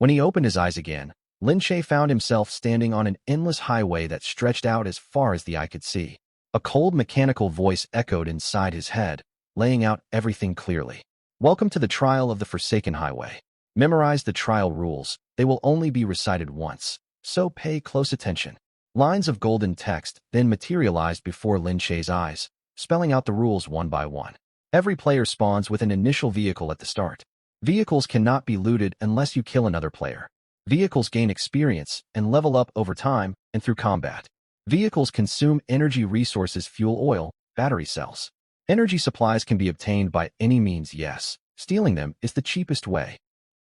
When he opened his eyes again, Lin Che found himself standing on an endless highway that stretched out as far as the eye could see. A cold mechanical voice echoed inside his head, laying out everything clearly. Welcome to the trial of the Forsaken Highway. Memorize the trial rules. They will only be recited once, so pay close attention. Lines of golden text then materialized before Lin Che's eyes, spelling out the rules one by one. Every player spawns with an initial vehicle at the start. Vehicles cannot be looted unless you kill another player. Vehicles gain experience and level up over time and through combat. Vehicles consume energy resources, fuel, oil, battery cells. Energy supplies can be obtained by any means, yes. Stealing them is the cheapest way.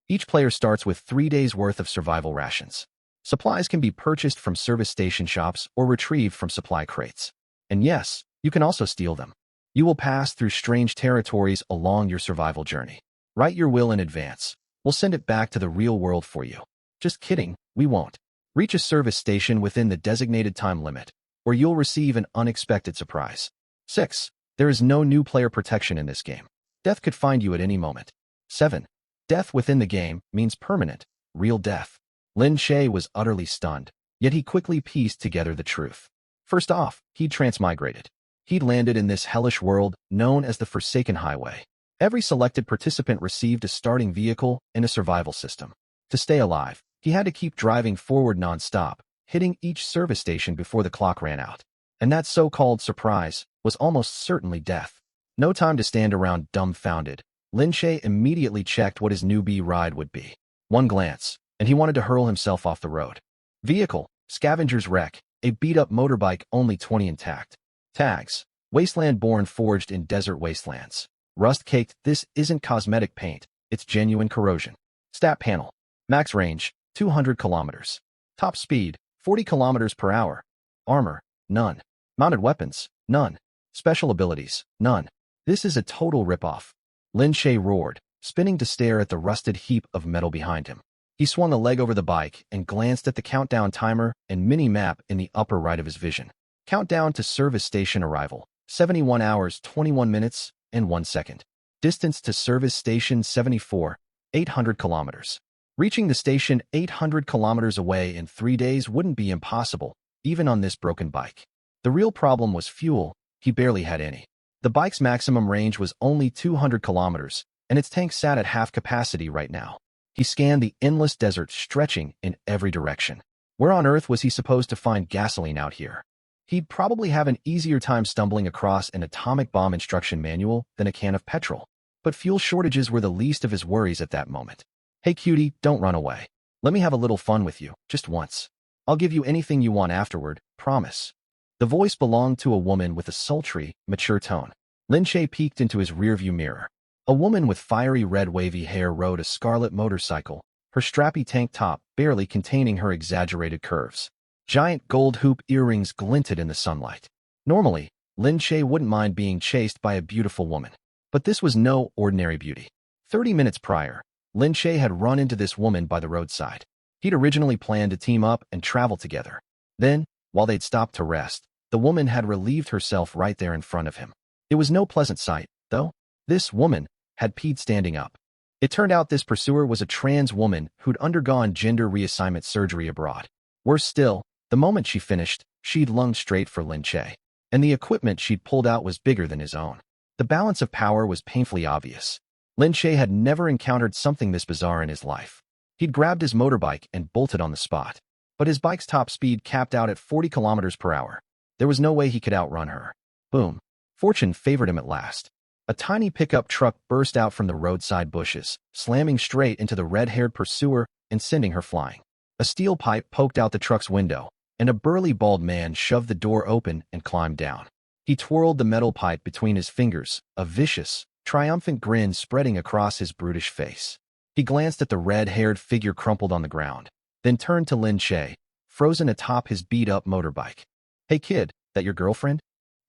Each player starts with 3 days' worth of survival rations. Supplies can be purchased from service station shops or retrieved from supply crates. And yes, you can also steal them. You will pass through strange territories along your survival journey. Write your will in advance. We'll send it back to the real world for you. Just kidding, we won't. Reach a service station within the designated time limit, or you'll receive an unexpected surprise. 6. There is no new player protection in this game. Death could find you at any moment. 7. Death within the game means permanent, real death. Lin Che was utterly stunned, yet he quickly pieced together the truth. First off, he'd transmigrated. He'd landed in this hellish world known as the Forsaken Highway. Every selected participant received a starting vehicle and a survival system. To stay alive, he had to keep driving forward non-stop, hitting each service station before the clock ran out. And that so-called surprise was almost certainly death. No time to stand around dumbfounded. Lin Che immediately checked what his newbie ride would be. One glance, and he wanted to hurl himself off the road. Vehicle, scavenger's wreck, a beat-up motorbike only 20 intact. Tags, wasteland-born forged in desert wastelands. Rust-caked, this isn't cosmetic paint, it's genuine corrosion. Stat panel, max range, 200 kilometers. Top speed, 40 kilometers per hour. Armor, none. Mounted weapons, none. Special abilities, none. This is a total ripoff. Lin Che roared, spinning to stare at the rusted heap of metal behind him. He swung a leg over the bike and glanced at the countdown timer and mini-map in the upper right of his vision. Countdown to service station arrival, 71 hours, 21 minutes, and 1 second. Distance to service station 74, 800 kilometers. Reaching the station 800 kilometers away in 3 days wouldn't be impossible, even on this broken bike. The real problem was fuel. He barely had any. The bike's maximum range was only 200 kilometers, and its tank sat at half capacity right now. He scanned the endless desert stretching in every direction. Where on earth was he supposed to find gasoline out here? He'd probably have an easier time stumbling across an atomic bomb instruction manual than a can of petrol. But fuel shortages were the least of his worries at that moment. Hey cutie, don't run away. Let me have a little fun with you, just once. I'll give you anything you want afterward, promise. The voice belonged to a woman with a sultry, mature tone. Lin Che peeked into his rearview mirror. A woman with fiery red wavy hair rode a scarlet motorcycle, her strappy tank top barely containing her exaggerated curves. Giant gold hoop earrings glinted in the sunlight. Normally, Lin Che wouldn't mind being chased by a beautiful woman. But this was no ordinary beauty. 30 minutes prior, Lin Che had run into this woman by the roadside. He'd originally planned to team up and travel together. Then, while they'd stopped to rest, the woman had relieved herself right there in front of him. It was no pleasant sight, though. This woman had peed standing up. It turned out this pursuer was a trans woman who'd undergone gender reassignment surgery abroad. Worse still, the moment she finished, she'd lunged straight for Lin Che. And the equipment she'd pulled out was bigger than his own. The balance of power was painfully obvious. Lin Che had never encountered something this bizarre in his life. He'd grabbed his motorbike and bolted on the spot. But his bike's top speed capped out at 40 kilometers per hour. There was no way he could outrun her. Boom. Fortune favored him at last. A tiny pickup truck burst out from the roadside bushes, slamming straight into the red-haired pursuer and sending her flying. A steel pipe poked out the truck's window, and a burly bald man shoved the door open and climbed down. He twirled the metal pipe between his fingers, a vicious, triumphant grin spreading across his brutish face. He glanced at the red-haired figure crumpled on the ground, then turned to Lin Che, frozen atop his beat-up motorbike. Hey kid, that your girlfriend?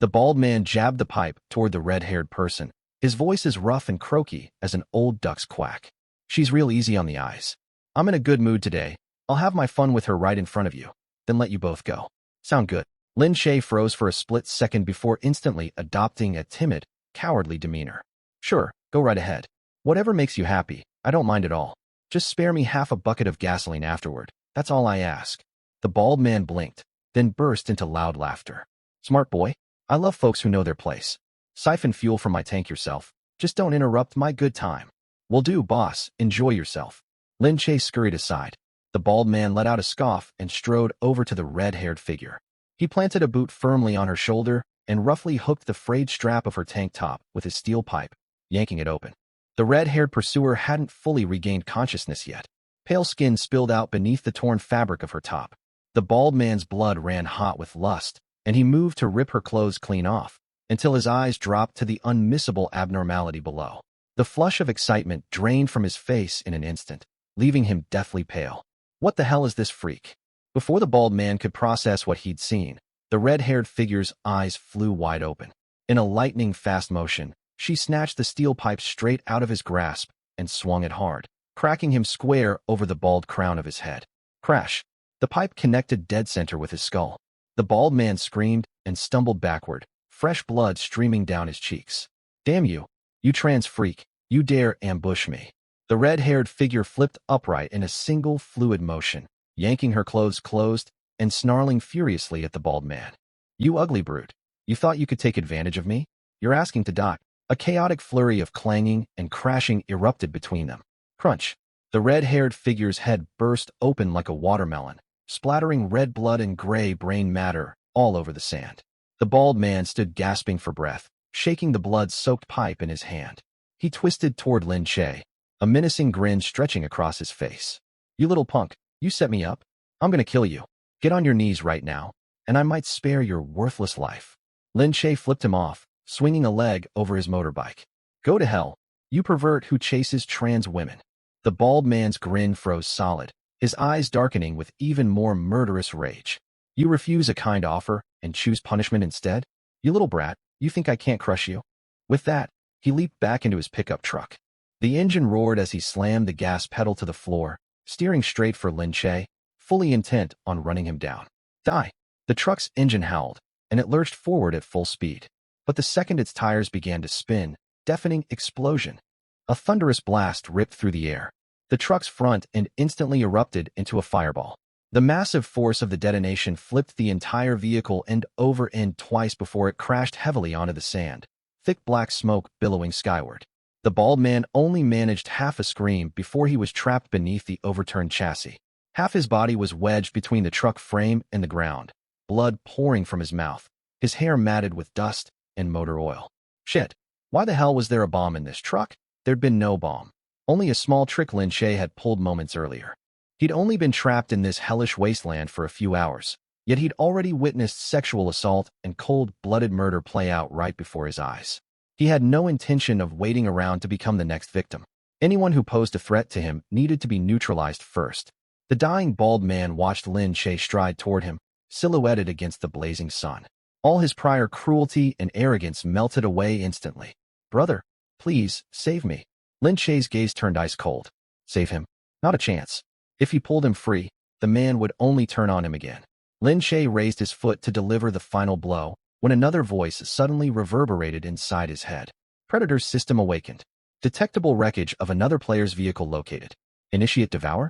The bald man jabbed the pipe toward the red-haired person, his voice as rough and croaky as an old duck's quack. She's real easy on the eyes. I'm in a good mood today. I'll have my fun with her right in front of you, then let you both go. Sound good? Lin Che froze for a split second before instantly adopting a timid, cowardly demeanor. Sure, go right ahead. Whatever makes you happy, I don't mind at all. Just spare me half a bucket of gasoline afterward. That's all I ask. The bald man blinked, then burst into loud laughter. Smart boy. I love folks who know their place. Siphon fuel from my tank yourself. Just don't interrupt my good time. Will do, boss. Enjoy yourself. Lin Che scurried aside. The bald man let out a scoff and strode over to the red-haired figure. He planted a boot firmly on her shoulder and roughly hooked the frayed strap of her tank top with his steel pipe, yanking it open. The red-haired pursuer hadn't fully regained consciousness yet. Pale skin spilled out beneath the torn fabric of her top. The bald man's blood ran hot with lust, and he moved to rip her clothes clean off, until his eyes dropped to the unmissable abnormality below. The flush of excitement drained from his face in an instant, leaving him deathly pale. What the hell is this freak? Before the bald man could process what he'd seen, the red-haired figure's eyes flew wide open. In a lightning-fast motion, she snatched the steel pipe straight out of his grasp and swung it hard, cracking him square over the bald crown of his head. Crash! The pipe connected dead center with his skull. The bald man screamed and stumbled backward, fresh blood streaming down his cheeks. Damn you! You trans freak! You dare ambush me! The red-haired figure flipped upright in a single fluid motion, yanking her clothes closed and snarling furiously at the bald man. You ugly brute! You thought you could take advantage of me? You're asking to die. A chaotic flurry of clanging and crashing erupted between them. Crunch! The red-haired figure's head burst open like a watermelon, splattering red blood and gray brain matter all over the sand. The bald man stood gasping for breath, shaking the blood-soaked pipe in his hand. He twisted toward Lin Che, a menacing grin stretching across his face. You little punk, you set me up. I'm gonna kill you. Get on your knees right now, and I might spare your worthless life. Lin Che flipped him off, swinging a leg over his motorbike. Go to hell, you pervert who chases trans women. The bald man's grin froze solid, his eyes darkening with even more murderous rage. You refuse a kind offer and choose punishment instead? You little brat, you think I can't crush you? With that, he leaped back into his pickup truck. The engine roared as he slammed the gas pedal to the floor, steering straight for Lin Che, fully intent on running him down. Die! The truck's engine howled, and it lurched forward at full speed. But the second its tires began to spin, deafening explosion. A thunderous blast ripped through the air. The truck's front end instantly erupted into a fireball. The massive force of the detonation flipped the entire vehicle end over end twice before it crashed heavily onto the sand, thick black smoke billowing skyward. The bald man only managed half a scream before he was trapped beneath the overturned chassis. Half his body was wedged between the truck frame and the ground, blood pouring from his mouth, his hair matted with dust and motor oil. Shit, why the hell was there a bomb in this truck? There'd been no bomb. Only a small trick Lin Che had pulled moments earlier. He'd only been trapped in this hellish wasteland for a few hours, yet he'd already witnessed sexual assault and cold-blooded murder play out right before his eyes. He had no intention of waiting around to become the next victim. Anyone who posed a threat to him needed to be neutralized first. The dying bald man watched Lin Che stride toward him, silhouetted against the blazing sun. All his prior cruelty and arrogance melted away instantly. Brother, please, save me. Lin Che's gaze turned ice cold. Save him? Not a chance. If he pulled him free, the man would only turn on him again. Lin Che raised his foot to deliver the final blow, when another voice suddenly reverberated inside his head. Predator's system awakened. Detectable wreckage of another player's vehicle located. Initiate devour?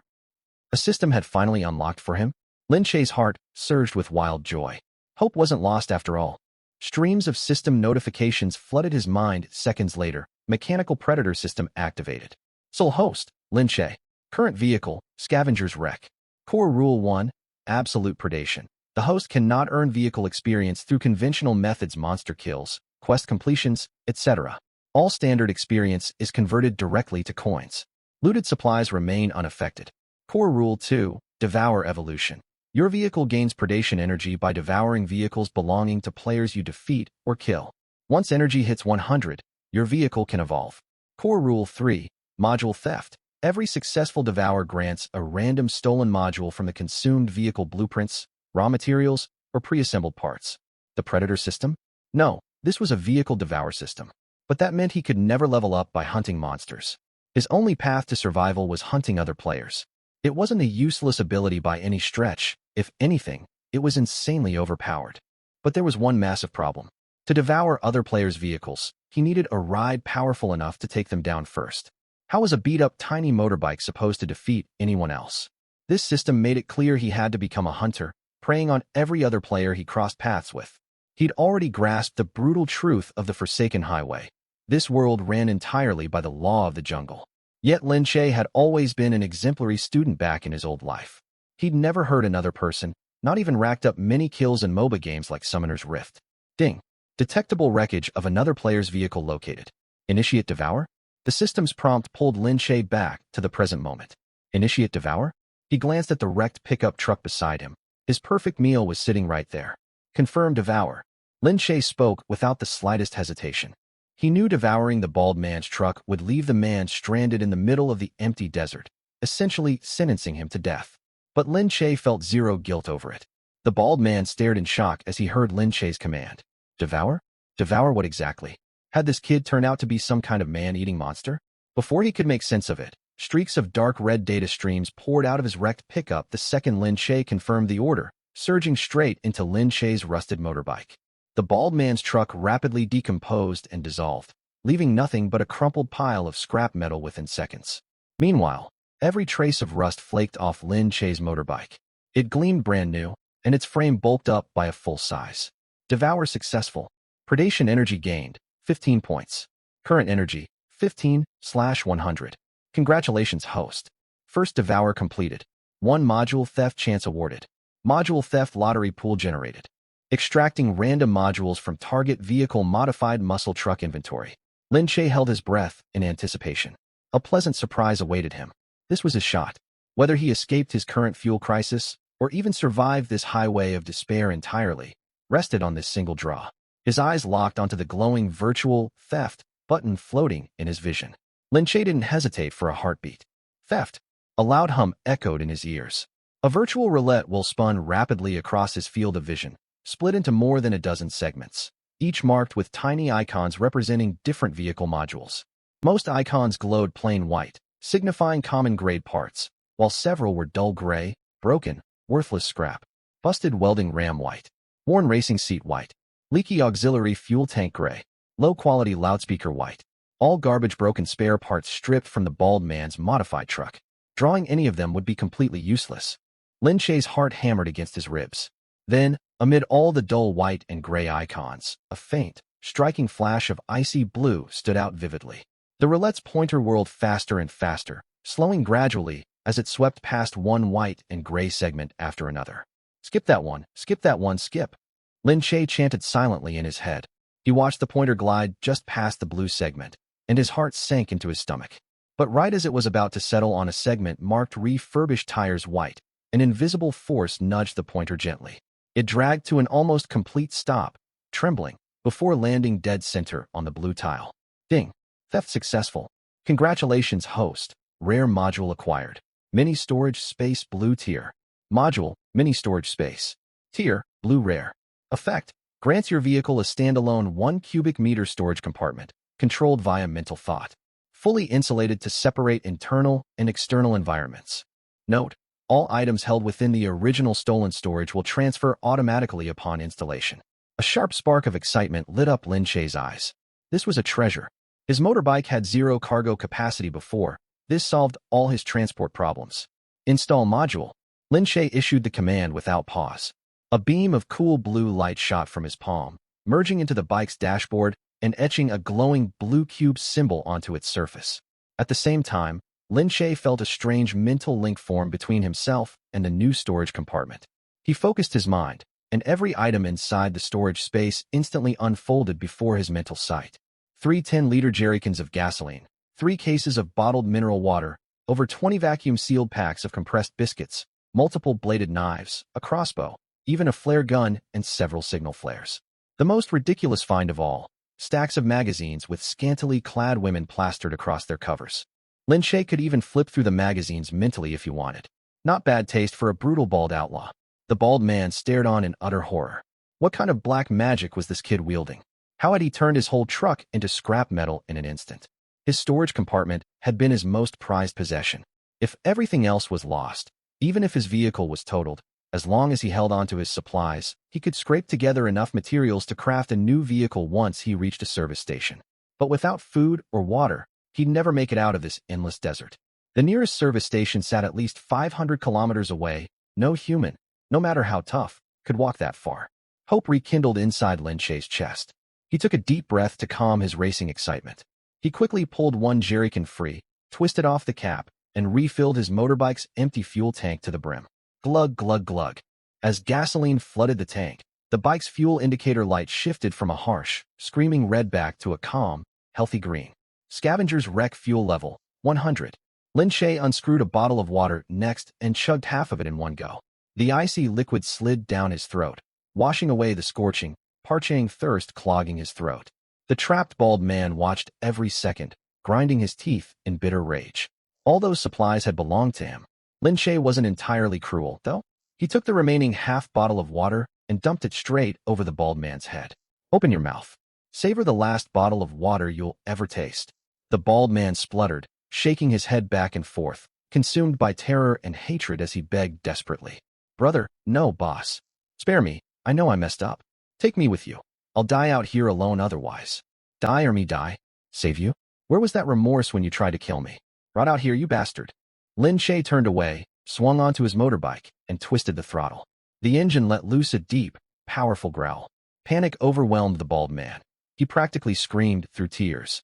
A system had finally unlocked for him. Lin Che's heart surged with wild joy. Hope wasn't lost after all. Streams of system notifications flooded his mind seconds later. Mechanical Predator system activated. Sole host, Lin Che. Current vehicle, Scavenger's Wreck. Core Rule 1, Absolute Predation. The host cannot earn vehicle experience through conventional methods, monster kills, quest completions, etc. All standard experience is converted directly to coins. Looted supplies remain unaffected. Core Rule 2, Devour Evolution. Your vehicle gains predation energy by devouring vehicles belonging to players you defeat or kill. Once energy hits 100, your vehicle can evolve. Core Rule 3, Module Theft. Every successful devour grants a random stolen module from the consumed vehicle blueprints, raw materials, or pre-assembled parts. The Predator system? No, this was a vehicle devour system. But that meant he could never level up by hunting monsters. His only path to survival was hunting other players. It wasn't a useless ability by any stretch. If anything, it was insanely overpowered. But there was one massive problem. To devour other players' vehicles, he needed a ride powerful enough to take them down first. How was a beat-up tiny motorbike supposed to defeat anyone else? This system made it clear he had to become a hunter, preying on every other player he crossed paths with. He'd already grasped the brutal truth of the Forsaken Highway. This world ran entirely by the law of the jungle. Yet Lin Che had always been an exemplary student back in his old life. He'd never hurt another person, not even racked up many kills in MOBA games like Summoner's Rift. Ding. Detectable wreckage of another player's vehicle located. Initiate Devour? The system's prompt pulled Lin Che back to the present moment. Initiate Devour? He glanced at the wrecked pickup truck beside him. His perfect meal was sitting right there. Confirm Devour. Lin Che spoke without the slightest hesitation. He knew devouring the bald man's truck would leave the man stranded in the middle of the empty desert, essentially sentencing him to death. But Lin Che felt zero guilt over it. The bald man stared in shock as he heard Lin Che's command. Devour? Devour what exactly? Had this kid turned out to be some kind of man-eating monster? Before he could make sense of it, streaks of dark red data streams poured out of his wrecked pickup the second Lin Che confirmed the order, surging straight into Lin Che's rusted motorbike. The bald man's truck rapidly decomposed and dissolved, leaving nothing but a crumpled pile of scrap metal within seconds. Meanwhile, every trace of rust flaked off Lin Che's motorbike. It gleamed brand new, and its frame bulked up by a full size. Devour successful. Predation energy gained, 15 points. Current energy, 15/100. Congratulations, host. First Devour completed. 1 module theft chance awarded. Module theft lottery pool generated. Extracting random modules from target vehicle modified muscle truck inventory. Lin Che held his breath in anticipation. A pleasant surprise awaited him. This was his shot. Whether he escaped his current fuel crisis or even survived this highway of despair entirely, rested on this single draw. His eyes locked onto the glowing virtual theft button floating in his vision. Lin Che didn't hesitate for a heartbeat. Theft. A loud hum echoed in his ears. A virtual roulette wheel spun rapidly across his field of vision, split into more than a dozen segments, each marked with tiny icons representing different vehicle modules. Most icons glowed plain white, signifying common-grade parts, while several were dull gray, broken, worthless scrap. Busted welding ram white. Worn racing seat white. Leaky auxiliary fuel tank gray. Low-quality loudspeaker white. All garbage broken spare parts stripped from the bald man's modified truck. Drawing any of them would be completely useless. Lin Che's heart hammered against his ribs. Then, amid all the dull white and gray icons, a faint, striking flash of icy blue stood out vividly. The roulette's pointer whirled faster and faster, slowing gradually as it swept past one white and gray segment after another. Skip that one, skip that one, skip. Lin Che chanted silently in his head. He watched the pointer glide just past the blue segment, and his heart sank into his stomach. But right as it was about to settle on a segment marked refurbished tires white, an invisible force nudged the pointer gently. It dragged to an almost complete stop, trembling, before landing dead center on the blue tile. Ding. Theft successful. Congratulations, host. Rare module acquired. Mini storage space blue tier. Module, mini storage space. Tier, blue rare. Effect. Grants your vehicle a standalone 1 cubic meter storage compartment, controlled via mental thought. Fully insulated to separate internal and external environments. Note. All items held within the original stolen storage will transfer automatically upon installation. A sharp spark of excitement lit up Lin Che's eyes. This was a treasure. His motorbike had zero cargo capacity before. This solved all his transport problems. Install module. Lin Che issued the command without pause. A beam of cool blue light shot from his palm, merging into the bike's dashboard and etching a glowing blue cube symbol onto its surface. At the same time, Lin Che felt a strange mental link form between himself and the new storage compartment. He focused his mind, and every item inside the storage space instantly unfolded before his mental sight. 3 10-liter jerrycans of gasoline, 3 cases of bottled mineral water, over 20 vacuum-sealed packs of compressed biscuits, multiple bladed knives, a crossbow, even a flare gun, and several signal flares. The most ridiculous find of all, stacks of magazines with scantily clad women plastered across their covers. Lin Che could even flip through the magazines mentally if he wanted. Not bad taste for a brutal bald outlaw. The bald man stared on in utter horror. What kind of black magic was this kid wielding? How had he turned his whole truck into scrap metal in an instant? His storage compartment had been his most prized possession. If everything else was lost, even if his vehicle was totaled, as long as he held on to his supplies, he could scrape together enough materials to craft a new vehicle once he reached a service station. But without food or water, He'd never make it out of this endless desert. The nearest service station sat at least 500 kilometers away. No human, no matter how tough, could walk that far. Hope rekindled inside Lin Che's chest. He took a deep breath to calm his racing excitement. He quickly pulled one jerrycan free, twisted off the cap, and refilled his motorbike's empty fuel tank to the brim. Glug, glug, glug. As gasoline flooded the tank, the bike's fuel indicator light shifted from a harsh, screaming red back to a calm, healthy green. Scavenger's wreck fuel level, 100. Lin Che unscrewed a bottle of water next and chugged half of it in one go. The icy liquid slid down his throat, washing away the scorching, parching thirst clogging his throat. The trapped bald man watched every second, grinding his teeth in bitter rage. All those supplies had belonged to him. Lin Che wasn't entirely cruel, though. He took the remaining half bottle of water and dumped it straight over the bald man's head. Open your mouth. Savor the last bottle of water you'll ever taste. The bald man spluttered, shaking his head back and forth, consumed by terror and hatred as he begged desperately. Brother, no, boss. Spare me. I know I messed up. Take me with you. I'll die out here alone otherwise. Die or me die. Save you? Where was that remorse when you tried to kill me? Right out here, you bastard. Lin Che turned away, swung onto his motorbike, and twisted the throttle. The engine let loose a deep, powerful growl. Panic overwhelmed the bald man. He practically screamed through tears.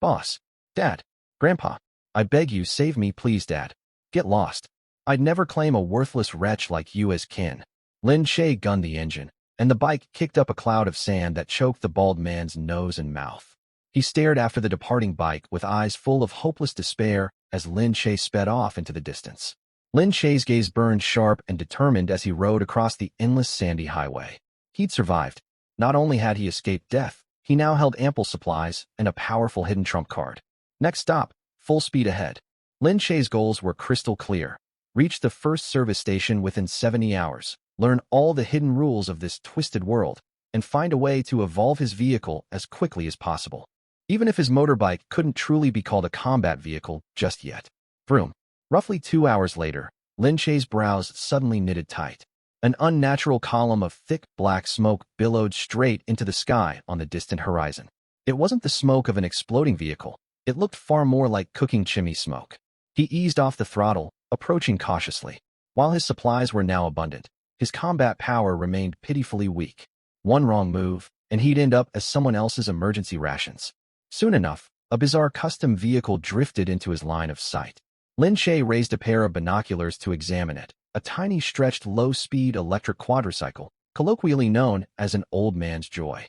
Boss. Dad. Grandpa. I beg you, save me, please, Dad. Get lost. I'd never claim a worthless wretch like you as kin. Lin Che gunned the engine, and the bike kicked up a cloud of sand that choked the bald man's nose and mouth. He stared after the departing bike with eyes full of hopeless despair as Lin Che sped off into the distance. Lin Che's gaze burned sharp and determined as he rode across the endless sandy highway. He'd survived. Not only had he escaped death, he now held ample supplies and a powerful hidden trump card. Next stop, full speed ahead. Lin Che's goals were crystal clear. Reach the first service station within 70 hours, learn all the hidden rules of this twisted world, and find a way to evolve his vehicle as quickly as possible. Even if his motorbike couldn't truly be called a combat vehicle just yet. Vroom. Roughly 2 hours later, Lin Che's brows suddenly knitted tight. An unnatural column of thick black smoke billowed straight into the sky on the distant horizon. It wasn't the smoke of an exploding vehicle. It looked far more like cooking chimney smoke. He eased off the throttle, approaching cautiously. While his supplies were now abundant, his combat power remained pitifully weak. One wrong move, and he'd end up as someone else's emergency rations. Soon enough, a bizarre custom vehicle drifted into his line of sight. Lin Che raised a pair of binoculars to examine it, a tiny stretched low-speed electric quadricycle, colloquially known as an old man's joy.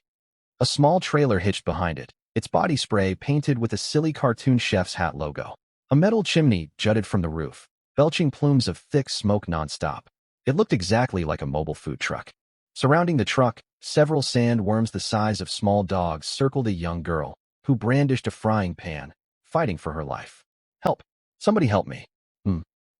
A small trailer hitched behind it, its body spray painted with a silly cartoon chef's hat logo. A metal chimney jutted from the roof, belching plumes of thick smoke nonstop. It looked exactly like a mobile food truck. Surrounding the truck, several sandworms the size of small dogs circled a young girl, who brandished a frying pan, fighting for her life. Help! Somebody help me.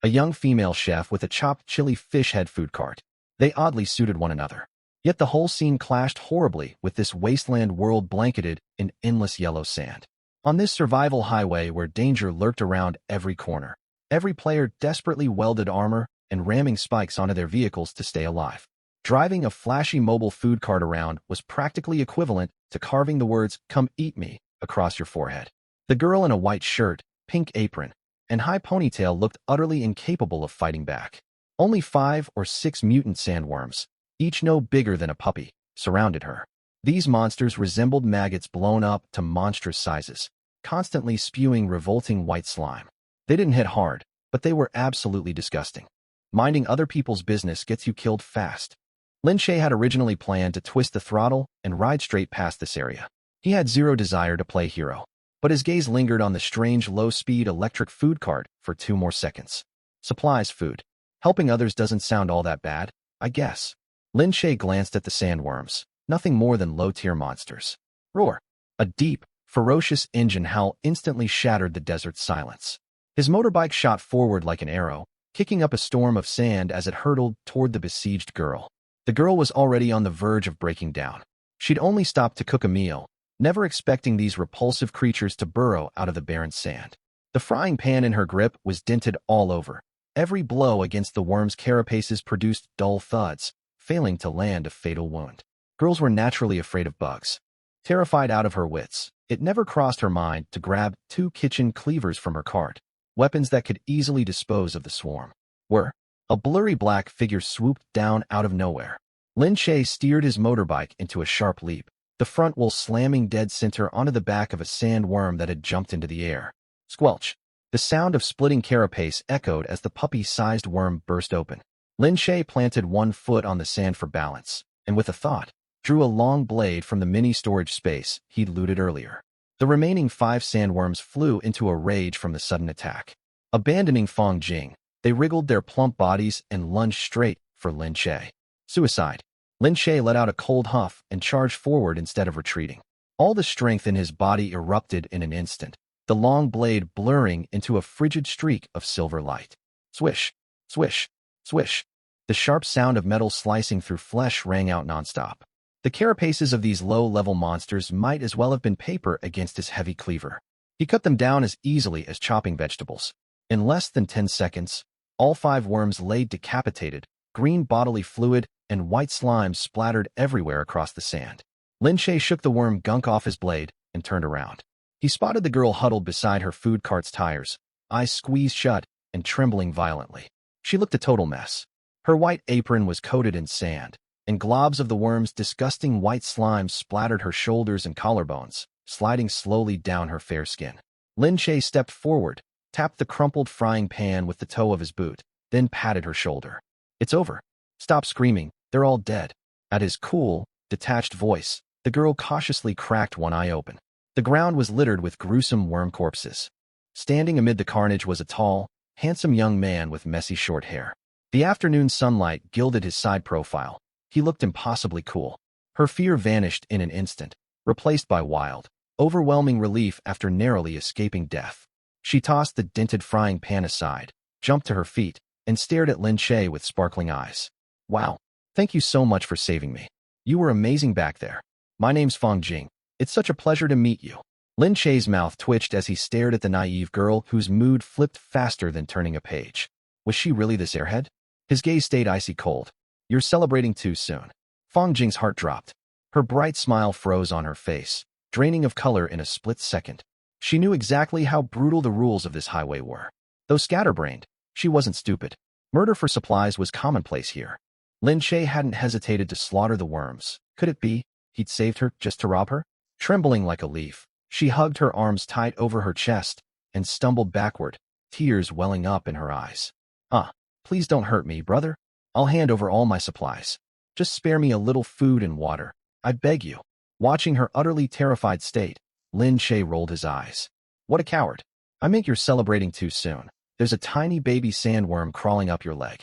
A young female chef with a chopped chili fish head food cart. They oddly suited one another. Yet the whole scene clashed horribly with this wasteland world blanketed in endless yellow sand. On this survival highway where danger lurked around every corner, every player desperately welded armor and ramming spikes onto their vehicles to stay alive. Driving a flashy mobile food cart around was practically equivalent to carving the words, "Come eat me," across your forehead. The girl in a white shirt, pink apron, and high ponytail looked utterly incapable of fighting back. Only 5 or 6 mutant sandworms, each no bigger than a puppy, surrounded her. These monsters resembled maggots blown up to monstrous sizes, constantly spewing revolting white slime. They didn't hit hard, but they were absolutely disgusting. Minding other people's business gets you killed fast. Lin Che had originally planned to twist the throttle and ride straight past this area. He had zero desire to play hero, but his gaze lingered on the strange low-speed electric food cart for 2 more seconds. Supplies, food. Helping others doesn't sound all that bad, I guess. Lin Che glanced at the sandworms, nothing more than low-tier monsters. Roar! A deep, ferocious engine howl instantly shattered the desert's silence. His motorbike shot forward like an arrow, kicking up a storm of sand as it hurtled toward the besieged girl. The girl was already on the verge of breaking down. She'd only stopped to cook a meal, never expecting these repulsive creatures to burrow out of the barren sand. The frying pan in her grip was dented all over. Every blow against the worm's carapaces produced dull thuds, failing to land a fatal wound. Girls were naturally afraid of bugs. Terrified out of her wits, it never crossed her mind to grab 2 kitchen cleavers from her cart, weapons that could easily dispose of the swarm. Where a blurry black figure swooped down out of nowhere. Lin Che steered his motorbike into a sharp leap, the front wheel slamming dead center onto the back of a sandworm that had jumped into the air. Squelch! The sound of splitting carapace echoed as the puppy-sized worm burst open. Lin Che planted one foot on the sand for balance, and with a thought, drew a long blade from the mini storage space he'd looted earlier. The remaining 5 sandworms flew into a rage from the sudden attack. Abandoning Fong Jing, they wriggled their plump bodies and lunged straight for Lin Che. Suicide. Lin Che let out a cold huff and charged forward instead of retreating. All the strength in his body erupted in an instant, the long blade blurring into a frigid streak of silver light. Swish, swish, swish. The sharp sound of metal slicing through flesh rang out nonstop. The carapaces of these low-level monsters might as well have been paper against his heavy cleaver. He cut them down as easily as chopping vegetables. In less than 10 seconds, all 5 worms lay decapitated, green bodily fluid and white slime splattered everywhere across the sand. Lin Che shook the worm gunk off his blade and turned around. He spotted the girl huddled beside her food cart's tires, eyes squeezed shut and trembling violently. She looked a total mess. Her white apron was coated in sand, and globs of the worm's disgusting white slime splattered her shoulders and collarbones, sliding slowly down her fair skin. Lin Che stepped forward, tapped the crumpled frying pan with the toe of his boot, then patted her shoulder. It's over. Stop screaming, they're all dead. At his cool, detached voice, the girl cautiously cracked one eye open. The ground was littered with gruesome worm corpses. Standing amid the carnage was a tall, handsome young man with messy short hair. The afternoon sunlight gilded his side profile. He looked impossibly cool. Her fear vanished in an instant, replaced by wild, overwhelming relief after narrowly escaping death. She tossed the dented frying pan aside, jumped to her feet, and stared at Lin Che with sparkling eyes. Wow, thank you so much for saving me. You were amazing back there. My name's Fong Jing. It's such a pleasure to meet you. Lin Che's mouth twitched as he stared at the naive girl whose mood flipped faster than turning a page. Was she really this airhead? His gaze stayed icy cold. You're celebrating too soon. Fong Jing's heart dropped. Her bright smile froze on her face, draining of color in a split second. She knew exactly how brutal the rules of this highway were. Though scatterbrained, she wasn't stupid. Murder for supplies was commonplace here. Lin Che hadn't hesitated to slaughter the worms. Could it be he'd saved her just to rob her? Trembling like a leaf, she hugged her arms tight over her chest and stumbled backward, tears welling up in her eyes. Please don't hurt me, brother. I'll hand over all my supplies. Just spare me a little food and water. I beg you. Watching her utterly terrified state, Lin Che rolled his eyes. What a coward. I think you're celebrating too soon. There's a tiny baby sandworm crawling up your leg.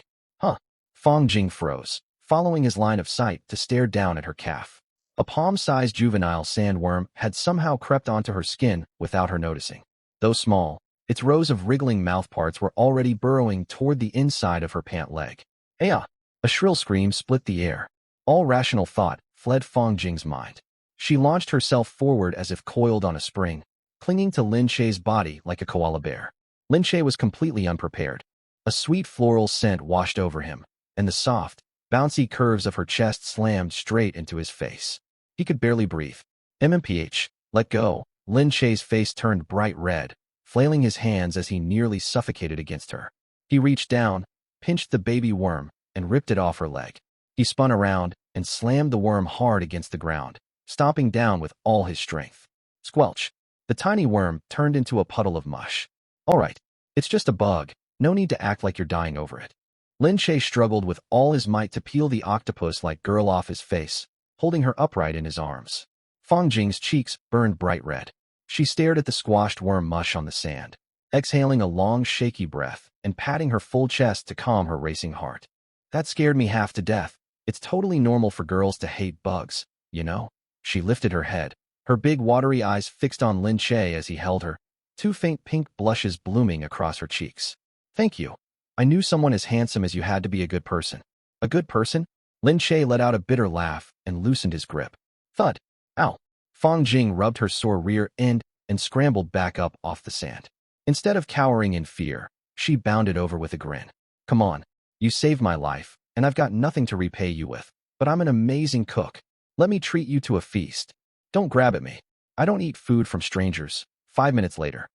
Fong Jing froze, following his line of sight to stare down at her calf. A palm-sized juvenile sandworm had somehow crept onto her skin without her noticing. Though small, its rows of wriggling mouthparts were already burrowing toward the inside of her pant leg. A shrill scream split the air. All rational thought fled Fong Jing's mind. She launched herself forward as if coiled on a spring, clinging to Lin Che's body like a koala bear. Lin Che was completely unprepared. A sweet floral scent washed over him, and the soft, bouncy curves of her chest slammed straight into his face. He could barely breathe. MMPH, let go. Lin Che's face turned bright red, flailing his hands as he nearly suffocated against her. He reached down, pinched the baby worm, and ripped it off her leg. He spun around and slammed the worm hard against the ground, stomping down with all his strength. Squelch! The tiny worm turned into a puddle of mush. All right, it's just a bug. No need to act like you're dying over it. Lin Che struggled with all his might to peel the octopus-like girl off his face, holding her upright in his arms. Fong Jing's cheeks burned bright red. She stared at the squashed worm mush on the sand, exhaling a long, shaky breath and patting her full chest to calm her racing heart. That scared me half to death. It's totally normal for girls to hate bugs, you know? She lifted her head, her big watery eyes fixed on Lin Che as he held her, 2 faint pink blushes blooming across her cheeks. Thank you. I knew someone as handsome as you had to be a good person. A good person? Lin Che let out a bitter laugh and loosened his grip. Thud. Ow. Fong Jing rubbed her sore rear end and scrambled back up off the sand. Instead of cowering in fear, she bounded over with a grin. Come on. You saved my life, and I've got nothing to repay you with, but I'm an amazing cook. Let me treat you to a feast. Don't grab at me. I don't eat food from strangers. 5 minutes later.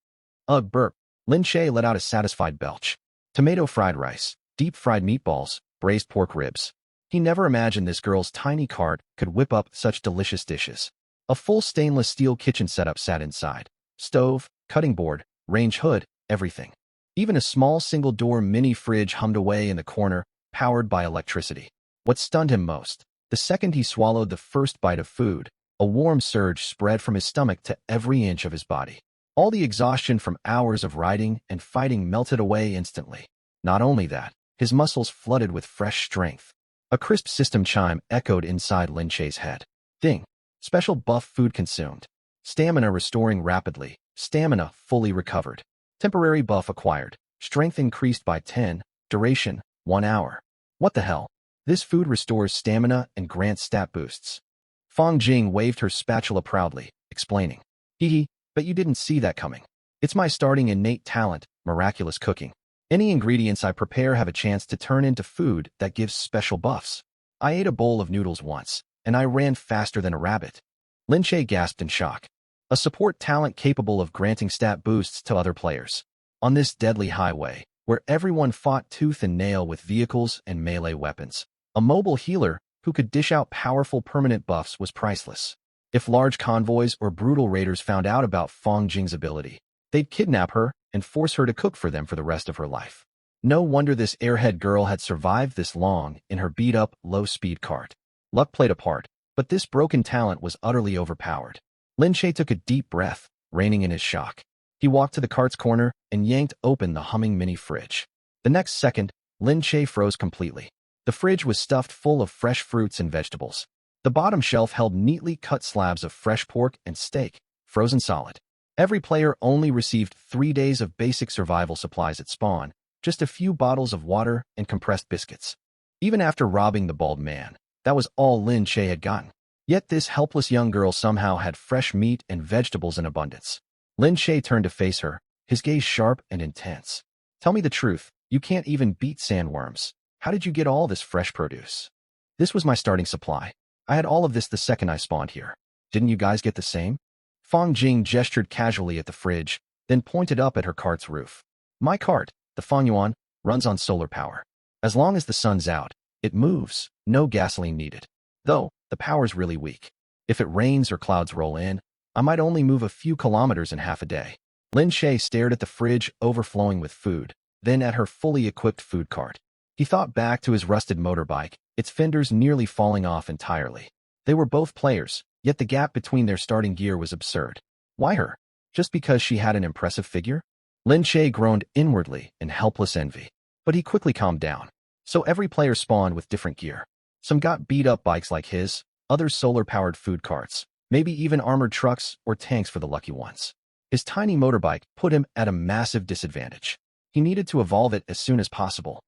Ugh, burp. Lin Che let out a satisfied belch. Tomato fried rice, deep fried meatballs, braised pork ribs. He never imagined this girl's tiny cart could whip up such delicious dishes. A full stainless steel kitchen setup sat inside. Stove, cutting board, range hood, everything. Even a small single-door mini fridge hummed away in the corner, powered by electricity. What stunned him most, the second he swallowed the first bite of food, a warm surge spread from his stomach to every inch of his body. All the exhaustion from hours of riding and fighting melted away instantly. Not only that, his muscles flooded with fresh strength. A crisp system chime echoed inside Lin Che's head. Ding. Special buff food consumed. Stamina restoring rapidly. Stamina fully recovered. Temporary buff acquired. Strength increased by 10. Duration, 1 hour. What the hell? This food restores stamina and grants stat boosts. Fong Jing waved her spatula proudly, explaining. Hee, but you didn't see that coming. It's my starting innate talent, miraculous cooking. Any ingredients I prepare have a chance to turn into food that gives special buffs. I ate a bowl of noodles once, and I ran faster than a rabbit. Lin Che gasped in shock. A support talent capable of granting stat boosts to other players. On this deadly highway, where everyone fought tooth and nail with vehicles and melee weapons, a mobile healer who could dish out powerful permanent buffs was priceless. If large convoys or brutal raiders found out about Fong Jing's ability, they'd kidnap her and force her to cook for them for the rest of her life. No wonder this airhead girl had survived this long in her beat-up, low-speed cart. Luck played a part, but this broken talent was utterly overpowered. Lin Che took a deep breath, reining in his shock. He walked to the cart's corner and yanked open the humming mini fridge. The next second, Lin Che froze completely. The fridge was stuffed full of fresh fruits and vegetables. The bottom shelf held neatly cut slabs of fresh pork and steak, frozen solid. Every player only received 3 days of basic survival supplies at spawn, just a few bottles of water and compressed biscuits. Even after robbing the bald man, that was all Lin Che had gotten. Yet this helpless young girl somehow had fresh meat and vegetables in abundance. Lin Che turned to face her, his gaze sharp and intense. Tell me the truth, you can't even beat sandworms. How did you get all this fresh produce? This was my starting supply. I had all of this the second I spawned here. Didn't you guys get the same? Fong Jing gestured casually at the fridge, then pointed up at her cart's roof. My cart, the Fongyuan, runs on solar power. As long as the sun's out, it moves, no gasoline needed. Though, the power's really weak. If it rains or clouds roll in, I might only move a few kilometers in half a day. Lin Che stared at the fridge overflowing with food, then at her fully equipped food cart. He thought back to his rusted motorbike, its fenders nearly falling off entirely. They were both players, yet the gap between their starting gear was absurd. Why her? Just because she had an impressive figure? Lin Che groaned inwardly in helpless envy. But he quickly calmed down. So every player spawned with different gear. Some got beat-up bikes like his, others solar-powered food carts, maybe even armored trucks or tanks for the lucky ones. His tiny motorbike put him at a massive disadvantage. He needed to evolve it as soon as possible.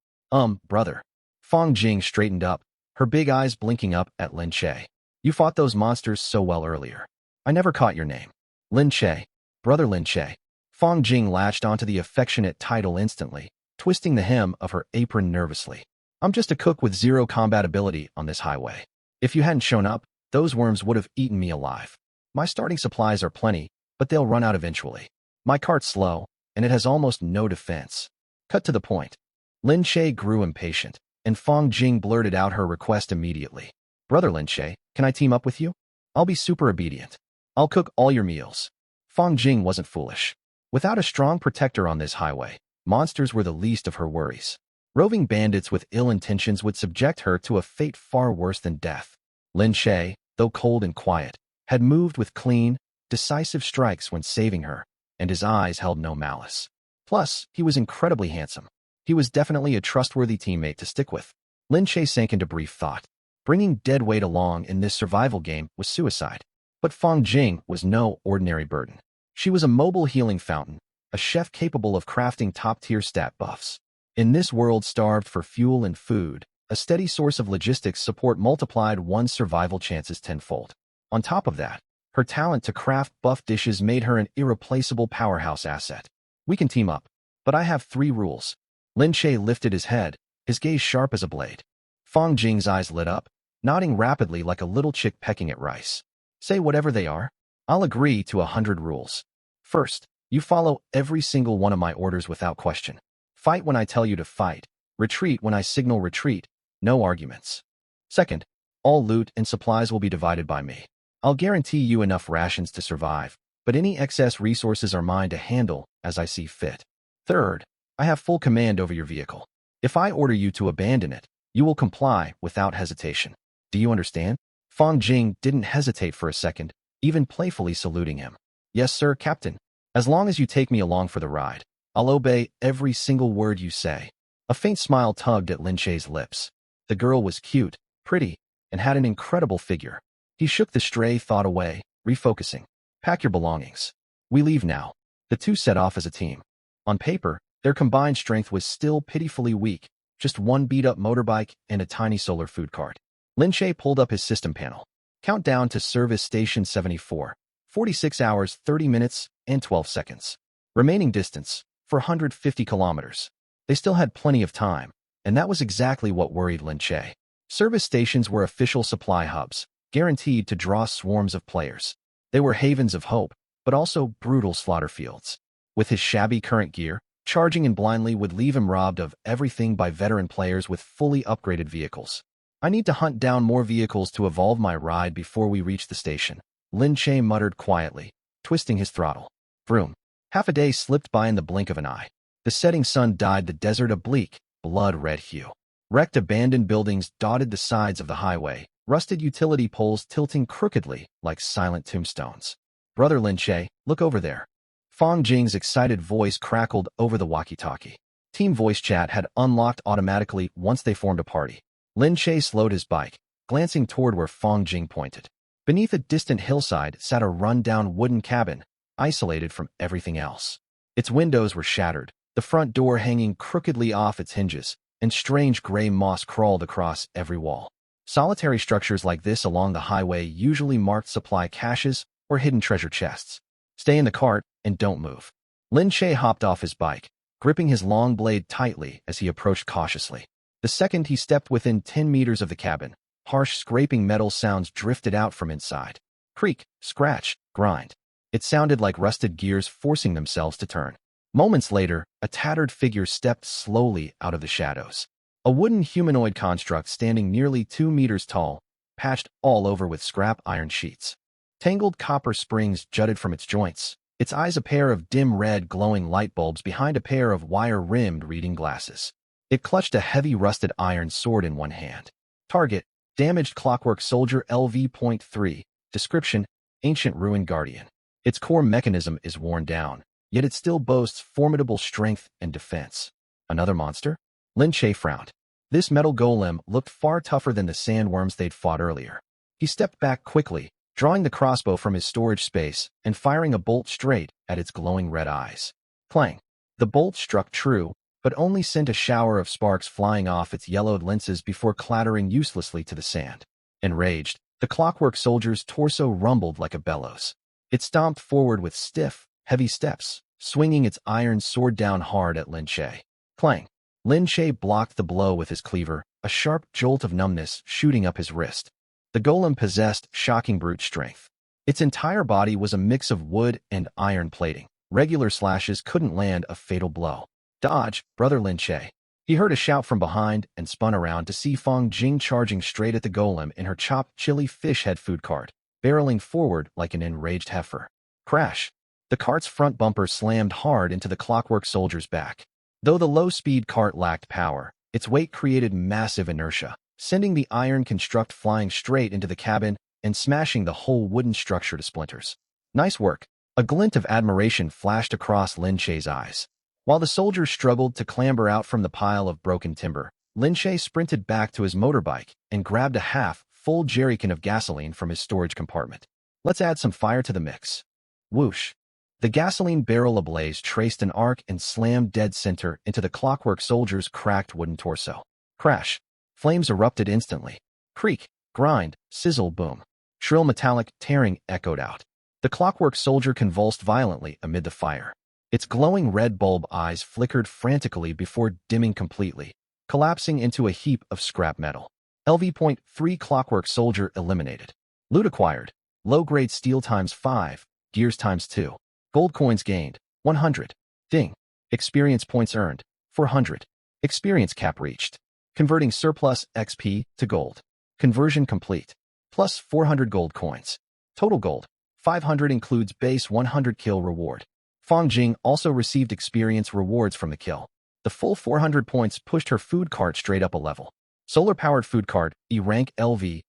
Brother. Fong Jing straightened up, her big eyes blinking up at Lin Che. You fought those monsters so well earlier. I never caught your name. Lin Che. Brother Lin Che. Fong Jing latched onto the affectionate title instantly, twisting the hem of her apron nervously. I'm just a cook with zero combat ability on this highway. If you hadn't shown up, those worms would have eaten me alive. My starting supplies are plenty, but they'll run out eventually. My cart's slow, and it has almost no defense. Cut to the point. Lin Che grew impatient, and Fong Jing blurted out her request immediately. Brother Lin Che, can I team up with you? I'll be super obedient. I'll cook all your meals. Fong Jing wasn't foolish. Without a strong protector on this highway, monsters were the least of her worries. Roving bandits with ill intentions would subject her to a fate far worse than death. Lin Che, though cold and quiet, had moved with clean, decisive strikes when saving her, and his eyes held no malice. Plus, he was incredibly handsome. He was definitely a trustworthy teammate to stick with. Lin Che sank into brief thought. Bringing dead weight along in this survival game was suicide. But Fong Jing was no ordinary burden. She was a mobile healing fountain, a chef capable of crafting top-tier stat buffs. In this world starved for fuel and food, a steady source of logistics support multiplied one's survival chances tenfold. On top of that, her talent to craft buff dishes made her an irreplaceable powerhouse asset. We can team up, but I have 3 rules. Lin Che lifted his head, his gaze sharp as a blade. Fong Jing's eyes lit up, nodding rapidly like a little chick pecking at rice. Say whatever they are. I'll agree to 100 rules. First, you follow every single one of my orders without question. Fight when I tell you to fight. Retreat when I signal retreat. No arguments. Second, all loot and supplies will be divided by me. I'll guarantee you enough rations to survive, but any excess resources are mine to handle as I see fit. Third, I have full command over your vehicle. If I order you to abandon it, you will comply without hesitation. Do you understand? Fang Jing didn't hesitate for a second, even playfully saluting him. Yes, sir, Captain. As long as you take me along for the ride, I'll obey every single word you say. A faint smile tugged at Lin Che's lips. The girl was cute, pretty, and had an incredible figure. He shook the stray thought away, refocusing. Pack your belongings. We leave now. The two set off as a team. On paper, their combined strength was still pitifully weak, just one beat-up motorbike and a tiny solar food cart. Lin Che pulled up his system panel. Countdown to service station 74. 46 hours, 30 minutes, and 12 seconds. Remaining distance, 450 kilometers. They still had plenty of time, and that was exactly what worried Lin Che. Service stations were official supply hubs, guaranteed to draw swarms of players. They were havens of hope, but also brutal slaughter fields. With his shabby current gear, charging in blindly would leave him robbed of everything by veteran players with fully upgraded vehicles. I need to hunt down more vehicles to evolve my ride before we reach the station, Lin Che muttered quietly, twisting his throttle. Vroom. Half a day slipped by in the blink of an eye. The setting sun dyed the desert a bleak, blood-red hue. Wrecked abandoned buildings dotted the sides of the highway, rusted utility poles tilting crookedly like silent tombstones. Brother Lin Che, look over there. Fang Jing's excited voice crackled over the walkie-talkie. Team voice chat had unlocked automatically once they formed a party. Lin Che slowed his bike, glancing toward where Fang Jing pointed. Beneath a distant hillside sat a run-down wooden cabin, isolated from everything else. Its windows were shattered, the front door hanging crookedly off its hinges, and strange gray moss crawled across every wall. Solitary structures like this along the highway usually marked supply caches or hidden treasure chests. Stay in the cart and don't move. Lin Che hopped off his bike, gripping his long blade tightly as he approached cautiously. The second he stepped within 10 meters of the cabin, harsh scraping metal sounds drifted out from inside. Creak, scratch, grind. It sounded like rusted gears forcing themselves to turn. Moments later, a tattered figure stepped slowly out of the shadows. A wooden humanoid construct standing nearly 2 meters tall, patched all over with scrap iron sheets. Tangled copper springs jutted from its joints, its eyes a pair of dim red glowing light bulbs behind a pair of wire-rimmed reading glasses. It clutched a heavy rusted iron sword in one hand. Target, damaged clockwork soldier LV.3. Description, ancient ruin guardian. Its core mechanism is worn down, yet it still boasts formidable strength and defense. Another monster? Lin Che frowned. This metal golem looked far tougher than the sandworms they'd fought earlier. He stepped back quickly, drawing the crossbow from his storage space and firing a bolt straight at its glowing red eyes. Clang. The bolt struck true, but only sent a shower of sparks flying off its yellowed lenses before clattering uselessly to the sand. Enraged, the clockwork soldier's torso rumbled like a bellows. It stomped forward with stiff, heavy steps, swinging its iron sword down hard at Lin Che. Clang. Lin Che blocked the blow with his cleaver, a sharp jolt of numbness shooting up his wrist. The golem possessed shocking brute strength. Its entire body was a mix of wood and iron plating. Regular slashes couldn't land a fatal blow. Dodge, brother Lin Che. He heard a shout from behind and spun around to see Fang Jing charging straight at the golem in her chopped chili fish head food cart, barreling forward like an enraged heifer. Crash. The cart's front bumper slammed hard into the clockwork soldier's back. Though the low-speed cart lacked power, its weight created massive inertia, sending the iron construct flying straight into the cabin and smashing the whole wooden structure to splinters. Nice work. A glint of admiration flashed across Lin Che's eyes. While the soldier struggled to clamber out from the pile of broken timber, Lin Che sprinted back to his motorbike and grabbed a half-full jerrycan of gasoline from his storage compartment. Let's add some fire to the mix. Whoosh. The gasoline barrel ablaze traced an arc and slammed dead center into the clockwork soldier's cracked wooden torso. Crash. Flames erupted instantly. Creak, grind, sizzle, boom. Shrill metallic tearing echoed out. The clockwork soldier convulsed violently amid the fire. Its glowing red bulb eyes flickered frantically before dimming completely, collapsing into a heap of scrap metal. LV.3 clockwork soldier eliminated. Loot acquired. Low-grade steel times 5, gears times 2. Gold coins gained, 100. Ding. Experience points earned, 400. Experience cap reached. Converting surplus XP to gold. Conversion complete. Plus 400 gold coins. Total gold, 500 includes base 100 kill reward. Fong Jing also received experience rewards from the kill. The full 400 points pushed her food cart straight up a level. Solar-powered food cart, E rank LV2,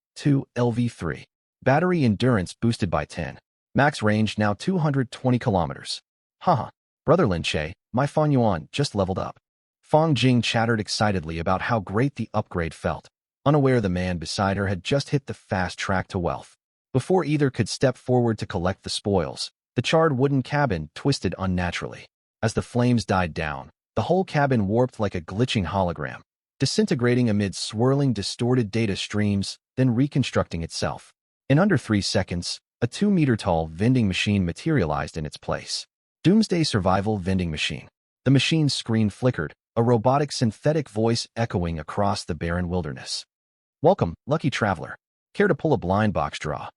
LV3. Battery endurance boosted by 10. Max range now 220 kilometers. Haha. Brother Lin Che, my Fong Yuan just leveled up. Fong Jing chattered excitedly about how great the upgrade felt, unaware the man beside her had just hit the fast track to wealth. Before either could step forward to collect the spoils, the charred wooden cabin twisted unnaturally. As the flames died down, the whole cabin warped like a glitching hologram, disintegrating amid swirling, distorted data streams, then reconstructing itself. In under 3 seconds, a 2-meter-tall vending machine materialized in its place. Doomsday Survival Vending Machine. The machine's screen flickered, a robotic synthetic voice echoing across the barren wilderness. Welcome, lucky traveler. Care to pull a blind box draw?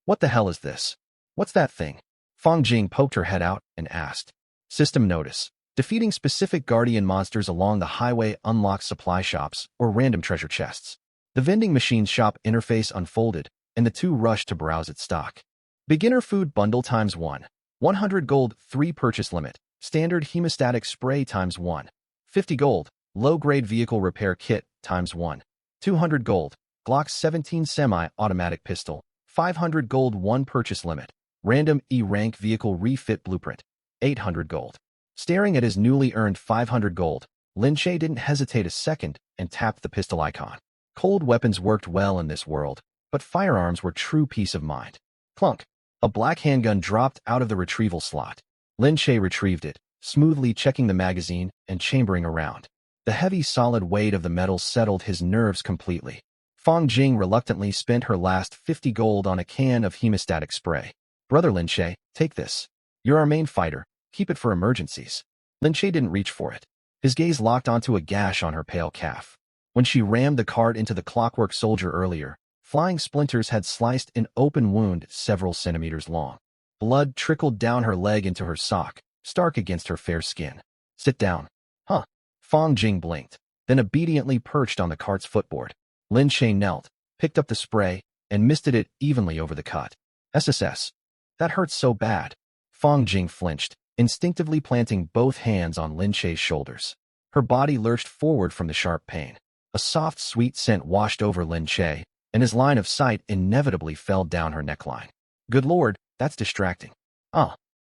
What the hell is this? What's that thing? Fong Jing poked her head out and asked. System notice. Defeating specific guardian monsters along the highway unlocks supply shops or random treasure chests. The vending machine's shop interface unfolded, and the two rushed to browse its stock. Beginner food bundle times 1. 100 gold, 3 purchase limit. Standard hemostatic spray times 1. 50 gold. Low-grade vehicle repair kit times 1. 200 gold. Glock 17 semi-automatic pistol. 500 gold, 1 purchase limit. Random E-rank vehicle refit blueprint. 800 gold. Staring at his newly earned 500 gold, Lin Che didn't hesitate a second and tapped the pistol icon. Cold weapons worked well in this world, but firearms were true peace of mind. Clunk. A black handgun dropped out of the retrieval slot. Lin Che retrieved it, smoothly checking the magazine and chambering around. The heavy solid weight of the metal settled his nerves completely. Fong Jing reluctantly spent her last 50 gold on a can of hemostatic spray. Brother Lin Che, take this. You're our main fighter. Keep it for emergencies. Lin Che didn't reach for it. His gaze locked onto a gash on her pale calf. When she rammed the cart into the clockwork soldier earlier, flying splinters had sliced an open wound several centimeters long. Blood trickled down her leg into her sock, stark against her fair skin. Sit down. Huh. Fong Jing blinked, then obediently perched on the cart's footboard. Lin Che knelt, picked up the spray, and misted it evenly over the cut. SSS. That hurts so bad. Fong Jing flinched, instinctively planting both hands on Lin Che's shoulders. Her body lurched forward from the sharp pain. A soft, sweet scent washed over Lin Che, and his line of sight inevitably fell down her neckline. Good lord, that's distracting.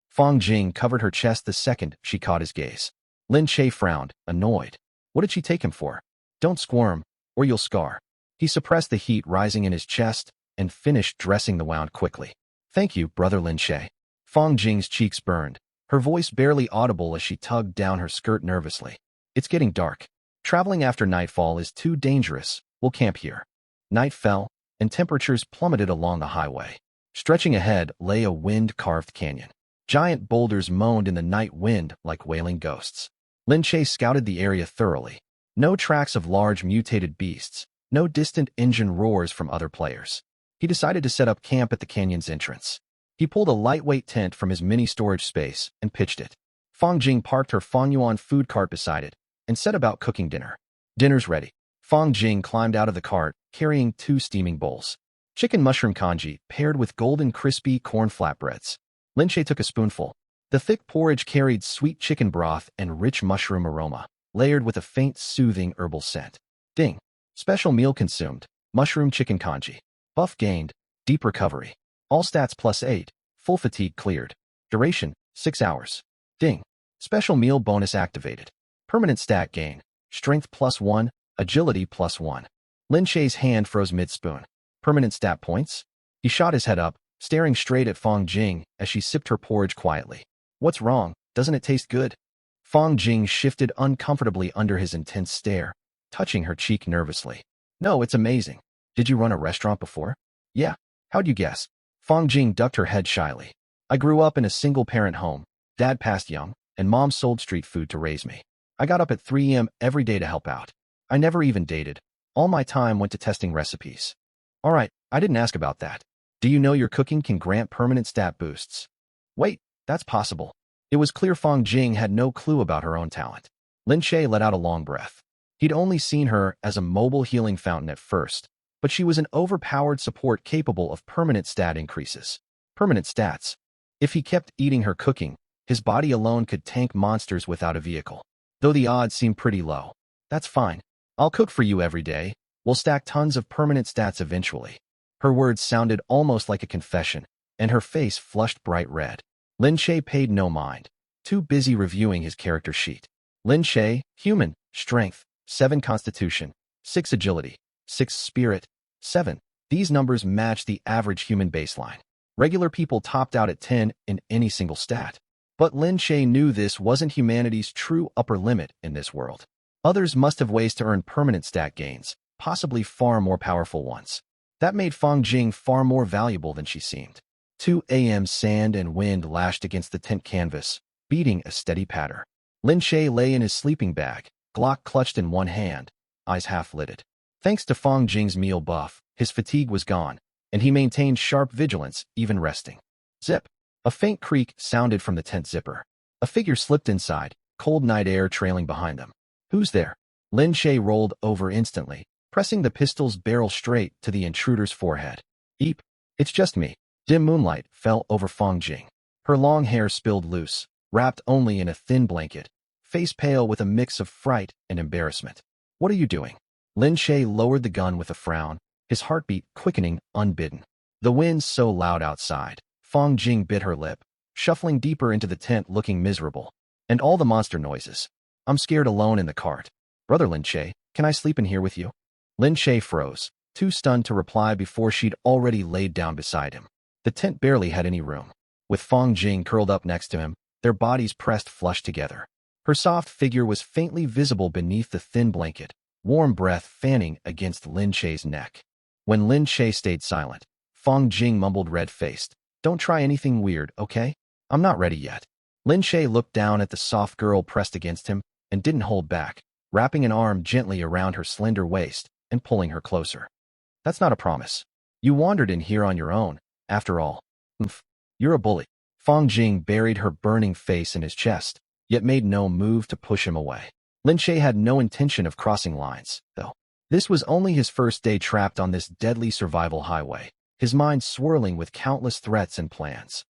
Fong Jing covered her chest the second she caught his gaze. Lin Che frowned, annoyed. What did she take him for? Don't squirm, or you'll scar. He suppressed the heat rising in his chest and finished dressing the wound quickly. Thank you, brother Lin Che. Fong Jing's cheeks burned, her voice barely audible as she tugged down her skirt nervously. It's getting dark. Traveling after nightfall is too dangerous. We'll camp here. Night fell, and temperatures plummeted along the highway. Stretching ahead lay a wind-carved canyon. Giant boulders moaned in the night wind like wailing ghosts. Lin Che scouted the area thoroughly. No tracks of large mutated beasts, no distant engine roars from other players. He decided to set up camp at the canyon's entrance. He pulled a lightweight tent from his mini storage space and pitched it. Fong Jing parked her Fong Yuan food cart beside it and set about cooking dinner. Dinner's ready. Fong Jing climbed out of the cart, carrying 2 steaming bowls. Chicken mushroom congee paired with golden crispy corn flatbreads. Lin Che took a spoonful. The thick porridge carried sweet chicken broth and rich mushroom aroma, layered with a faint, soothing herbal scent. Ding. Special meal consumed. Mushroom chicken congee. Buff gained. Deep recovery. All stats +8. Full fatigue cleared. Duration, 6 hours. Ding. Special meal bonus activated. Permanent stat gain. Strength +1. Agility +1. Lin Che's hand froze mid-spoon. Permanent stat points? He shot his head up, staring straight at Fong Jing as she sipped her porridge quietly. What's wrong? Doesn't it taste good? Fong Jing shifted uncomfortably under his intense stare, touching her cheek nervously. No, it's amazing. Did you run a restaurant before? Yeah. How'd you guess? Fong Jing ducked her head shyly. I grew up in a single-parent home. Dad passed young, and Mom sold street food to raise me. I got up at 3 a.m. every day to help out. I never even dated. All my time went to testing recipes. All right, I didn't ask about that. Do you know your cooking can grant permanent stat boosts? Wait, that's possible. It was clear Fang Jing had no clue about her own talent. Lin Shay let out a long breath. He'd only seen her as a mobile healing fountain at first, but she was an overpowered support capable of permanent stat increases. Permanent stats. If he kept eating her cooking, his body alone could tank monsters without a vehicle. Though the odds seem pretty low. That's fine. I'll cook for you every day. We'll stack tons of permanent stats eventually. Her words sounded almost like a confession, and her face flushed bright red. Lin Shay paid no mind, too busy reviewing his character sheet. Lin Shay, human, strength, 7 constitution, 6 agility, 6 spirit, 7. These numbers match the average human baseline. Regular people topped out at 10 in any single stat. But Lin Shay knew this wasn't humanity's true upper limit in this world. Others must have ways to earn permanent stat gains, possibly far more powerful ones. That made Fang Jing far more valuable than she seemed. 2 a.m. Sand and wind lashed against the tent canvas, beating a steady patter. Lin Shay lay in his sleeping bag, Glock clutched in one hand, eyes half-lidded. Thanks to Fang Jing's meal buff, his fatigue was gone, and he maintained sharp vigilance, even resting. Zip! A faint creak sounded from the tent zipper. A figure slipped inside, cold night air trailing behind them. Who's there? Lin Shay rolled over instantly, pressing the pistol's barrel straight to the intruder's forehead. Eep! It's just me. Dim moonlight fell over Fang Jing. Her long hair spilled loose, wrapped only in a thin blanket, face pale with a mix of fright and embarrassment. What are you doing? Lin Shay lowered the gun with a frown, his heartbeat quickening unbidden. The wind's so loud outside. Fang Jing bit her lip, shuffling deeper into the tent looking miserable. And all the monster noises. I'm scared alone in the cart. Brother Lin Shay, can I sleep in here with you? Lin Shay froze, too stunned to reply before she'd already laid down beside him. The tent barely had any room. With Fang Jing curled up next to him, their bodies pressed flush together. Her soft figure was faintly visible beneath the thin blanket, warm breath fanning against Lin Shay's neck. When Lin Shay stayed silent, Fang Jing mumbled red-faced, "Don't try anything weird, okay? I'm not ready yet." Lin Shay looked down at the soft girl pressed against him and didn't hold back, wrapping an arm gently around her slender waist and pulling her closer. "That's not a promise. You wandered in here on your own, after all. You're a bully." Fang Jing buried her burning face in his chest, yet made no move to push him away. Lin Shay had no intention of crossing lines, though. This was only his first day trapped on this deadly survival highway, his mind swirling with countless threats and plans.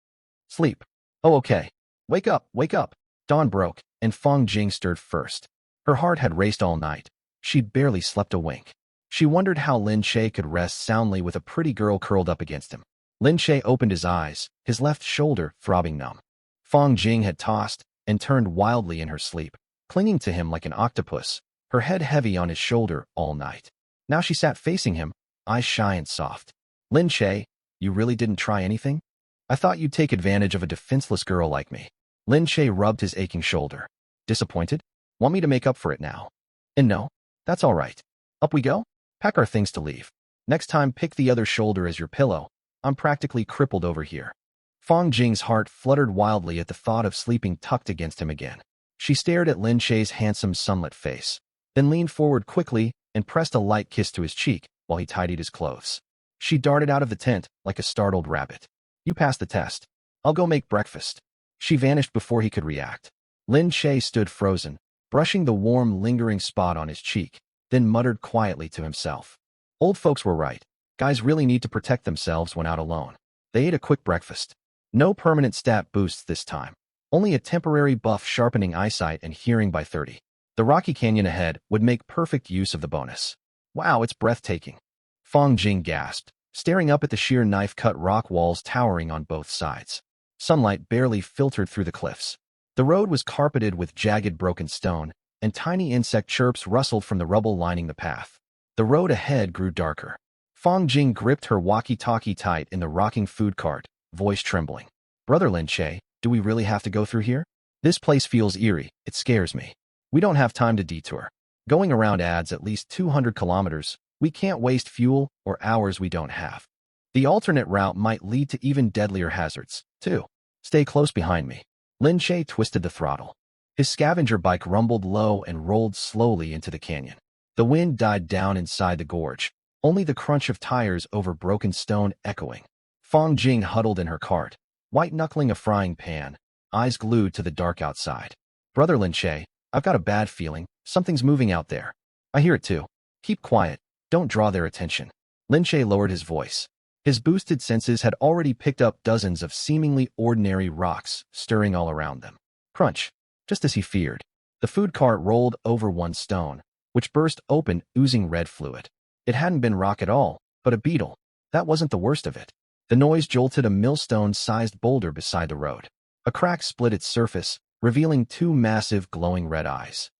Sleep. Oh, okay. Wake up, wake up. Dawn broke, and Fang Jing stirred first. Her heart had raced all night. She'd barely slept a wink. She wondered how Lin Shay could rest soundly with a pretty girl curled up against him. Lin Shay opened his eyes, his left shoulder throbbing numb. Fang Jing had tossed and turned wildly in her sleep, clinging to him like an octopus, her head heavy on his shoulder all night. Now she sat facing him, eyes shy and soft. "Lin Shay, you really didn't try anything? I thought you'd take advantage of a defenseless girl like me." Lin Shay rubbed his aching shoulder. "Disappointed? Want me to make up for it now?" "And no, that's all right. Up we go? Pack our things to leave. Next time pick the other shoulder as your pillow. I'm practically crippled over here." Fang Jing's heart fluttered wildly at the thought of sleeping tucked against him again. She stared at Lin Shay's handsome sunlit face, then leaned forward quickly and pressed a light kiss to his cheek while he tidied his clothes. She darted out of the tent like a startled rabbit. "You passed the test. I'll go make breakfast." She vanished before he could react. Lin Shay stood frozen, brushing the warm, lingering spot on his cheek, then muttered quietly to himself. Old folks were right. Guys really need to protect themselves when out alone. They ate a quick breakfast. No permanent stat boosts this time. Only a temporary buff sharpening eyesight and hearing by 30. The rocky canyon ahead would make perfect use of the bonus. Wow, it's breathtaking. Fang Jing gasped, staring up at the sheer knife-cut rock walls towering on both sides. Sunlight barely filtered through the cliffs. The road was carpeted with jagged broken stone, and tiny insect chirps rustled from the rubble lining the path. The road ahead grew darker. Fang Jing gripped her walkie-talkie tight in the rocking food cart, voice trembling. "Brother Lin Shay, do we really have to go through here? This place feels eerie, it scares me. We don't have time to detour. Going around adds at least 200 kilometers. We can't waste fuel or hours we don't have. The alternate route might lead to even deadlier hazards, too. Stay close behind me." Lin Shay twisted the throttle. His scavenger bike rumbled low and rolled slowly into the canyon. The wind died down inside the gorge, only the crunch of tires over broken stone echoing. Fong Jing huddled in her cart, white-knuckling a frying pan, eyes glued to the dark outside. Brother Lin Che, I've got a bad feeling. Something's moving out there. I hear it too. Keep quiet. Don't draw their attention. Lin Che lowered his voice. His boosted senses had already picked up dozens of seemingly ordinary rocks stirring all around them. Crunch. Just as he feared, the food cart rolled over one stone, which burst open, oozing red fluid. It hadn't been rock at all, but a beetle. That wasn't the worst of it. The noise jolted a millstone-sized boulder beside the road. A crack split its surface, revealing two massive, glowing red eyes.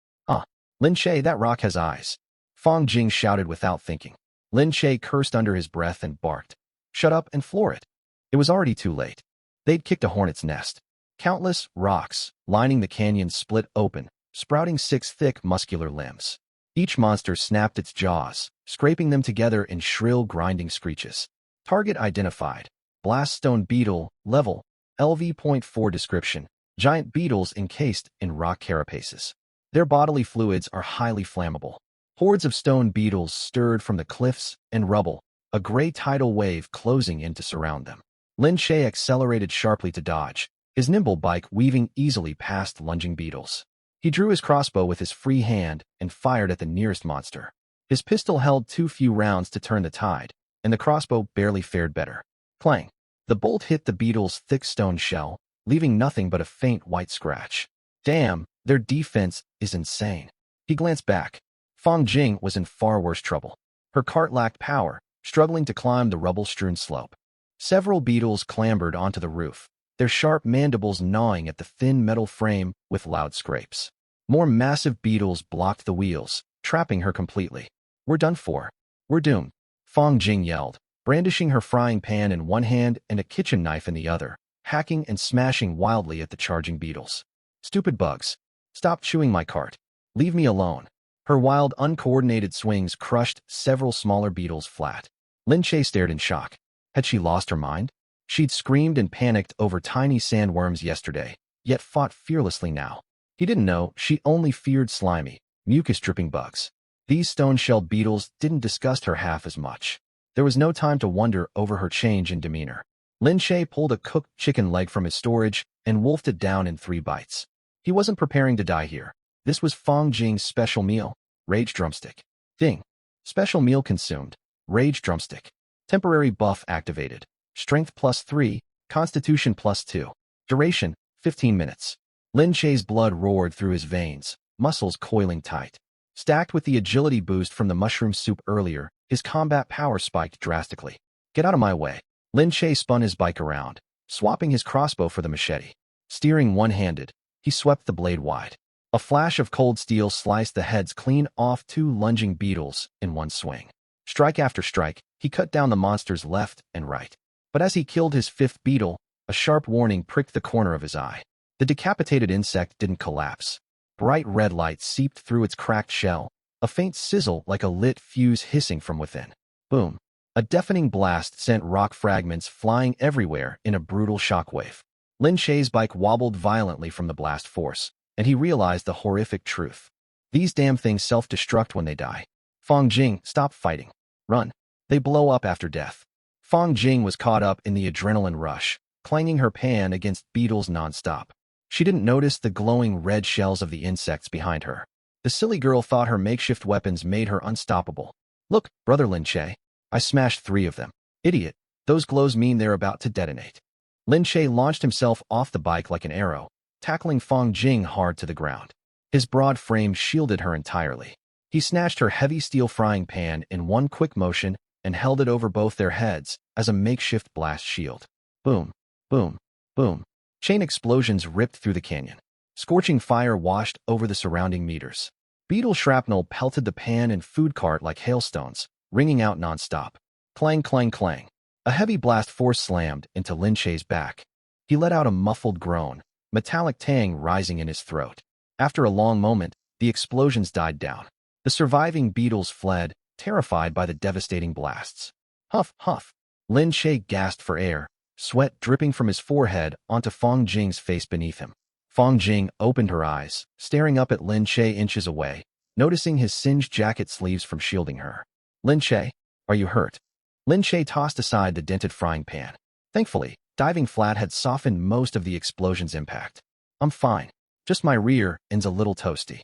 Lin Che, that rock has eyes. Fong Jing shouted without thinking. Lin Che cursed under his breath and barked. Shut up and floor it. It was already too late. They'd kicked a hornet's nest. Countless rocks lining the canyon split open, sprouting 6 thick, muscular limbs. Each monster snapped its jaws, scraping them together in shrill, grinding screeches. Target identified. Blaststone beetle, level, LV.4 description. Giant beetles encased in rock carapaces. Their bodily fluids are highly flammable. Hordes of stone beetles stirred from the cliffs and rubble, a gray tidal wave closing in to surround them. Lin Che accelerated sharply to dodge, his nimble bike weaving easily past lunging beetles. He drew his crossbow with his free hand and fired at the nearest monster. His pistol held too few rounds to turn the tide, and the crossbow barely fared better. Clang! The bolt hit the beetle's thick stone shell, leaving nothing but a faint white scratch. Damn, their defense is insane. He glanced back. Fong Jing was in far worse trouble. Her cart lacked power, struggling to climb the rubble-strewn slope. Several beetles clambered onto the roof, their sharp mandibles gnawing at the thin metal frame with loud scrapes. More massive beetles blocked the wheels, trapping her completely. We're done for. We're doomed. Fong Jing yelled, brandishing her frying pan in one hand and a kitchen knife in the other, hacking and smashing wildly at the charging beetles. Stupid bugs. Stop chewing my cart. Leave me alone. Her wild, uncoordinated swings crushed several smaller beetles flat. Lin Che stared in shock. Had she lost her mind? She'd screamed and panicked over tiny sandworms yesterday, yet fought fearlessly now. He didn't know she only feared slimy, mucus-dripping bugs. These stone-shelled beetles didn't disgust her half as much. There was no time to wonder over her change in demeanor. Lin Che pulled a cooked chicken leg from his storage and wolfed it down in 3 bites. He wasn't preparing to die here. This was Fong Jing's special meal, Rage Drumstick. Ding. Special meal consumed. Rage Drumstick. Temporary buff activated. Strength +3, Constitution +2. Duration, 15 minutes. Lin Che's blood roared through his veins, muscles coiling tight. Stacked with the agility boost from the mushroom soup earlier, his combat power spiked drastically. Get out of my way. Lin Che spun his bike around, swapping his crossbow for the machete. Steering one-handed, he swept the blade wide. A flash of cold steel sliced the heads clean off 2 lunging beetles in one swing. Strike after strike, he cut down the monsters left and right. But as he killed his 5th beetle, a sharp warning pricked the corner of his eye. The decapitated insect didn't collapse. Bright red light seeped through its cracked shell, a faint sizzle like a lit fuse hissing from within. Boom. A deafening blast sent rock fragments flying everywhere in a brutal shockwave. Lin Che's bike wobbled violently from the blast force, and he realized the horrific truth. These damn things self-destruct when they die. Fong Jing, stop fighting. Run. They blow up after death. Fong Jing was caught up in the adrenaline rush, clanging her pan against beetles nonstop. She didn't notice the glowing red shells of the insects behind her. The silly girl thought her makeshift weapons made her unstoppable. Look, Brother Lin Che. I smashed 3 of them. Idiot. Those glows mean they're about to detonate. Lin Che launched himself off the bike like an arrow, tackling Fong Jing hard to the ground. His broad frame shielded her entirely. He snatched her heavy steel frying pan in one quick motion and held it over both their heads as a makeshift blast shield. Boom, boom, boom. Chain explosions ripped through the canyon. Scorching fire washed over the surrounding meters. Beetle shrapnel pelted the pan and food cart like hailstones, ringing out nonstop. Clang, clang, clang. A heavy blast force slammed into Lin Che's back. He let out a muffled groan, metallic tang rising in his throat. After a long moment, the explosions died down. The surviving beetles fled, terrified by the devastating blasts. Huff, huff. Lin Che gasped for air, sweat dripping from his forehead onto Fong Jing's face beneath him. Fong Jing opened her eyes, staring up at Lin Che inches away, noticing his singed jacket sleeves from shielding her. Lin Che, are you hurt? Lin Che tossed aside the dented frying pan. Thankfully, diving flat had softened most of the explosion's impact. I'm fine. Just my rear end's a little toasty.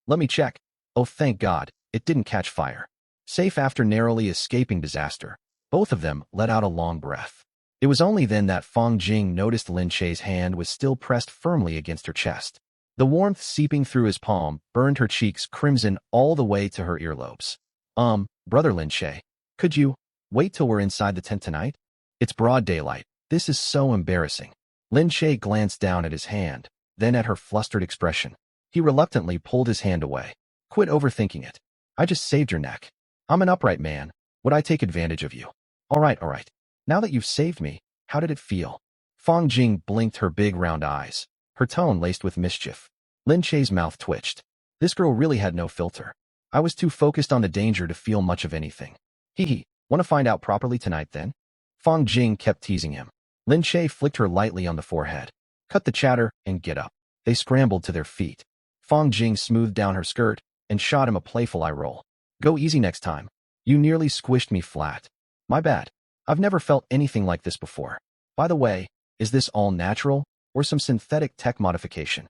Let me check. Oh, thank God, it didn't catch fire. Safe after narrowly escaping disaster, both of them let out a long breath. It was only then that Fang Jing noticed Lin Che's hand was still pressed firmly against her chest. The warmth seeping through his palm burned her cheeks crimson all the way to her earlobes. Brother Lin Che, could you wait till we're inside the tent tonight? It's broad daylight. This is so embarrassing. Lin Che glanced down at his hand, then at her flustered expression. He reluctantly pulled his hand away. Quit overthinking it. I just saved your neck. I'm an upright man. Would I take advantage of you? All right. Now that you've saved me, how did it feel? Fang Jing blinked her big round eyes, her tone laced with mischief. Lin Che's mouth twitched. This girl really had no filter. I was too focused on the danger to feel much of anything. Want to find out properly tonight then? Fang Jing kept teasing him. Lin Che flicked her lightly on the forehead. Cut the chatter and get up. They scrambled to their feet. Fang Jing smoothed down her skirt and shot him a playful eye roll. Go easy next time. You nearly squished me flat. My bad. I've never felt anything like this before. By the way, is this all natural or some synthetic tech modification?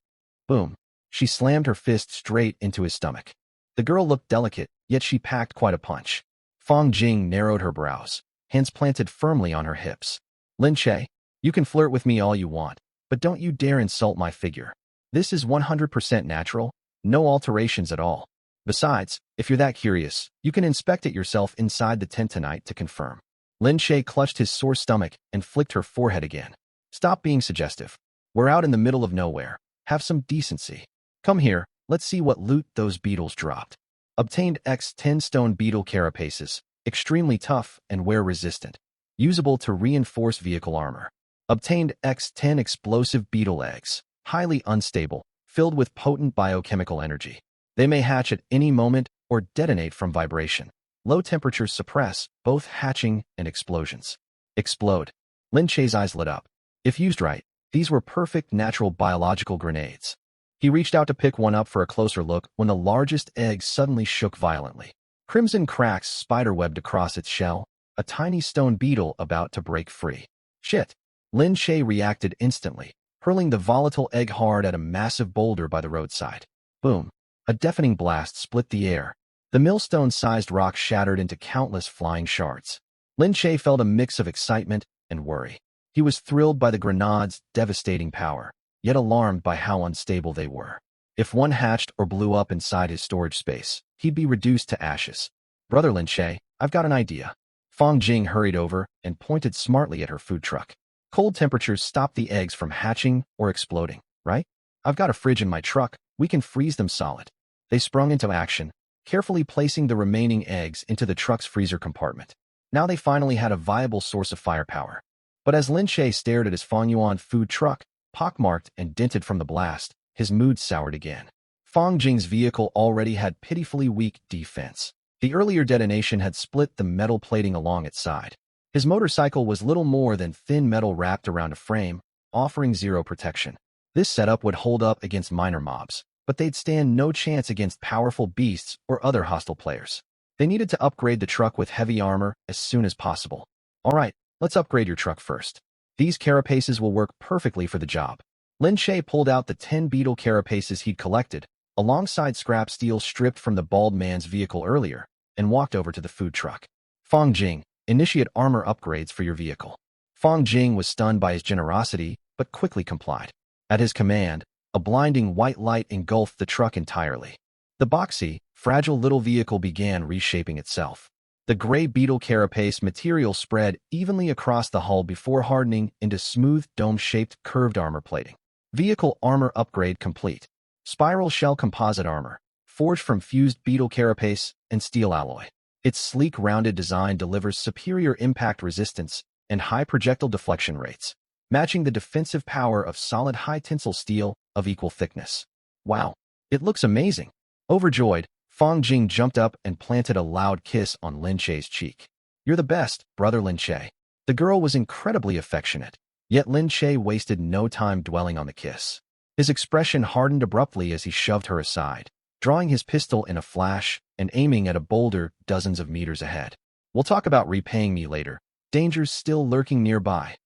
Boom. She slammed her fist straight into his stomach. The girl looked delicate, yet she packed quite a punch. Fang Jing narrowed her brows, hands planted firmly on her hips. Lin Che, you can flirt with me all you want, but don't you dare insult my figure. This is 100% natural, no alterations at all. Besides, if you're that curious, you can inspect it yourself inside the tent tonight to confirm. Lin Che clutched his sore stomach and flicked her forehead again. Stop being suggestive. We're out in the middle of nowhere. Have some decency. Come here, let's see what loot those beetles dropped. Obtained X10 stone beetle carapaces, extremely tough and wear-resistant. Usable to reinforce vehicle armor. Obtained X10 explosive beetle eggs, highly unstable, filled with potent biochemical energy. They may hatch at any moment or detonate from vibration. Low temperatures suppress both hatching and explosions. Explode. Lin Che's eyes lit up. If used right, these were perfect natural biological grenades. He reached out to pick one up for a closer look when the largest egg suddenly shook violently. Crimson cracks spiderwebbed across its shell, a tiny stone beetle about to break free. Shit! Lin Che reacted instantly, hurling the volatile egg hard at a massive boulder by the roadside. Boom! A deafening blast split the air. The millstone-sized rock shattered into countless flying shards. Lin Che felt a mix of excitement and worry. He was thrilled by the grenade's devastating power, yet alarmed by how unstable they were. If one hatched or blew up inside his storage space, he'd be reduced to ashes. Brother Lin Che, I've got an idea. Fang Jing hurried over and pointed smartly at her food truck. Cold temperatures stop the eggs from hatching or exploding, right? I've got a fridge in my truck. We can freeze them solid. They sprung into action, carefully placing the remaining eggs into the truck's freezer compartment. Now they finally had a viable source of firepower. But as Lin Che stared at his Fangyuan food truck, pockmarked and dented from the blast, his mood soured again. Fang Jing's vehicle already had pitifully weak defense. The earlier detonation had split the metal plating along its side. His motorcycle was little more than thin metal wrapped around a frame, offering zero protection. This setup would hold up against minor mobs, but they'd stand no chance against powerful beasts or other hostile players. They needed to upgrade the truck with heavy armor as soon as possible. All right, let's upgrade your truck first. These carapaces will work perfectly for the job. Lin Che pulled out the 10 beetle carapaces he'd collected, alongside scrap steel stripped from the bald man's vehicle earlier, and walked over to the food truck. Fang Jing, initiate armor upgrades for your vehicle. Fang Jing was stunned by his generosity, but quickly complied. At his command, a blinding white light engulfed the truck entirely. The boxy, fragile little vehicle began reshaping itself. The gray beetle carapace material spread evenly across the hull before hardening into smooth, dome-shaped, curved armor plating. Vehicle armor upgrade complete. Spiral shell composite armor, forged from fused beetle carapace and steel alloy. Its sleek, rounded design delivers superior impact resistance and high projectile deflection rates, matching the defensive power of solid high-tensile steel of equal thickness. Wow, it looks amazing. Overjoyed, Fang Jing jumped up and planted a loud kiss on Lin Che's cheek. You're the best, brother Lin Che. The girl was incredibly affectionate, yet Lin Che wasted no time dwelling on the kiss. His expression hardened abruptly as he shoved her aside, drawing his pistol in a flash and aiming at a boulder dozens of meters ahead. We'll talk about repaying me later, dangers still lurking nearby.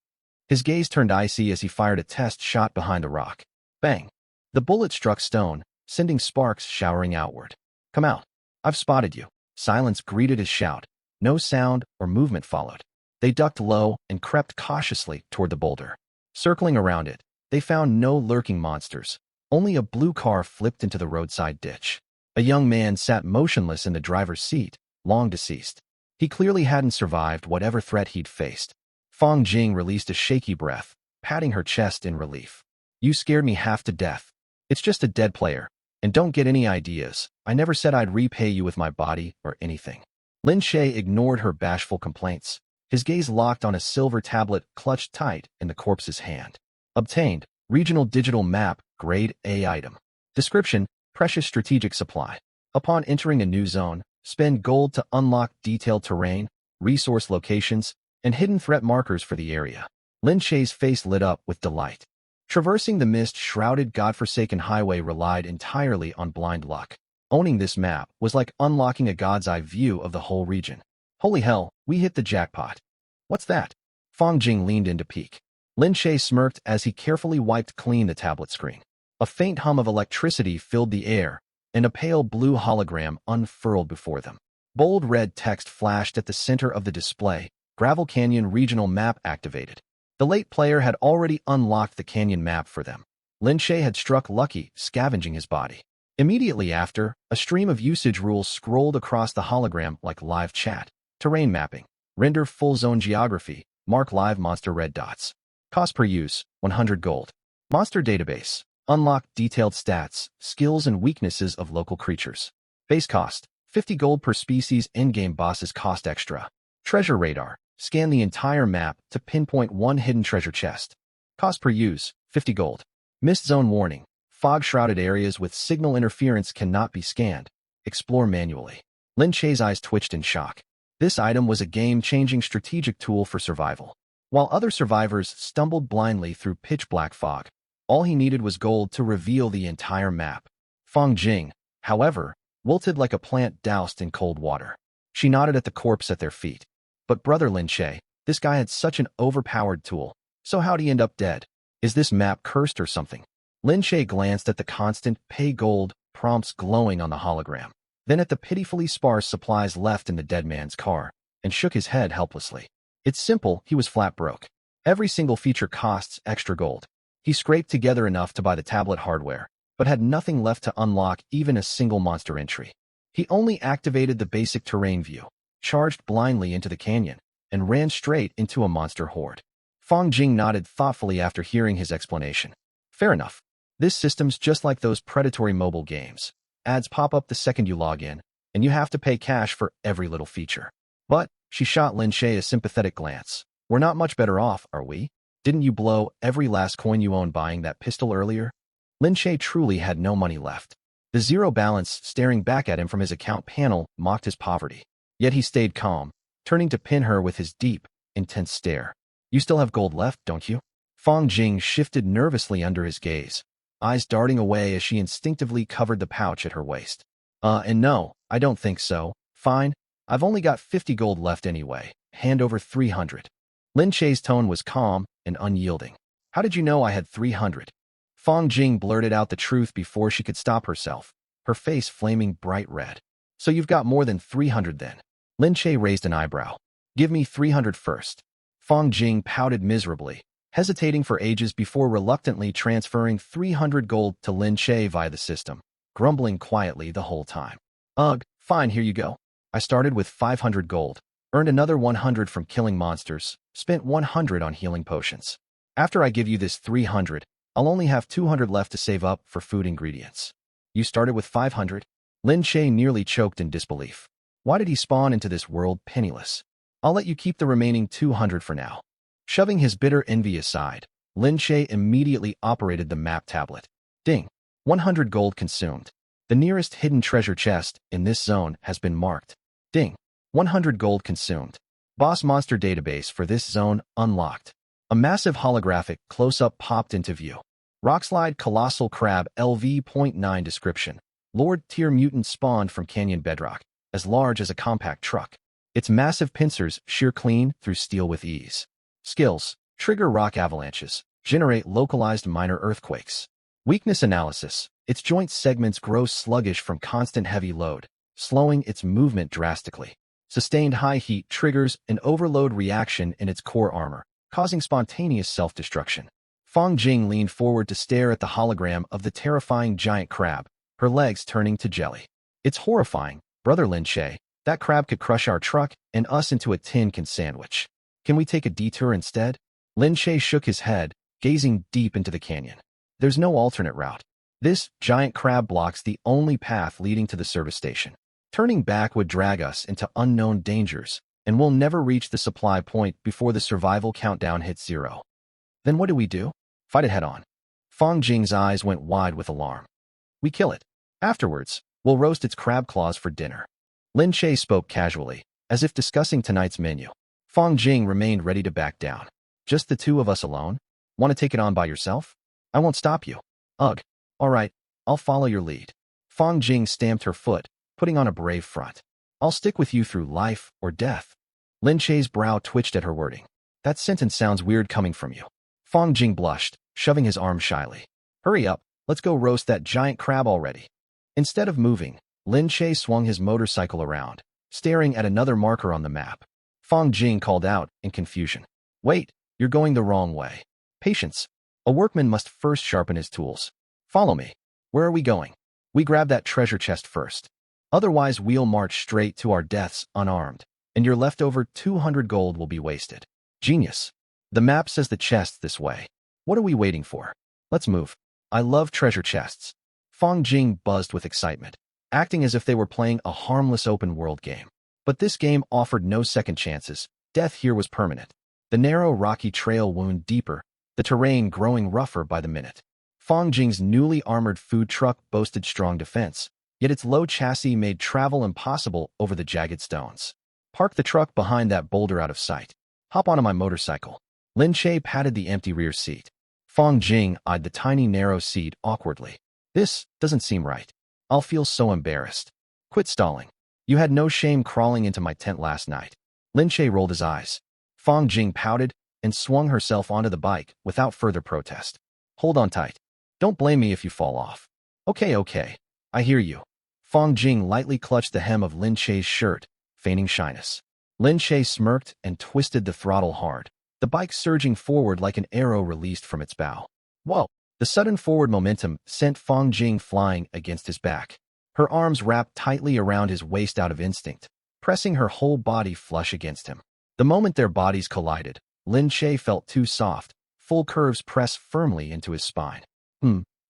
His gaze turned icy as he fired a test shot behind the rock. Bang! The bullet struck stone, sending sparks showering outward. Come out. I've spotted you. Silence greeted his shout. No sound or movement followed. They ducked low and crept cautiously toward the boulder. Circling around it, they found no lurking monsters. Only a blue car flipped into the roadside ditch. A young man sat motionless in the driver's seat, long deceased. He clearly hadn't survived whatever threat he'd faced. Fang Jing released a shaky breath, patting her chest in relief. You scared me half to death. It's just a dead player. And don't get any ideas. I never said I'd repay you with my body or anything. Lin Shay ignored her bashful complaints. His gaze locked on a silver tablet clutched tight in the corpse's hand. Obtained, regional digital map, grade A item. Description, precious strategic supply. Upon entering a new zone, spend gold to unlock detailed terrain, resource locations, and hidden threat markers for the area. Lin Shay's face lit up with delight. Traversing the mist-shrouded godforsaken highway relied entirely on blind luck. Owning this map was like unlocking a god's eye view of the whole region. Holy hell, we hit the jackpot. What's that? Fang Jing leaned in to peek. Lin Shay smirked as he carefully wiped clean the tablet screen. A faint hum of electricity filled the air, and a pale blue hologram unfurled before them. Bold red text flashed at the center of the display. Gravel Canyon Regional Map activated. The late player had already unlocked the canyon map for them. Lin Shay had struck lucky, scavenging his body. Immediately after, a stream of usage rules scrolled across the hologram like live chat. Terrain mapping. Render full zone geography. Mark live monster red dots. Cost per use, 100 gold. Monster database. Unlock detailed stats, skills and weaknesses of local creatures. Base cost, 50 gold per species. Endgame bosses cost extra. Treasure radar. Scan the entire map to pinpoint one hidden treasure chest. Cost per use, 50 gold. Mist zone warning. Fog-shrouded areas with signal interference cannot be scanned. Explore manually. Lin Shay's eyes twitched in shock. This item was a game-changing strategic tool for survival. While other survivors stumbled blindly through pitch-black fog, all he needed was gold to reveal the entire map. Fang Jing, however, wilted like a plant doused in cold water. She nodded at the corpse at their feet. But brother Lin Shay, this guy had such an overpowered tool. So how'd he end up dead? Is this map cursed or something? Lin Shay glanced at the constant pay gold prompts glowing on the hologram, then at the pitifully sparse supplies left in the dead man's car, and shook his head helplessly. It's simple, he was flat broke. Every single feature costs extra gold. He scraped together enough to buy the tablet hardware, but had nothing left to unlock even a single monster entry. He only activated the basic terrain view, charged blindly into the canyon, and ran straight into a monster horde. Fang Jing nodded thoughtfully after hearing his explanation. Fair enough. This system's just like those predatory mobile games. Ads pop up the second you log in, and you have to pay cash for every little feature. But, she shot Lin Shay a sympathetic glance. We're not much better off, are we? Didn't you blow every last coin you own buying that pistol earlier? Lin Shay truly had no money left. The zero balance staring back at him from his account panel mocked his poverty. Yet he stayed calm, turning to pin her with his deep, intense stare. You still have gold left, don't you? Fang Jing shifted nervously under his gaze, eyes darting away as she instinctively covered the pouch at her waist. And no, I don't think so. Fine, I've only got 50 gold left anyway. Hand over 300. Lin Shay's tone was calm and unyielding. How did you know I had 300? Fang Jing blurted out the truth before she could stop herself, her face flaming bright red. So you've got more than 300 then? Lin Shay raised an eyebrow. Give me 300 first. Fang Jing pouted miserably, hesitating for ages before reluctantly transferring 300 gold to Lin Shay via the system, grumbling quietly the whole time. Ugh, fine, here you go. I started with 500 gold, earned another 100 from killing monsters, spent 100 on healing potions. After I give you this 300, I'll only have 200 left to save up for food ingredients. You started with 500? Lin Shay nearly choked in disbelief. Why did he spawn into this world penniless? I'll let you keep the remaining 200 for now. Shoving his bitter envy aside, Lin Shay immediately operated the map tablet. Ding. 100 gold consumed. The nearest hidden treasure chest in this zone has been marked. Ding. 100 gold consumed. Boss monster database for this zone unlocked. A massive holographic close-up popped into view. Rockslide Colossal Crab LV.9 description. Lord tier mutant spawned from canyon bedrock, as large as a compact truck. Its massive pincers shear clean through steel with ease. Skills: trigger rock avalanches, generate localized minor earthquakes. Weakness analysis: its joint segments grow sluggish from constant heavy load, slowing its movement drastically. Sustained high heat triggers an overload reaction in its core armor, causing spontaneous self-destruction. Fang Jing leaned forward to stare at the hologram of the terrifying giant crab, her legs turning to jelly. It's horrifying, Brother Lin Che. That crab could crush our truck and us into a tin can sandwich. Can we take a detour instead? Lin Che shook his head, gazing deep into the canyon. There's no alternate route. This giant crab blocks the only path leading to the service station. Turning back would drag us into unknown dangers, and we'll never reach the supply point before the survival countdown hits 0. Then what do? Fight it head on. Fang Jing's eyes went wide with alarm. We kill it. Afterwards, we'll roast its crab claws for dinner. Lin Che spoke casually, as if discussing tonight's menu. Fang Jing remained ready to back down. Just the two of us alone? Want to take it on by yourself? I won't stop you. Ugh. All right, I'll follow your lead. Fang Jing stamped her foot, putting on a brave front. I'll stick with you through life or death. Lin Che's brow twitched at her wording. That sentence sounds weird coming from you. Fang Jing blushed, shoving his arm shyly. Hurry up, let's go roast that giant crab already. Instead of moving, Lin Che swung his motorcycle around, staring at another marker on the map. Fang Jing called out in confusion. Wait, you're going the wrong way. Patience. A workman must first sharpen his tools. Follow me. Where are we going? We grab that treasure chest first. Otherwise, we'll march straight to our deaths unarmed, and your leftover 200 gold will be wasted. Genius. The map says the chest's this way. What are we waiting for? Let's move. I love treasure chests. Fang Jing buzzed with excitement, acting as if they were playing a harmless open-world game. But this game offered no second chances. Death here was permanent. The narrow, rocky trail wound deeper, the terrain growing rougher by the minute. Fang Jing's newly armored food truck boasted strong defense, yet its low chassis made travel impossible over the jagged stones. Park the truck behind that boulder out of sight. Hop onto my motorcycle. Lin Che patted the empty rear seat. Fang Jing eyed the tiny narrow seat awkwardly. This doesn't seem right. I'll feel so embarrassed. Quit stalling. You had no shame crawling into my tent last night. Lin Che rolled his eyes. Fang Jing pouted and swung herself onto the bike without further protest. Hold on tight. Don't blame me if you fall off. Okay. I hear you. Fang Jing lightly clutched the hem of Lin Che's shirt, feigning shyness. Lin Che smirked and twisted the throttle hard, the bike surging forward like an arrow released from its bow. Whoa! The sudden forward momentum sent Fang Jing flying against his back. Her arms wrapped tightly around his waist out of instinct, pressing her whole body flush against him. The moment their bodies collided, Lin Che felt too soft, full curves press firmly into his spine.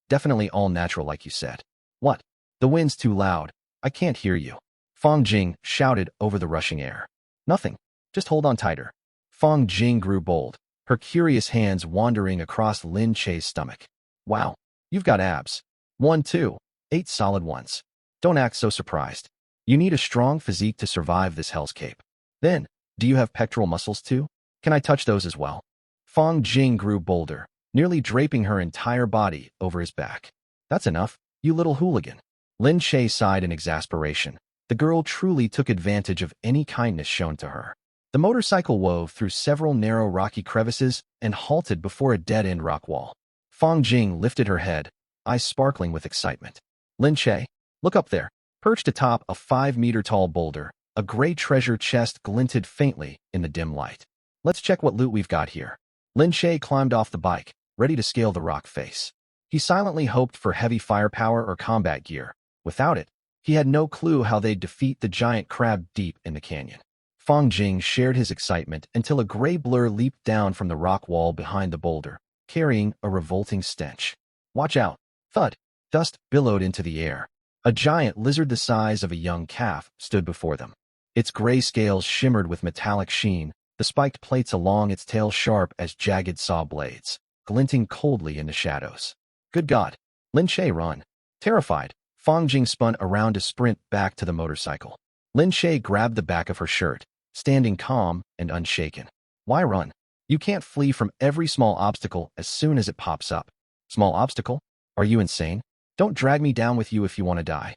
Definitely all natural like you said. What? The wind's too loud. I can't hear you. Fang Jing shouted over the rushing air. Nothing. Just hold on tighter. Fang Jing grew bold, her curious hands wandering across Lin Che's stomach. Wow, you've got abs. 1, 2, 8 solid ones. Don't act so surprised. You need a strong physique to survive this hellscape. Then, do you have pectoral muscles too? Can I touch those as well? Fang Jing grew bolder, nearly draping her entire body over his back. That's enough, you little hooligan. Lin Che sighed in exasperation. The girl truly took advantage of any kindness shown to her. The motorcycle wove through several narrow rocky crevices and halted before a dead-end rock wall. Fang Jing lifted her head, eyes sparkling with excitement. Lin Che, look up there. Perched atop a 5-meter-tall boulder, a gray treasure chest glinted faintly in the dim light. Let's check what loot we've got here. Lin Che climbed off the bike, ready to scale the rock face. He silently hoped for heavy firepower or combat gear. Without it, he had no clue how they'd defeat the giant crab deep in the canyon. Fang Jing shared his excitement until a gray blur leaped down from the rock wall behind the boulder, carrying a revolting stench. Watch out! Thud! Dust billowed into the air. A giant lizard the size of a young calf stood before them. Its gray scales shimmered with metallic sheen, the spiked plates along its tail sharp as jagged saw blades, glinting coldly in the shadows. Good God! Lin Che run. Terrified, Fang Jing spun around to sprint back to the motorcycle. Lin Che grabbed the back of her shirt, standing calm and unshaken. Why run? You can't flee from every small obstacle as soon as it pops up. Small obstacle? Are you insane? Don't drag me down with you if you want to die.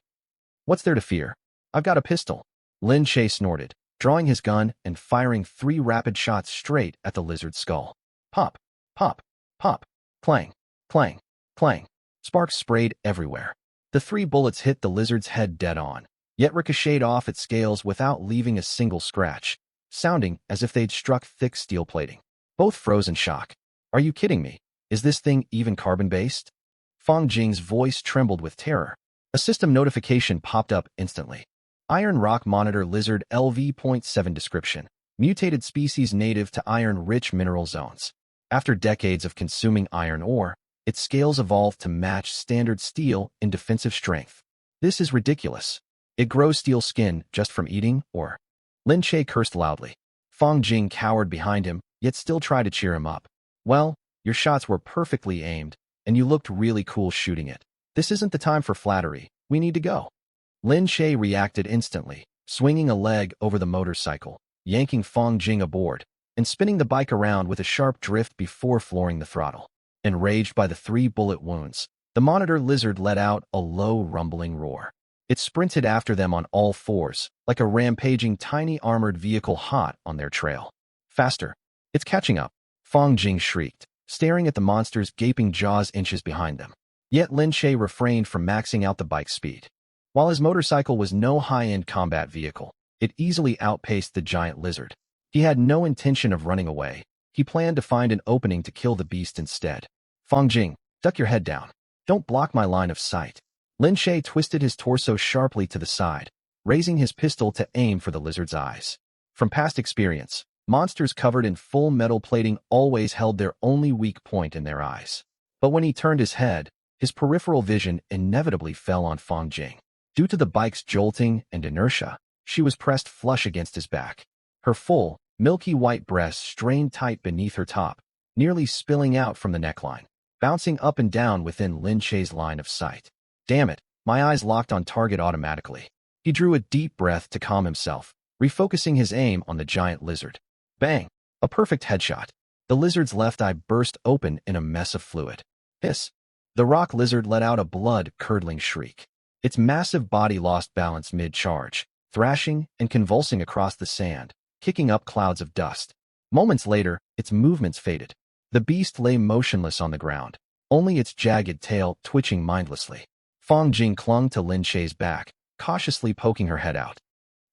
What's there to fear? I've got a pistol. Lin Che snorted, drawing his gun and firing 3 rapid shots straight at the lizard's skull. Pop, pop, pop, clang, clang, clang. Sparks sprayed everywhere. The 3 bullets hit the lizard's head dead on, yet ricocheted off its scales without leaving a single scratch, sounding as if they'd struck thick steel plating. Both froze in shock. Are you kidding me? Is this thing even carbon-based? Fang Jing's voice trembled with terror. A system notification popped up instantly. Iron Rock Monitor Lizard LV.7 description. Mutated species native to iron-rich mineral zones. After decades of consuming iron ore, its scales evolved to match standard steel in defensive strength. This is ridiculous. It grows steel skin just from eating, or? Lin Che cursed loudly. Fang Jing cowered behind him, yet still tried to cheer him up. Well, your shots were perfectly aimed, and you looked really cool shooting it. This isn't the time for flattery. We need to go. Lin Che reacted instantly, swinging a leg over the motorcycle, yanking Fang Jing aboard, and spinning the bike around with a sharp drift before flooring the throttle. Enraged by the 3 bullet wounds, the monitor lizard let out a low rumbling roar. It sprinted after them on all fours, like a rampaging tiny armored vehicle hot on their trail. Faster! It's catching up! Fang Jing shrieked, staring at the monster's gaping jaws inches behind them. Yet Lin Che refrained from maxing out the bike's speed. While his motorcycle was no high-end combat vehicle, it easily outpaced the giant lizard. He had no intention of running away. He planned to find an opening to kill the beast instead. Fang Jing, duck your head down. Don't block my line of sight. Lin Che twisted his torso sharply to the side, raising his pistol to aim for the lizard's eyes. From past experience, monsters covered in full metal plating always held their only weak point in their eyes. But when he turned his head, his peripheral vision inevitably fell on Fang Jing. Due to the bike's jolting and inertia, she was pressed flush against his back. Her full, milky white breasts strained tight beneath her top, nearly spilling out from the neckline, bouncing up and down within Lin Che's line of sight. Damn it, my eyes locked on target automatically. He drew a deep breath to calm himself, refocusing his aim on the giant lizard. Bang! A perfect headshot. The lizard's left eye burst open in a mess of fluid. Hiss! The rock lizard let out a blood-curdling shriek. Its massive body lost balance mid-charge, thrashing and convulsing across the sand, kicking up clouds of dust. Moments later, its movements faded. The beast lay motionless on the ground, only its jagged tail twitching mindlessly. Fang Jing clung to Lin Che's back, cautiously poking her head out.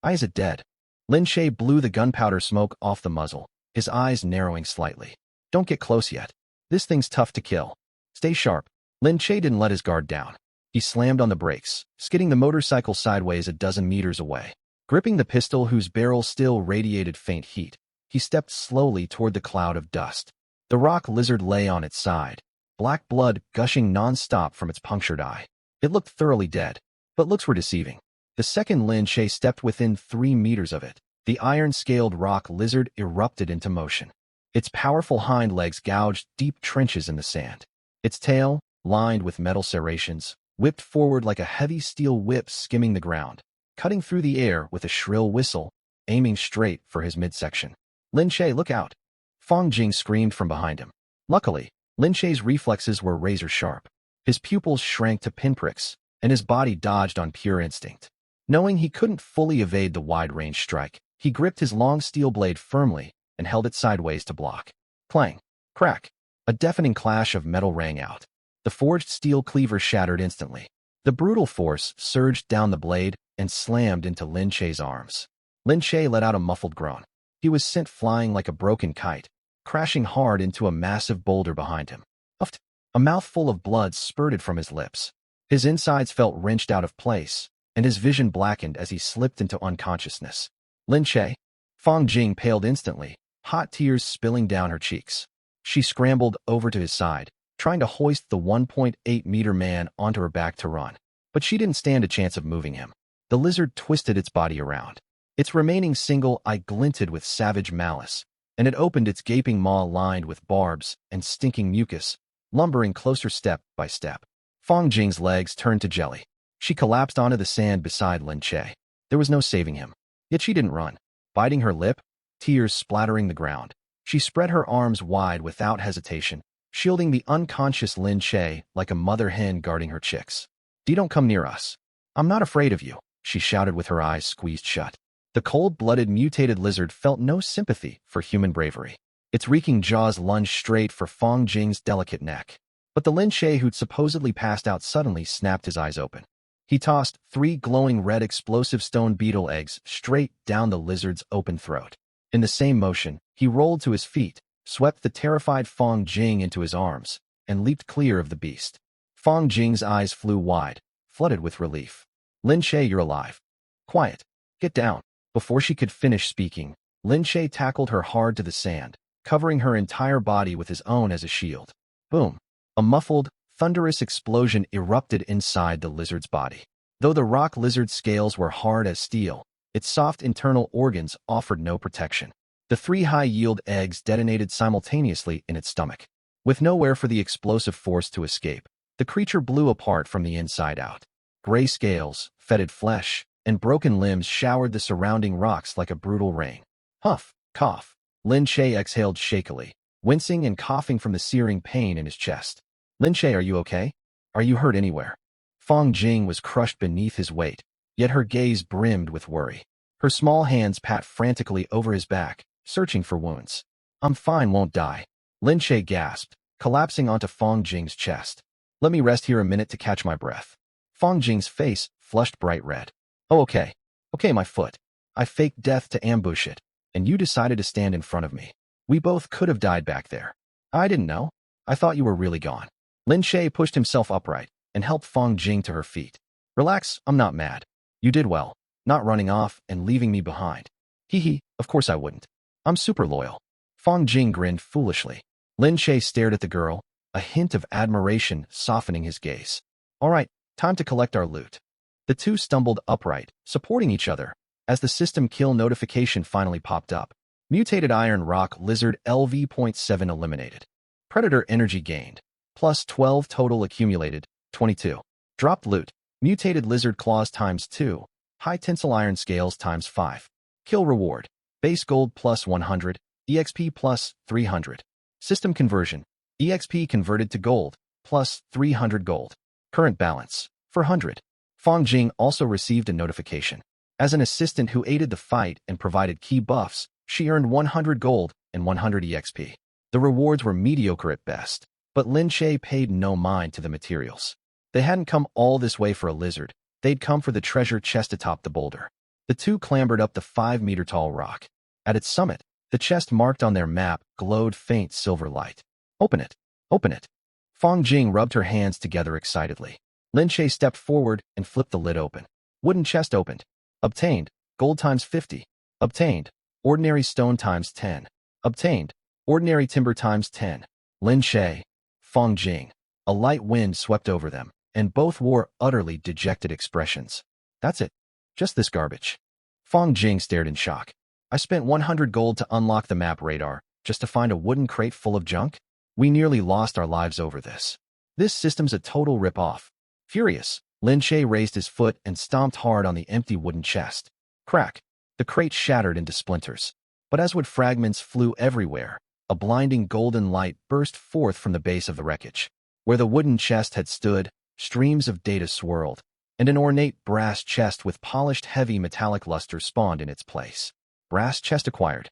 Is it dead? Lin Che blew the gunpowder smoke off the muzzle, his eyes narrowing slightly. Don't get close yet. This thing's tough to kill. Stay sharp. Lin Che didn't let his guard down. He slammed on the brakes, skidding the motorcycle sideways a dozen meters away. Gripping the pistol whose barrel still radiated faint heat, he stepped slowly toward the cloud of dust. The rock lizard lay on its side, black blood gushing non-stop from its punctured eye. It looked thoroughly dead, but looks were deceiving. The second Lin Che stepped within 3 meters of it, the iron-scaled rock lizard erupted into motion. Its powerful hind legs gouged deep trenches in the sand. Its tail, lined with metal serrations, whipped forward like a heavy steel whip skimming the ground, cutting through the air with a shrill whistle, aiming straight for his midsection. Lin Che, look out! Fang Jing screamed from behind him. Luckily, Lin Che's reflexes were razor-sharp. His pupils shrank to pinpricks, and his body dodged on pure instinct. Knowing he couldn't fully evade the wide-range strike, he gripped his long steel blade firmly and held it sideways to block. Clang! Crack! A deafening clash of metal rang out. The forged steel cleaver shattered instantly. The brutal force surged down the blade and slammed into Lin Che's arms. Lin Che let out a muffled groan. He was sent flying like a broken kite, crashing hard into a massive boulder behind him. Uffed! A mouthful of blood spurted from his lips. His insides felt wrenched out of place, and his vision blackened as he slipped into unconsciousness. Lin Che? Fang Jing paled instantly, hot tears spilling down her cheeks. She scrambled over to his side, trying to hoist the 1.8-meter man onto her back to run. But she didn't stand a chance of moving him. The lizard twisted its body around. Its remaining single eye glinted with savage malice, and it opened its gaping maw lined with barbs and stinking mucus, lumbering closer step by step. Fang Jing's legs turned to jelly. She collapsed onto the sand beside Lin Che. There was no saving him. Yet she didn't run. Biting her lip, tears splattering the ground, she spread her arms wide without hesitation, shielding the unconscious Lin Che like a mother hen guarding her chicks. Don't come near us. I'm not afraid of you, she shouted with her eyes squeezed shut. The cold-blooded mutated lizard felt no sympathy for human bravery. Its reeking jaws lunged straight for Fang Jing's delicate neck. But the Lin Shay who'd supposedly passed out suddenly snapped his eyes open. He tossed 3 glowing red explosive stone beetle eggs straight down the lizard's open throat. In the same motion, he rolled to his feet, swept the terrified Fang Jing into his arms, and leaped clear of the beast. Fang Jing's eyes flew wide, flooded with relief. Lin Shay, you're alive. Quiet. Get down. Before she could finish speaking, Lin Shay tackled her hard to the sand, covering her entire body with his own as a shield. Boom. A muffled, thunderous explosion erupted inside the lizard's body. Though the rock lizard's scales were hard as steel, its soft internal organs offered no protection. The 3 high-yield eggs detonated simultaneously in its stomach. With nowhere for the explosive force to escape, the creature blew apart from the inside out. Gray scales, fetid flesh, and broken limbs showered the surrounding rocks like a brutal rain. Huff, cough. Lin Shay exhaled shakily, wincing and coughing from the searing pain in his chest. Lin Shay, are you okay? Are you hurt anywhere? Fang Jing was crushed beneath his weight, yet her gaze brimmed with worry. Her small hands pat frantically over his back, searching for wounds. I'm fine, won't die. Lin Shay gasped, collapsing onto Fang Jing's chest. Let me rest here a minute to catch my breath. Fang Jing's face flushed bright red. Oh, okay. Okay, my foot. I faked death to ambush it, and you decided to stand in front of me. We both could have died back there. I didn't know. I thought you were really gone. Lin Shay pushed himself upright and helped Fang Jing to her feet. Relax, I'm not mad. You did well, not running off and leaving me behind. Hee, of course I wouldn't. I'm super loyal. Fang Jing grinned foolishly. Lin Shay stared at the girl, a hint of admiration softening his gaze. All right, time to collect our loot. The two stumbled upright, supporting each other, as the system kill notification finally popped up. Mutated iron rock lizard LV.7 eliminated. Predator energy gained. Plus 12 total accumulated, 22. Dropped loot. Mutated lizard claws times 2. High tensile iron scales times 5. Kill reward. Base gold plus 100. EXP plus 300. System conversion. EXP converted to gold, plus 300 gold. Current balance, 400. Fang Jing also received a notification. As an assistant who aided the fight and provided key buffs, she earned 100 gold and 100 EXP. The rewards were mediocre at best, but Lin Shay paid no mind to the materials. They hadn't come all this way for a lizard. They'd come for the treasure chest atop the boulder. The two clambered up the 5-meter-tall rock. At its summit, the chest marked on their map glowed faint silver light. Open it. Open it. Fang Jing rubbed her hands together excitedly. Lin Shay stepped forward and flipped the lid open. Wooden chest opened. Obtained. Gold times 50. Obtained. Ordinary stone times 10. Obtained. Ordinary timber times 10. Lin Shay. Fang Jing. A light wind swept over them, and both wore utterly dejected expressions. That's it. Just this garbage. Fang Jing stared in shock. I spent 100 gold to unlock the map radar, just to find a wooden crate full of junk? We nearly lost our lives over this. This system's a total rip-off. Furious, Lin Shay raised his foot and stomped hard on the empty wooden chest. Crack. The crate shattered into splinters. But as wood fragments flew everywhere, a blinding golden light burst forth from the base of the wreckage. Where the wooden chest had stood, streams of data swirled, and an ornate brass chest with polished heavy metallic luster spawned in its place. Brass chest acquired.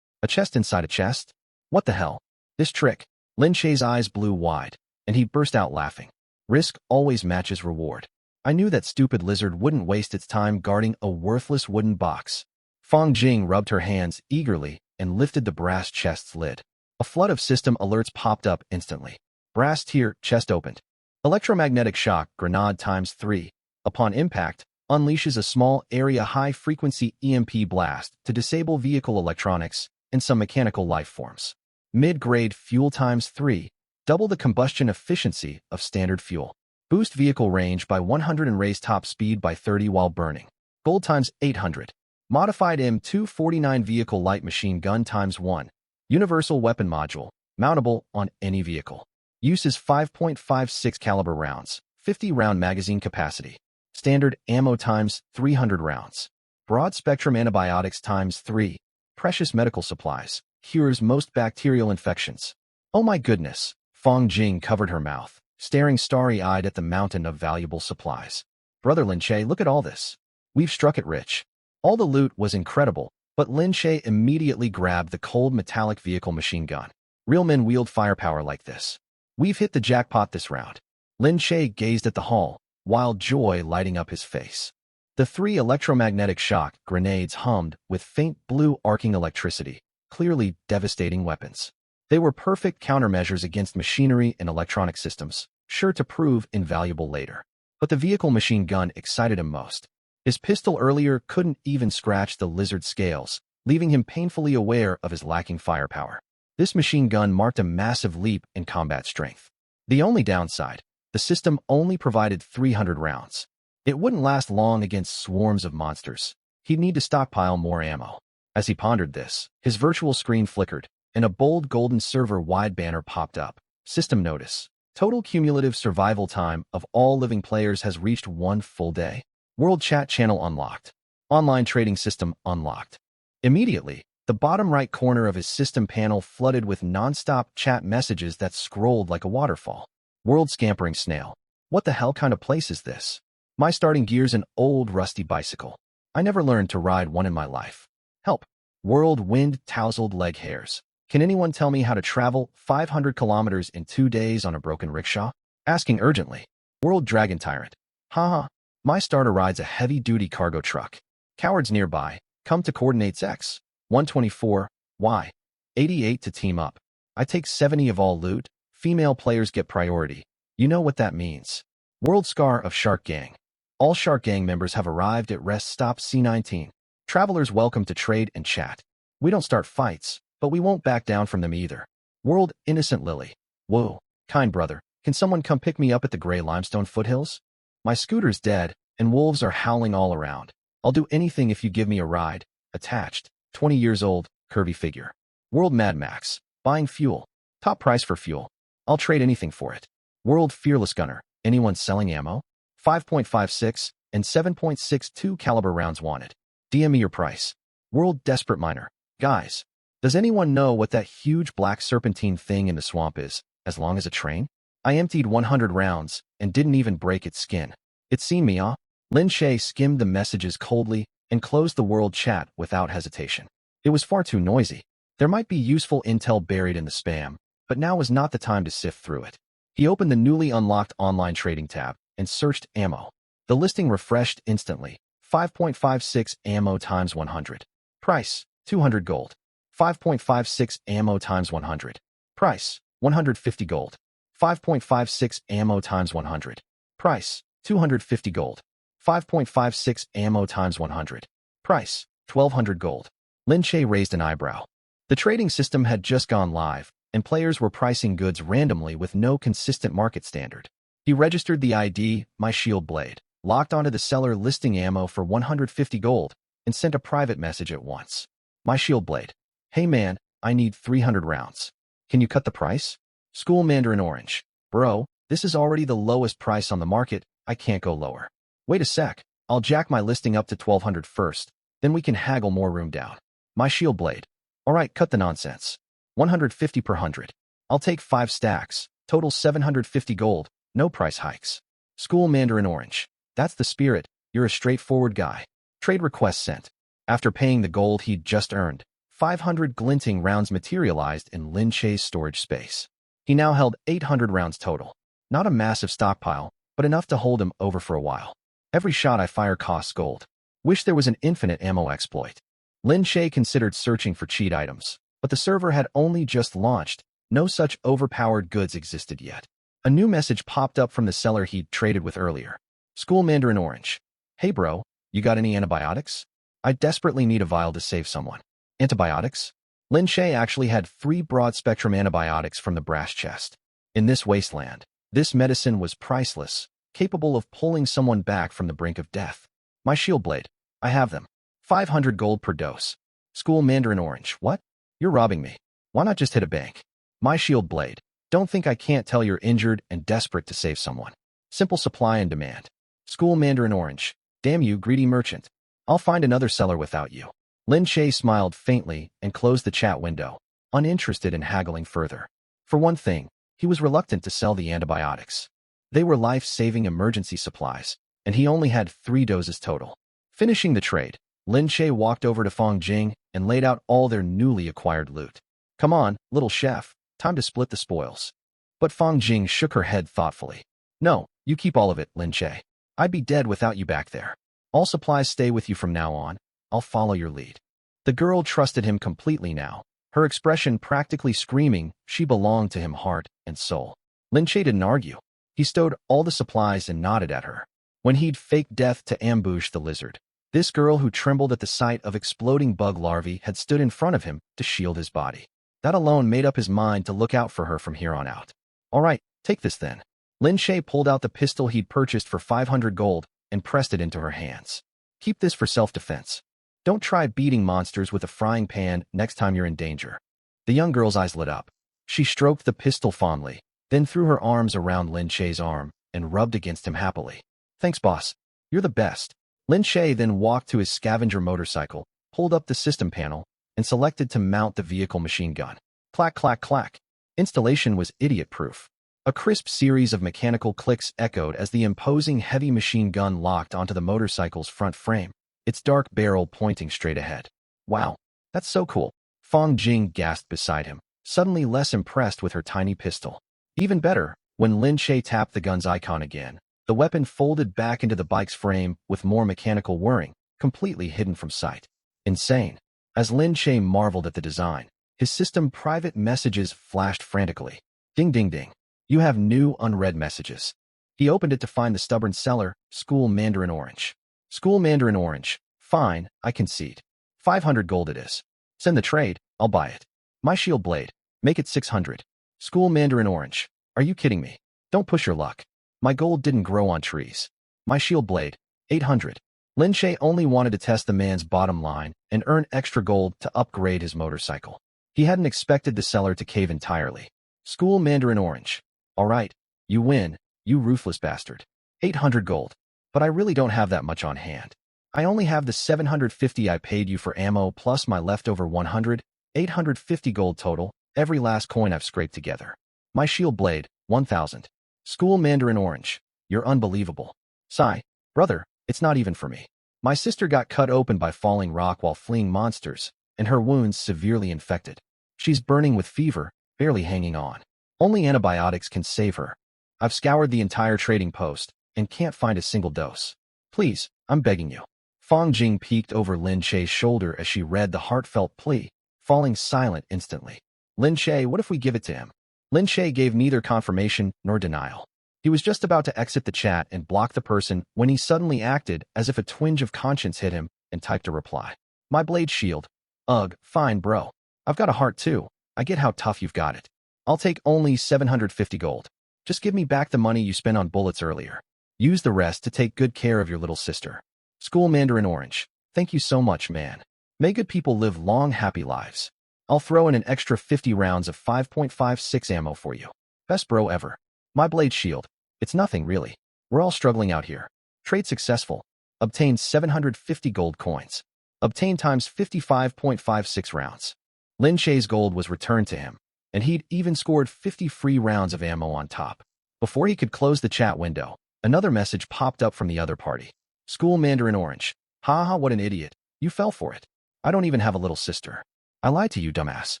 A chest inside a chest? What the hell? This trick. Lin Shay's eyes blew wide, and he burst out laughing. Risk always matches reward. I knew that stupid lizard wouldn't waste its time guarding a worthless wooden box. Fang Jing rubbed her hands eagerly and lifted the brass chest's lid. A flood of system alerts popped up instantly. Brass tier, chest opened. Electromagnetic shock, grenade times 3. Upon impact, unleashes a small area high-frequency EMP blast to disable vehicle electronics and some mechanical life forms. Mid-grade fuel times 3. Double the combustion efficiency of standard fuel. Boost vehicle range by 100 and raise top speed by 30 while burning. Gold times 800. Modified M249 vehicle light machine gun times 1. Universal weapon module, mountable on any vehicle. Uses 5.56 caliber rounds, 50 round magazine capacity. Standard ammo times 300 rounds. Broad spectrum antibiotics times 3. Precious medical supplies. Cures most bacterial infections. Oh my goodness. Fang Jing covered her mouth, staring starry-eyed at the mountain of valuable supplies. Brother Lin Shay, look at all this. We've struck it rich. All the loot was incredible, but Lin Shay immediately grabbed the cold metallic vehicle machine gun. Real men wield firepower like this. We've hit the jackpot this round. Lin Shay gazed at the haul, wild joy lighting up his face. The 3 electromagnetic shock grenades hummed with faint blue arcing electricity, clearly devastating weapons. They were perfect countermeasures against machinery and electronic systems, sure to prove invaluable later. But the vehicle machine gun excited him most. His pistol earlier couldn't even scratch the lizard scales, leaving him painfully aware of his lacking firepower. This machine gun marked a massive leap in combat strength. The only downside, the system only provided 300 rounds. It wouldn't last long against swarms of monsters. He'd need to stockpile more ammo. As he pondered this, his virtual screen flickered, and a bold golden server-wide banner popped up. System notice. Total cumulative survival time of all living players has reached 1 full day. World chat channel unlocked. Online trading system unlocked. Immediately, the bottom right corner of his system panel flooded with non-stop chat messages that scrolled like a waterfall. World scampering snail. What the hell kind of place is this? My starting gear's an old rusty bicycle. I never learned to ride one in my life. Help. World wind tousled leg hairs. Can anyone tell me how to travel 500 kilometers in 2 days on a broken rickshaw? Asking urgently. World dragon tyrant. Haha. My starter rides a heavy-duty cargo truck. Cowards nearby, come to coordinates X. 124, Y. 88 to team up. I take 70 of all loot. Female players get priority. You know what that means. World Scar of Shark Gang. All Shark Gang members have arrived at Rest Stop C19. Travelers welcome to trade and chat. We don't start fights, but we won't back down from them either. World Innocent Lily. Whoa, kind brother, can someone come pick me up at the Gray Limestone foothills? My scooter's dead, and wolves are howling all around. I'll do anything if you give me a ride. Attached. 20 years old, curvy figure. World Mad Max. Buying fuel. Top price for fuel. I'll trade anything for it. World Fearless Gunner. Anyone selling ammo? 5.56 and 7.62 caliber rounds wanted. DM me your price. World Desperate Miner. Guys, does anyone know what that huge black serpentine thing in the swamp is, as long as a train? I emptied 100 rounds and didn't even break its skin. It's seen me, huh? Lin Shay skimmed the messages coldly and closed the world chat without hesitation. It was far too noisy. There might be useful intel buried in the spam, but now was not the time to sift through it. He opened the newly unlocked online trading tab and searched ammo. The listing refreshed instantly. 5.56 ammo times 100. Price, 200 gold. 5.56 ammo times 100. Price, 150 gold. 5.56 ammo times 100. Price, 250 gold. 5.56 ammo times 100. Price, 1200 gold. Lin Shay raised an eyebrow. The trading system had just gone live, and players were pricing goods randomly with no consistent market standard. He registered the ID, My Shield Blade, locked onto the seller listing ammo for 150 gold, and sent a private message at once. My Shield Blade. Hey man, I need 300 rounds. Can you cut the price? School Mandarin Orange. Bro, this is already the lowest price on the market, I can't go lower. Wait a sec, I'll jack my listing up to 1200 first, then we can haggle more room down. My Shield Blade. Alright, cut the nonsense. 150 per 100. I'll take 5 stacks, total 750 gold, no price hikes. School Mandarin Orange. That's the spirit, you're a straightforward guy. Trade request sent. After paying the gold he'd just earned, 500 glinting rounds materialized in Lin Shay's storage space. He now held 800 rounds total. Not a massive stockpile, but enough to hold him over for a while. Every shot I fire costs gold. Wish there was an infinite ammo exploit. Lin Shay considered searching for cheat items, but the server had only just launched. No such overpowered goods existed yet. A new message popped up from the seller he'd traded with earlier. School Mandarin Orange. Hey bro, you got any antibiotics? I desperately need a vial to save someone. Antibiotics? Lin Shay actually had 3 broad-spectrum antibiotics from the brass chest. In this wasteland, this medicine was priceless, capable of pulling someone back from the brink of death. My Shield Blade. I have them. 500 gold per dose. School Mandarin Orange. What? You're robbing me. Why not just hit a bank? My Shield Blade. Don't think I can't tell you're injured and desperate to save someone. Simple supply and demand. School Mandarin Orange. Damn you, greedy merchant. I'll find another seller without you. Lin Shay smiled faintly and closed the chat window, uninterested in haggling further. For one thing, he was reluctant to sell the antibiotics. They were life-saving emergency supplies, and he only had 3 doses total. Finishing the trade, Lin Che walked over to Fong Jing and laid out all their newly acquired loot. Come on, little chef, time to split the spoils. But Fong Jing shook her head thoughtfully. No, you keep all of it, Lin Che. I'd be dead without you back there. All supplies stay with you from now on. I'll follow your lead. The girl trusted him completely now, her expression practically screaming she belonged to him heart and soul. Lin Che didn't argue. He stowed all the supplies and nodded at her. When he'd faked death to ambush the lizard, this girl who trembled at the sight of exploding bug larvae had stood in front of him to shield his body. That alone made up his mind to look out for her from here on out. All right, take this then. Lin Che pulled out the pistol he'd purchased for 500 gold and pressed it into her hands. Keep this for self-defense. Don't try beating monsters with a frying pan next time you're in danger. The young girl's eyes lit up. She stroked the pistol fondly, then threw her arms around Lin Che's arm and rubbed against him happily. Thanks, boss. You're the best. Lin Che then walked to his scavenger motorcycle, pulled up the system panel, and selected to mount the vehicle machine gun. Clack, clack, clack. Installation was idiot-proof. A crisp series of mechanical clicks echoed as the imposing heavy machine gun locked onto the motorcycle's front frame, its dark barrel pointing straight ahead. Wow, that's so cool. Fong Jing gasped beside him, suddenly less impressed with her tiny pistol. Even better, when Lin Che tapped the gun's icon again, the weapon folded back into the bike's frame with more mechanical whirring, completely hidden from sight. Insane. As Lin Che marveled at the design, his system private messages flashed frantically. Ding ding ding. You have new unread messages. He opened it to find the stubborn seller, School Mandarin Orange. School Mandarin Orange. Fine, I concede. 500 gold it is. Send the trade, I'll buy it. My shield blade. Make it 600. School Mandarin Orange. Are you kidding me? Don't push your luck. My gold didn't grow on trees. My shield blade. 800. Lin Che only wanted to test the man's bottom line and earn extra gold to upgrade his motorcycle. He hadn't expected the seller to cave entirely. School Mandarin Orange. All right, you win, you ruthless bastard. 800 gold. But I really don't have that much on hand. I only have the 750 I paid you for ammo plus my leftover 100, 850 gold total, every last coin I've scraped together. My shield blade, 1000. School Mandarin Orange. You're unbelievable. Sigh. Brother, it's not even for me. My sister got cut open by falling rock while fleeing monsters, and her wounds severely infected. She's burning with fever, barely hanging on. Only antibiotics can save her. I've scoured the entire trading post and can't find a single dose. Please, I'm begging you. Fong Jing peeked over Lin Che's shoulder as she read the heartfelt plea, falling silent instantly. Lin Che, what if we give it to him? Lin Che gave neither confirmation nor denial. He was just about to exit the chat and block the person when he suddenly acted as if a twinge of conscience hit him and typed a reply. My blade shield. Ugh, fine bro. I've got a heart too. I get how tough you've got it. I'll take only 750 gold. Just give me back the money you spent on bullets earlier. Use the rest to take good care of your little sister. School Mandarin Orange. Thank you so much, man. May good people live long, happy lives. I'll throw in an extra 50 rounds of 5.56 ammo for you. Best bro ever. My blade shield. It's nothing, really. We're all struggling out here. Trade successful. Obtain 750 gold coins. Obtain times 55.56 rounds. Lin Che's gold was returned to him, and he'd even scored 50 free rounds of ammo on top. Before he could close the chat window, another message popped up from the other party. School Mandarin Orange. Haha, what an idiot. You fell for it. I don't even have a little sister. I lied to you, dumbass.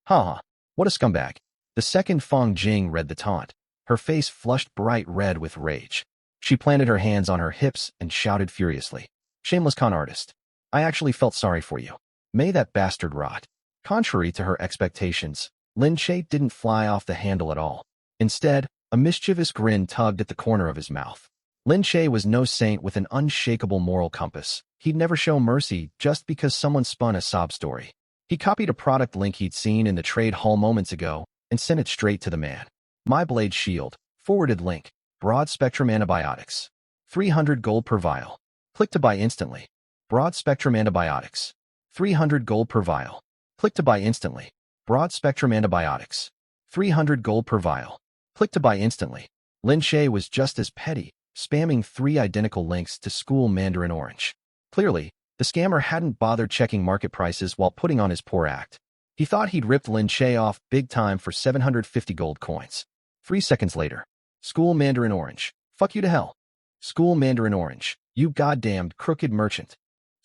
Haha, what a scumbag. The second Fong Jing read the taunt. Her face flushed bright red with rage. She planted her hands on her hips and shouted furiously. Shameless con artist. I actually felt sorry for you. May that bastard rot. Contrary to her expectations, Lin Che didn't fly off the handle at all. Instead, a mischievous grin tugged at the corner of his mouth. Lin Che was no saint with an unshakable moral compass. He'd never show mercy just because someone spun a sob story. He copied a product link he'd seen in the trade hall moments ago and sent it straight to the man. My blade shield. Forwarded link. Broad spectrum antibiotics. 300 gold per vial. Click to buy instantly. Broad spectrum antibiotics. 300 gold per vial. Click to buy instantly. Broad spectrum antibiotics. 300 gold per vial. Click to buy instantly. Lin Che was just as petty, spamming 3 identical links to School Mandarin Orange. Clearly, the scammer hadn't bothered checking market prices while putting on his poor act. He thought he'd ripped Lin Che off big time for 750 gold coins. 3 seconds later. School Mandarin Orange. Fuck you to hell. School Mandarin Orange. You goddamned crooked merchant.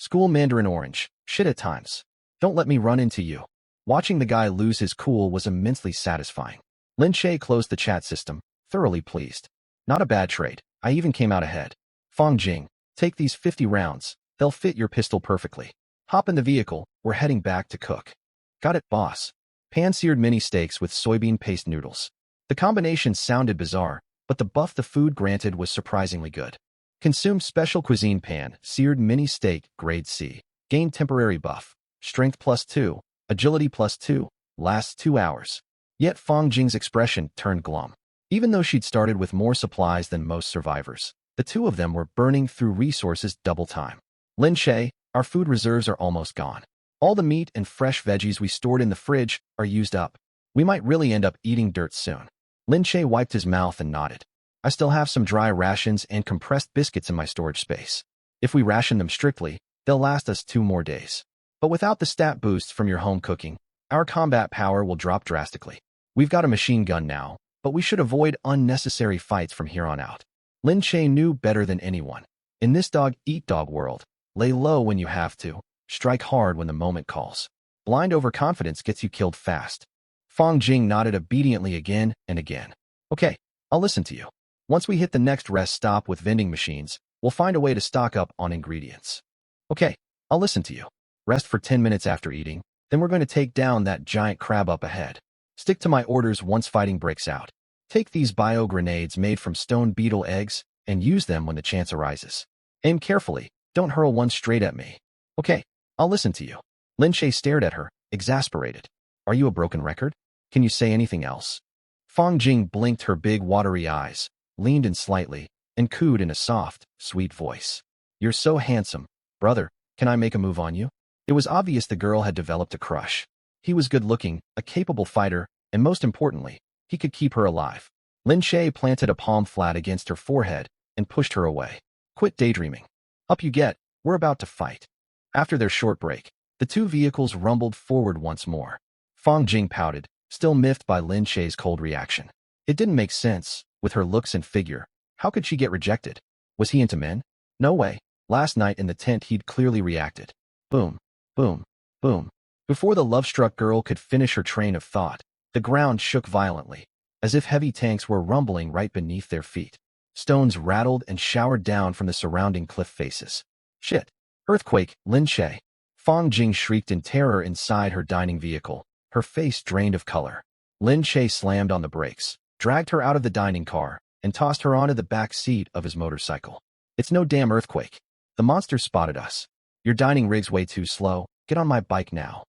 School Mandarin Orange. Shit at times. Don't let me run into you. Watching the guy lose his cool was immensely satisfying. Lin Shay closed the chat system, thoroughly pleased. Not a bad trade. I even came out ahead. Fong Jing, take these 50 rounds. They'll fit your pistol perfectly. Hop in the vehicle. We're heading back to cook. Got it, boss. Pan-seared mini steaks with soybean paste noodles. The combination sounded bizarre, but the buff the food granted was surprisingly good. Consume special cuisine pan-seared mini steak, grade C. Gain temporary buff. Strength +2, agility +2, lasts 2 hours. Yet Fong Jing's expression turned glum. Even though she'd started with more supplies than most survivors, the two of them were burning through resources double time. Lin Shay, our food reserves are almost gone. All the meat and fresh veggies we stored in the fridge are used up. We might really end up eating dirt soon. Lin Shay wiped his mouth and nodded. I still have some dry rations and compressed biscuits in my storage space. If we ration them strictly, they'll last us 2 more days. But without the stat boosts from your home cooking, our combat power will drop drastically. We've got a machine gun now, but we should avoid unnecessary fights from here on out. Lin Shay knew better than anyone. In this dog-eat-dog world, lay low when you have to, strike hard when the moment calls. Blind overconfidence gets you killed fast. Fong Jing nodded obediently again and again. Okay, I'll listen to you. Once we hit the next rest stop with vending machines, we'll find a way to stock up on ingredients. Okay, I'll listen to you. Rest for 10 minutes after eating, then we're going to take down that giant crab up ahead. Stick to my orders once fighting breaks out. Take these bio grenades made from stone beetle eggs and use them when the chance arises. Aim carefully, don't hurl one straight at me. Okay, I'll listen to you. Lin Shay stared at her, exasperated. Are you a broken record? Can you say anything else? Fong Jing blinked her big watery eyes, leaned in slightly, and cooed in a soft, sweet voice. You're so handsome. Brother, can I make a move on you? It was obvious the girl had developed a crush. He was good-looking, a capable fighter, and most importantly, he could keep her alive. Lin Shay planted a palm flat against her forehead and pushed her away. Quit daydreaming. Up you get, we're about to fight. After their short break, the two vehicles rumbled forward once more. Fong Jing pouted, still miffed by Lin Shay's cold reaction. It didn't make sense, with her looks and figure. How could she get rejected? Was he into men? No way. Last night in the tent he'd clearly reacted. Boom, boom, boom. Before the love-struck girl could finish her train of thought, the ground shook violently, as if heavy tanks were rumbling right beneath their feet. Stones rattled and showered down from the surrounding cliff faces. Shit. Earthquake, Lin Shay. Fong Jing shrieked in terror inside her dining vehicle, her face drained of color. Lin Shay slammed on the brakes, dragged her out of the dining car, and tossed her onto the back seat of his motorcycle. It's no damn earthquake. The monster spotted us. Your dining rig's way too slow. Get on my bike now.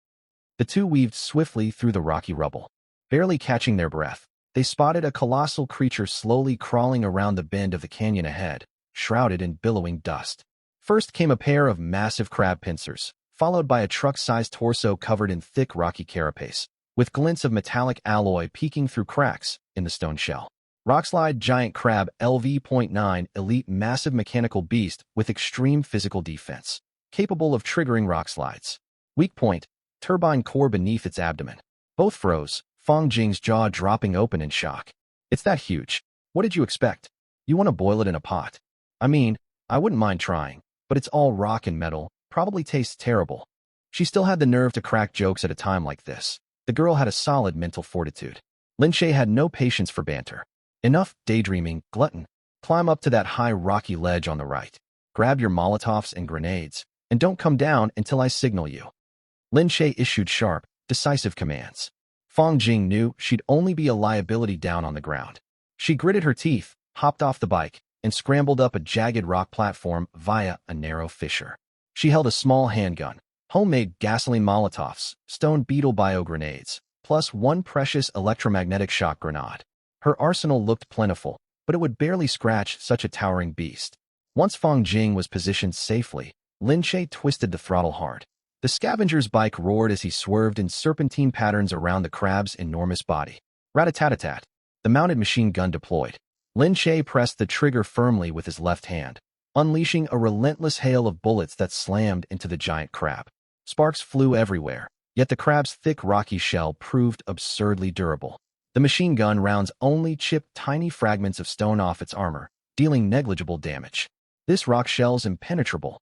The two weaved swiftly through the rocky rubble. Barely catching their breath, they spotted a colossal creature slowly crawling around the bend of the canyon ahead, shrouded in billowing dust. First came a pair of massive crab pincers, followed by a truck-sized torso covered in thick rocky carapace, with glints of metallic alloy peeking through cracks in the stone shell. Rockslide Giant Crab LV.9 Elite Massive Mechanical Beast with extreme physical defense, capable of triggering rock slides. Weak point, turbine core beneath its abdomen. Both froze, Fong Jing's jaw dropping open in shock. It's that huge. What did you expect? You want to boil it in a pot? I mean, I wouldn't mind trying, but it's all rock and metal, probably tastes terrible. She still had the nerve to crack jokes at a time like this. The girl had a solid mental fortitude. Lin Shay had no patience for banter. Enough daydreaming, glutton. Climb up to that high rocky ledge on the right. Grab your Molotovs and grenades, and don't come down until I signal you. Lin Shay issued sharp, decisive commands. Fong Jing knew she'd only be a liability down on the ground. She gritted her teeth, hopped off the bike, and scrambled up a jagged rock platform via a narrow fissure. She held a small handgun, homemade gasoline Molotovs, stone beetle bio grenades, plus one precious electromagnetic shock grenade. Her arsenal looked plentiful, but it would barely scratch such a towering beast. Once Fong Jing was positioned safely, Lin Shay twisted the throttle hard. The scavenger's bike roared as he swerved in serpentine patterns around the crab's enormous body. Rat-a-tat-a-tat. The mounted machine gun deployed. Lin Shay pressed the trigger firmly with his left hand, unleashing a relentless hail of bullets that slammed into the giant crab. Sparks flew everywhere, yet the crab's thick rocky shell proved absurdly durable. The machine gun rounds only chipped tiny fragments of stone off its armor, dealing negligible damage. This rock shell's impenetrable.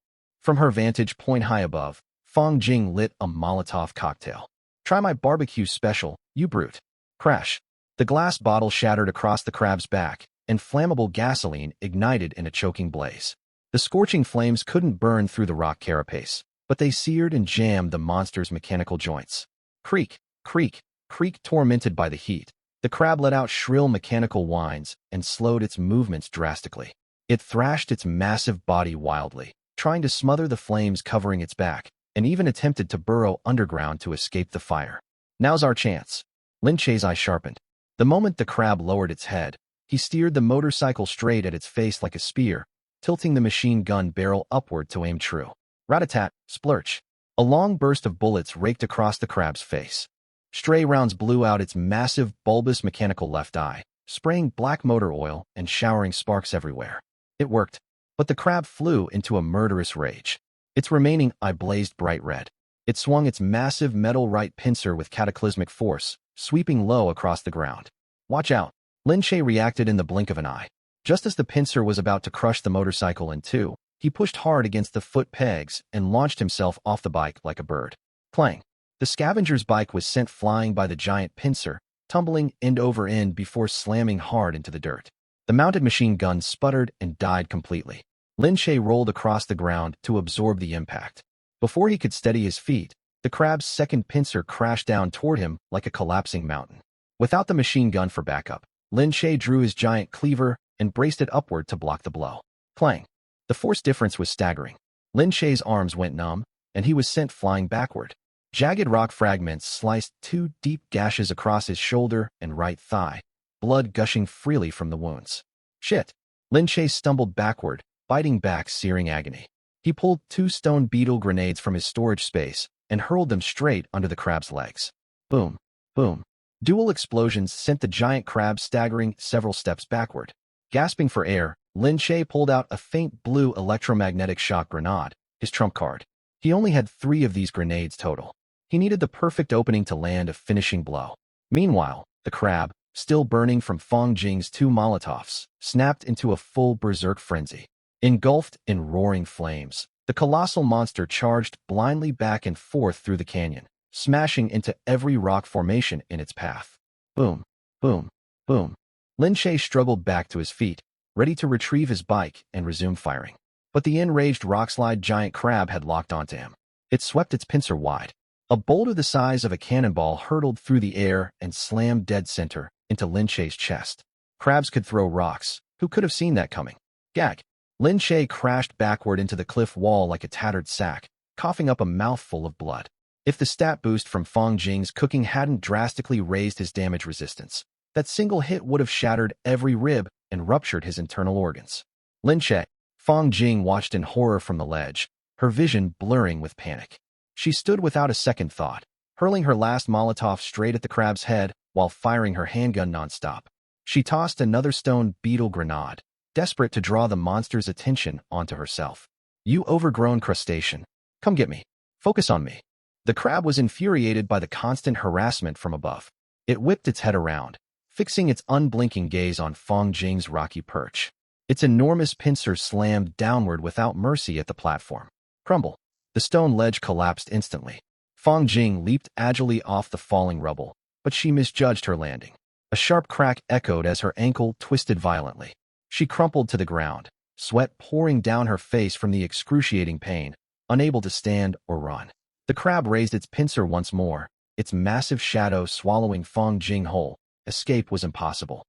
From her vantage point high above, Fong Jing lit a Molotov cocktail. "Try my barbecue special, you brute." Crash. The glass bottle shattered across the crab's back, and flammable gasoline ignited in a choking blaze. The scorching flames couldn't burn through the rock carapace, but they seared and jammed the monster's mechanical joints. Creak, creak, creak. Tormented by the heat, the crab let out shrill mechanical whines and slowed its movements drastically. It thrashed its massive body wildly, trying to smother the flames covering its back, and even attempted to burrow underground to escape the fire. "Now's our chance." Lin Che's eye sharpened. The moment the crab lowered its head, he steered the motorcycle straight at its face like a spear, tilting the machine gun barrel upward to aim true. Rat-a-tat, splurch. A long burst of bullets raked across the crab's face. Stray rounds blew out its massive, bulbous mechanical left eye, spraying black motor oil and showering sparks everywhere. It worked, but the crab flew into a murderous rage. Its remaining eye blazed bright red. It swung its massive metal right pincer with cataclysmic force, sweeping low across the ground. "Watch out." Lin Che reacted in the blink of an eye. Just as the pincer was about to crush the motorcycle in two, he pushed hard against the foot pegs and launched himself off the bike like a bird. Clang. The scavenger's bike was sent flying by the giant pincer, tumbling end over end before slamming hard into the dirt. The mounted machine gun sputtered and died completely. Lin Che rolled across the ground to absorb the impact. Before he could steady his feet, the crab's second pincer crashed down toward him like a collapsing mountain. Without the machine gun for backup, Lin Che drew his giant cleaver and braced it upward to block the blow. Clang. The force difference was staggering. Lin Che's arms went numb, and he was sent flying backward. Jagged rock fragments sliced two deep gashes across his shoulder and right thigh, blood gushing freely from the wounds. Shit! Lin Che stumbled backward, biting back searing agony. He pulled 2 stone beetle grenades from his storage space and hurled them straight under the crab's legs. Boom, boom. Dual explosions sent the giant crab staggering several steps backward. Gasping for air, Lin Che pulled out a faint blue electromagnetic shock grenade, his trump card. He only had 3 of these grenades total. He needed the perfect opening to land a finishing blow. Meanwhile, the crab, still burning from Fong Jing's 2 Molotovs, snapped into a full berserk frenzy. Engulfed in roaring flames, the colossal monster charged blindly back and forth through the canyon, smashing into every rock formation in its path. Boom, boom, boom. Lin Che struggled back to his feet, ready to retrieve his bike and resume firing. But the enraged rockslide giant crab had locked onto him. It swept its pincer wide. A boulder the size of a cannonball hurtled through the air and slammed dead center into Lin Che's chest. Crabs could throw rocks. Who could have seen that coming? Gag. Lin Che crashed backward into the cliff wall like a tattered sack, coughing up a mouthful of blood. If the stat boost from Fong Jing's cooking hadn't drastically raised his damage resistance, that single hit would have shattered every rib and ruptured his internal organs. Lin Che. Fong Jing watched in horror from the ledge, her vision blurring with panic. She stood without a second thought, hurling her last Molotov straight at the crab's head while firing her handgun nonstop. She tossed another stone beetle grenade, desperate to draw the monster's attention onto herself. "You overgrown crustacean. Come get me. Focus on me." The crab was infuriated by the constant harassment from above. It whipped its head around, fixing its unblinking gaze on Fong Jing's rocky perch. Its enormous pincer slammed downward without mercy at the platform. Crumble. The stone ledge collapsed instantly. Fong Jing leaped agilely off the falling rubble, but she misjudged her landing. A sharp crack echoed as her ankle twisted violently. She crumpled to the ground, sweat pouring down her face from the excruciating pain, unable to stand or run. The crab raised its pincer once more, its massive shadow swallowing Fong Jing whole. Escape was impossible.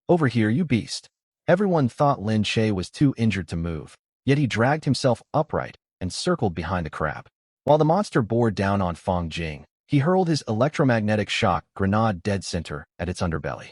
"Over here, you beast." Everyone thought Lin Che was too injured to move, yet he dragged himself upright and circled behind the crab. While the monster bore down on Fong Jing, he hurled his electromagnetic shock grenade dead center at its underbelly.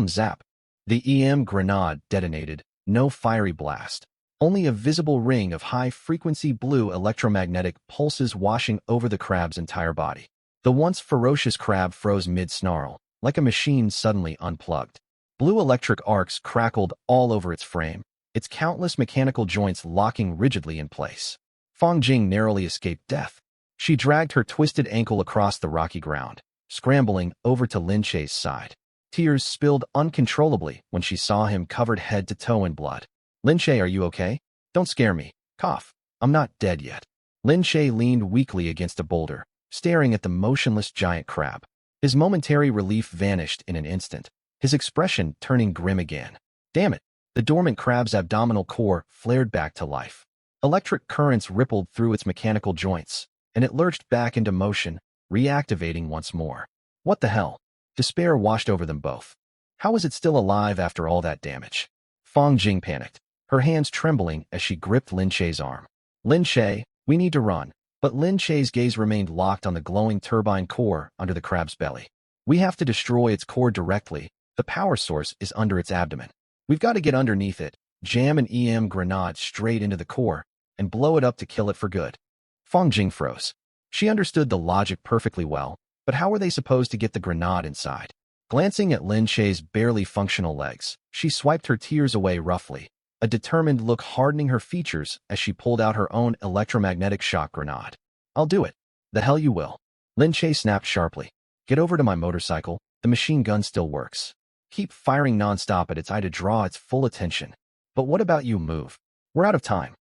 Zap. The EM grenade detonated, no fiery blast, only a visible ring of high-frequency blue electromagnetic pulses washing over the crab's entire body. The once ferocious crab froze mid-snarl, like a machine suddenly unplugged. Blue electric arcs crackled all over its frame, its countless mechanical joints locking rigidly in place. Fong Jing narrowly escaped death. She dragged her twisted ankle across the rocky ground, scrambling over to Lin Che's side. Tears spilled uncontrollably when she saw him covered head to toe in blood. "Lin Che, are you okay? Don't scare me." Cough. I'm not dead yet. Lin Shay leaned weakly against a boulder, staring at the motionless giant crab. His momentary relief vanished in an instant, his expression turning grim again. Damn it! The dormant crab's abdominal core flared back to life. Electric currents rippled through its mechanical joints, and it lurched back into motion, reactivating once more. What the hell? Despair washed over them both. How was it still alive after all that damage? Fang Jing panicked, her hands trembling as she gripped Lin Shay's arm. Lin Shay, we need to run. But Lin Shay's gaze remained locked on the glowing turbine core under the crab's belly. We have to destroy its core directly. The power source is under its abdomen. We've got to get underneath it, jam an EM grenade straight into the core, and blow it up to kill it for good. Fang Jing froze. She understood the logic perfectly well, but how were they supposed to get the grenade inside? Glancing at Lin Shay's barely functional legs, she swiped her tears away roughly, a determined look hardening her features as she pulled out her own electromagnetic shock grenade. I'll do it. The hell you will. Lin Shay snapped sharply. Get over to my motorcycle, the machine gun still works. Keep firing nonstop at its eye to draw its full attention. But what about you, move? We're out of time.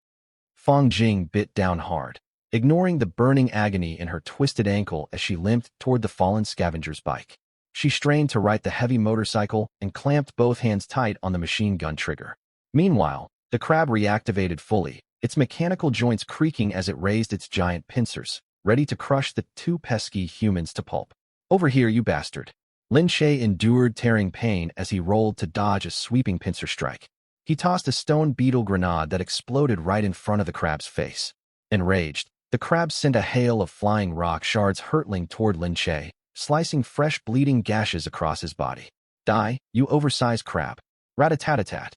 Fang Jing bit down hard, ignoring the burning agony in her twisted ankle as she limped toward the fallen scavenger's bike. She strained to right the heavy motorcycle and clamped both hands tight on the machine gun trigger. Meanwhile, the crab reactivated fully, its mechanical joints creaking as it raised its giant pincers, ready to crush the two pesky humans to pulp. Over here, you bastard. Lin Shay endured tearing pain as he rolled to dodge a sweeping pincer strike. He tossed a stone beetle grenade that exploded right in front of the crab's face. Enraged, the crab sent a hail of flying rock shards hurtling toward Lin Shay, slicing fresh bleeding gashes across his body. Die, you oversized crab. Rat-a-tat-a-tat.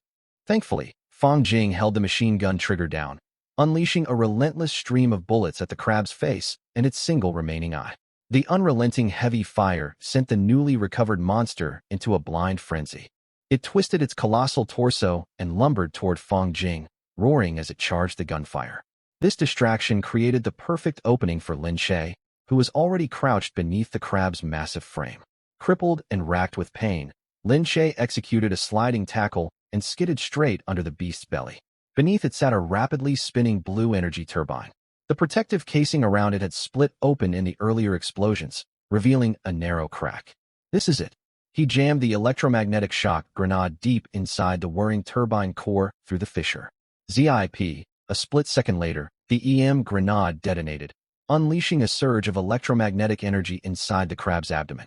Thankfully, Fang Jing held the machine gun trigger down, unleashing a relentless stream of bullets at the crab's face and its single remaining eye. The unrelenting heavy fire sent the newly recovered monster into a blind frenzy. It twisted its colossal torso and lumbered toward Fang Jing, roaring as it charged the gunfire. This distraction created the perfect opening for Lin Shay, who was already crouched beneath the crab's massive frame. Crippled and racked with pain, Lin Shay executed a sliding tackle and skidded straight under the beast's belly. Beneath it sat a rapidly spinning blue energy turbine. The protective casing around it had split open in the earlier explosions, revealing a narrow crack. This is it. He jammed the electromagnetic shock grenade deep inside the whirring turbine core through the fissure. Zip, a split second later, the EM grenade detonated, unleashing a surge of electromagnetic energy inside the crab's abdomen.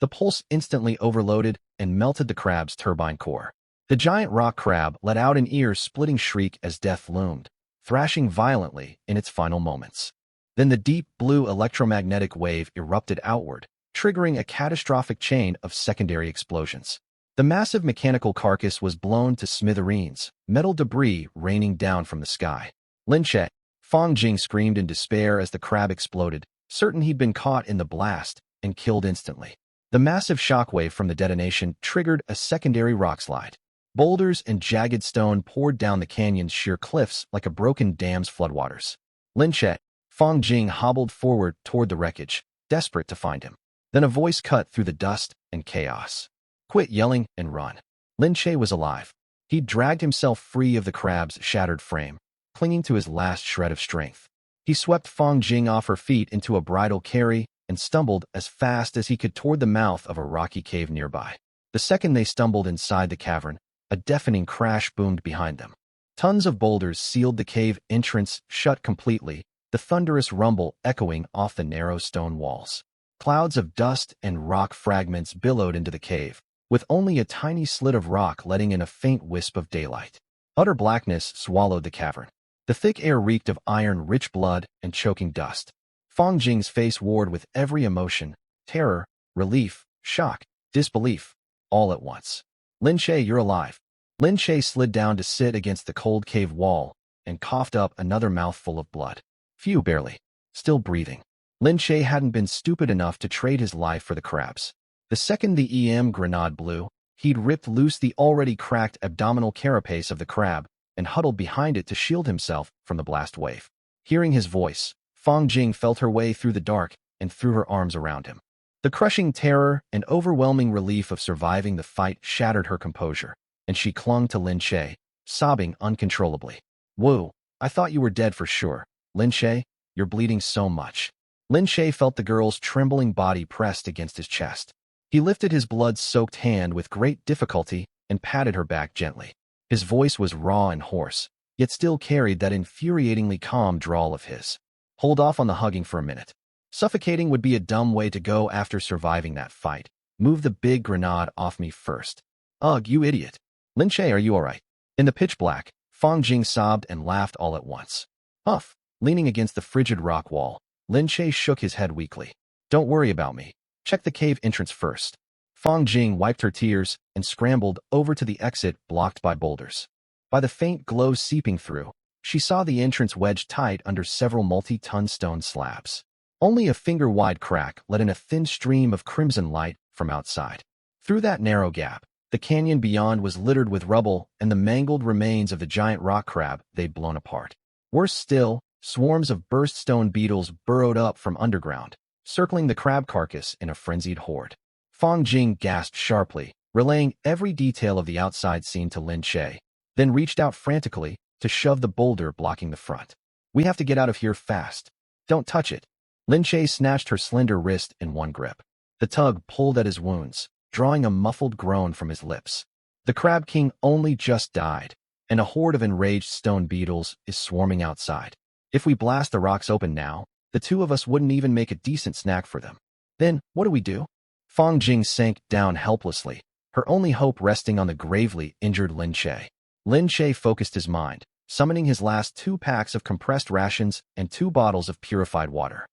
The pulse instantly overloaded and melted the crab's turbine core. The giant rock crab let out an ear-splitting shriek as death loomed, thrashing violently in its final moments. Then the deep blue electromagnetic wave erupted outward, triggering a catastrophic chain of secondary explosions. The massive mechanical carcass was blown to smithereens, metal debris raining down from the sky. Lin Shay, Fang Jing screamed in despair as the crab exploded, certain he'd been caught in the blast and killed instantly. The massive shockwave from the detonation triggered a secondary rockslide. Boulders and jagged stone poured down the canyon's sheer cliffs like a broken dam's floodwaters. Lin Shay, Fang Jing hobbled forward toward the wreckage, desperate to find him. Then a voice cut through the dust and chaos. Quit yelling and run. Lin Shay was alive. He'd dragged himself free of the crab's shattered frame, clinging to his last shred of strength. He swept Fang Jing off her feet into a bridal carry and stumbled as fast as he could toward the mouth of a rocky cave nearby. The second they stumbled inside the cavern, a deafening crash boomed behind them. Tons of boulders sealed the cave entrance shut completely, the thunderous rumble echoing off the narrow stone walls. Clouds of dust and rock fragments billowed into the cave, with only a tiny slit of rock letting in a faint wisp of daylight. Utter blackness swallowed the cavern. The thick air reeked of iron-rich blood and choking dust. Fang Jing's face warred with every emotion, terror, relief, shock, disbelief, all at once. Lin Shay, you're alive. Lin Shay slid down to sit against the cold cave wall and coughed up another mouthful of blood. Phew, barely. Still breathing. Lin Shay hadn't been stupid enough to trade his life for the crabs. The second the EM grenade blew, he'd ripped loose the already cracked abdominal carapace of the crab and huddled behind it to shield himself from the blast wave. Hearing his voice, Fang Jing felt her way through the dark and threw her arms around him. The crushing terror and overwhelming relief of surviving the fight shattered her composure, and she clung to Lin Shay, sobbing uncontrollably. Whoa, I thought you were dead for sure. Lin Shay, you're bleeding so much. Lin Shay felt the girl's trembling body pressed against his chest. He lifted his blood-soaked hand with great difficulty and patted her back gently. His voice was raw and hoarse, yet still carried that infuriatingly calm drawl of his. Hold off on the hugging for a minute. Suffocating would be a dumb way to go after surviving that fight. Move the big grenade off me first. Ugh, you idiot. Lin Shay, are you alright? In the pitch black, Fang Jing sobbed and laughed all at once. Huff, leaning against the frigid rock wall, Lin Shay shook his head weakly. Don't worry about me. Check the cave entrance first. Fang Jing wiped her tears and scrambled over to the exit blocked by boulders. By the faint glow seeping through, she saw the entrance wedged tight under several multi-ton stone slabs. Only a finger-wide crack let in a thin stream of crimson light from outside. Through that narrow gap, the canyon beyond was littered with rubble and the mangled remains of the giant rock crab they'd blown apart. Worse still, swarms of burst stone beetles burrowed up from underground, circling the crab carcass in a frenzied horde. Fang Jing gasped sharply, relaying every detail of the outside scene to Lin Shay, then reached out frantically to shove the boulder blocking the front. We have to get out of here fast. Don't touch it. Lin Shay snatched her slender wrist in one grip. The tug pulled at his wounds, drawing a muffled groan from his lips. The Crab King only just died, and a horde of enraged stone beetles is swarming outside. If we blast the rocks open now, the two of us wouldn't even make a decent snack for them. Then, what do? Fang Jing sank down helplessly, her only hope resting on the gravely injured Lin Shay. Lin Shay focused his mind, summoning his last 2 packs of compressed rations and 2 bottles of purified water.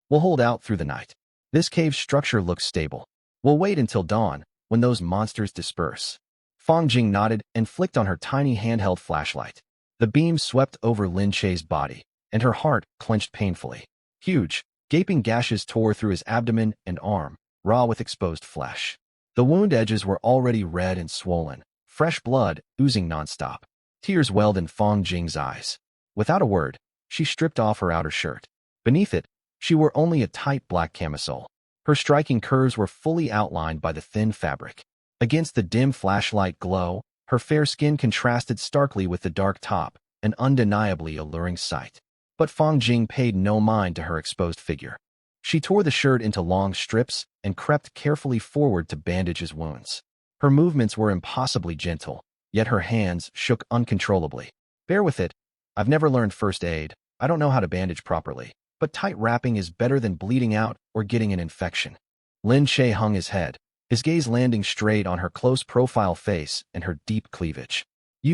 We'll hold out through the night. This cave structure looks stable. We'll wait until dawn, when those monsters disperse. Fang Jing nodded and flicked on her tiny handheld flashlight. The beam swept over Lin Shay's body, and her heart clenched painfully. Huge, gaping gashes tore through his abdomen and arm, raw with exposed flesh. The wound edges were already red and swollen, fresh blood oozing nonstop. Tears welled in Fang Jing's eyes. Without a word, she stripped off her outer shirt. Beneath it, she wore only a tight black camisole. Her striking curves were fully outlined by the thin fabric. Against the dim flashlight glow, her fair skin contrasted starkly with the dark top, an undeniably alluring sight. But Fang Jing paid no mind to her exposed figure. She tore the shirt into long strips and crept carefully forward to bandage his wounds. Her movements were impossibly gentle, yet her hands shook uncontrollably. Bear with it. I've never learned first aid. I don't know how to bandage properly. But tight wrapping is better than bleeding out or getting an infection. Lin Shay hung his head, his gaze landing straight on her close-profile face and her deep cleavage.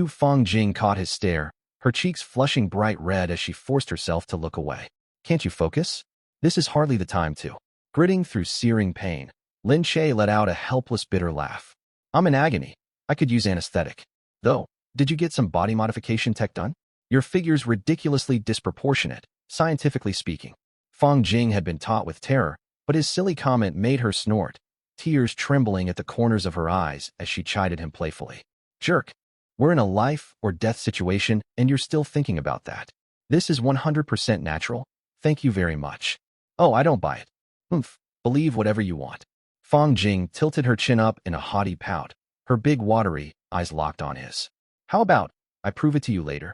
Fang Jing caught his stare, her cheeks flushing bright red as she forced herself to look away. Can't you focus? This is hardly the time to. Gritting through searing pain, Lin Shay let out a helpless bitter laugh. I'm in agony. I could use anesthetic. Though, did you get some body modification tech done? Your figure's ridiculously disproportionate, scientifically speaking. Fang Jing had been taught with terror, but his silly comment made her snort, tears trembling at the corners of her eyes as she chided him playfully. Jerk. We're in a life-or-death situation, and you're still thinking about that. This is 100% natural. Thank you very much. Oh, I don't buy it. Oomph. Believe whatever you want. Fang Jing tilted her chin up in a haughty pout, her big watery eyes locked on his. How about, I prove it to you later?